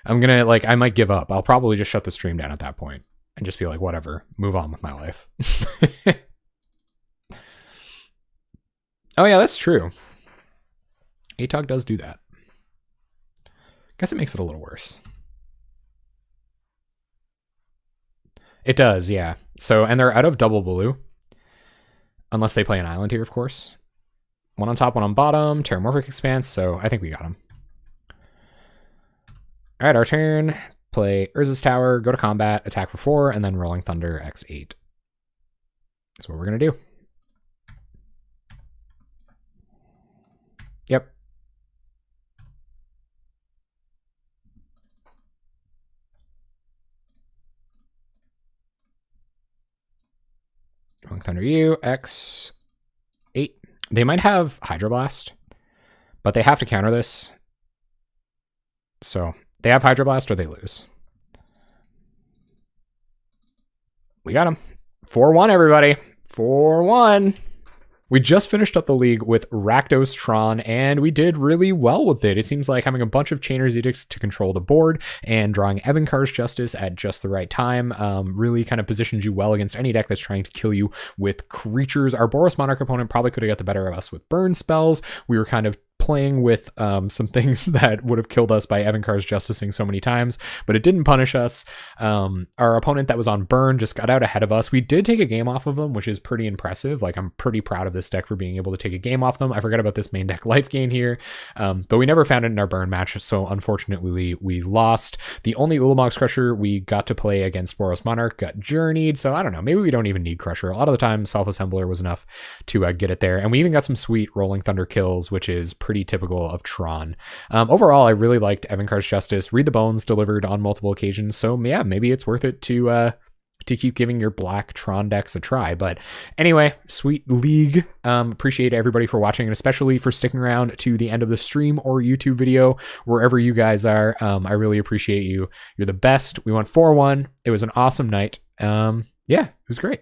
I'm gonna, like, I might give up. I'll probably just shut the stream down at that point and just be like, whatever, move on with my life. Oh yeah, that's true. ATOG does do that. Guess it makes it a little worse. It does, yeah. So, and they're out of double blue. Unless they play an island here, of course. One on top, one on bottom. Terramorphic Expanse, so I think we got him. All right, our turn. Play Urza's Tower, go to combat, attack for 4, and then Rolling Thunder X8. That's what we're going to do. Yep. Rolling Thunder U, X8. They might have Hydroblast, but they have to counter this. So they have Hydroblast or they lose. We got him. 4-1, everybody. 4-1. We just finished up the league with Rakdos Tron, and we did really well with it. It seems like having a bunch of Chainer's Edicts to control the board and drawing Evankar's Justice at just the right time really kind of positions you well against any deck that's trying to kill you with creatures. Our Boros Monarch opponent probably could have got the better of us with burn spells. We were kind of playing with some things that would have killed us by Evankar's Justicing so many times, but it didn't punish us. Our opponent that was on burn just got out ahead of us. We did take a game off of them, which is pretty impressive. Like, I'm pretty proud of this deck for being able to take a game off them. I forgot about this main deck life gain here, but we never found it in our burn match, so unfortunately we lost. The only Ulamog's Crusher we got to play against Boros Monarch got journeyed, so I don't know, maybe we don't even need Crusher. A lot of the time Self-Assembler was enough to get it there, and we even got some sweet Rolling Thunder kills, which is pretty typical of Tron. Overall, I really liked Evankar's Justice. Read the Bones delivered on multiple occasions, so yeah, maybe it's worth it to keep giving your black Tron decks a try. But anyway, sweet league. Appreciate everybody for watching, and especially for sticking around to the end of the stream or YouTube video, wherever you guys are. I really appreciate you. You're the best. We went 4-1. It was an awesome night. Yeah, it was great.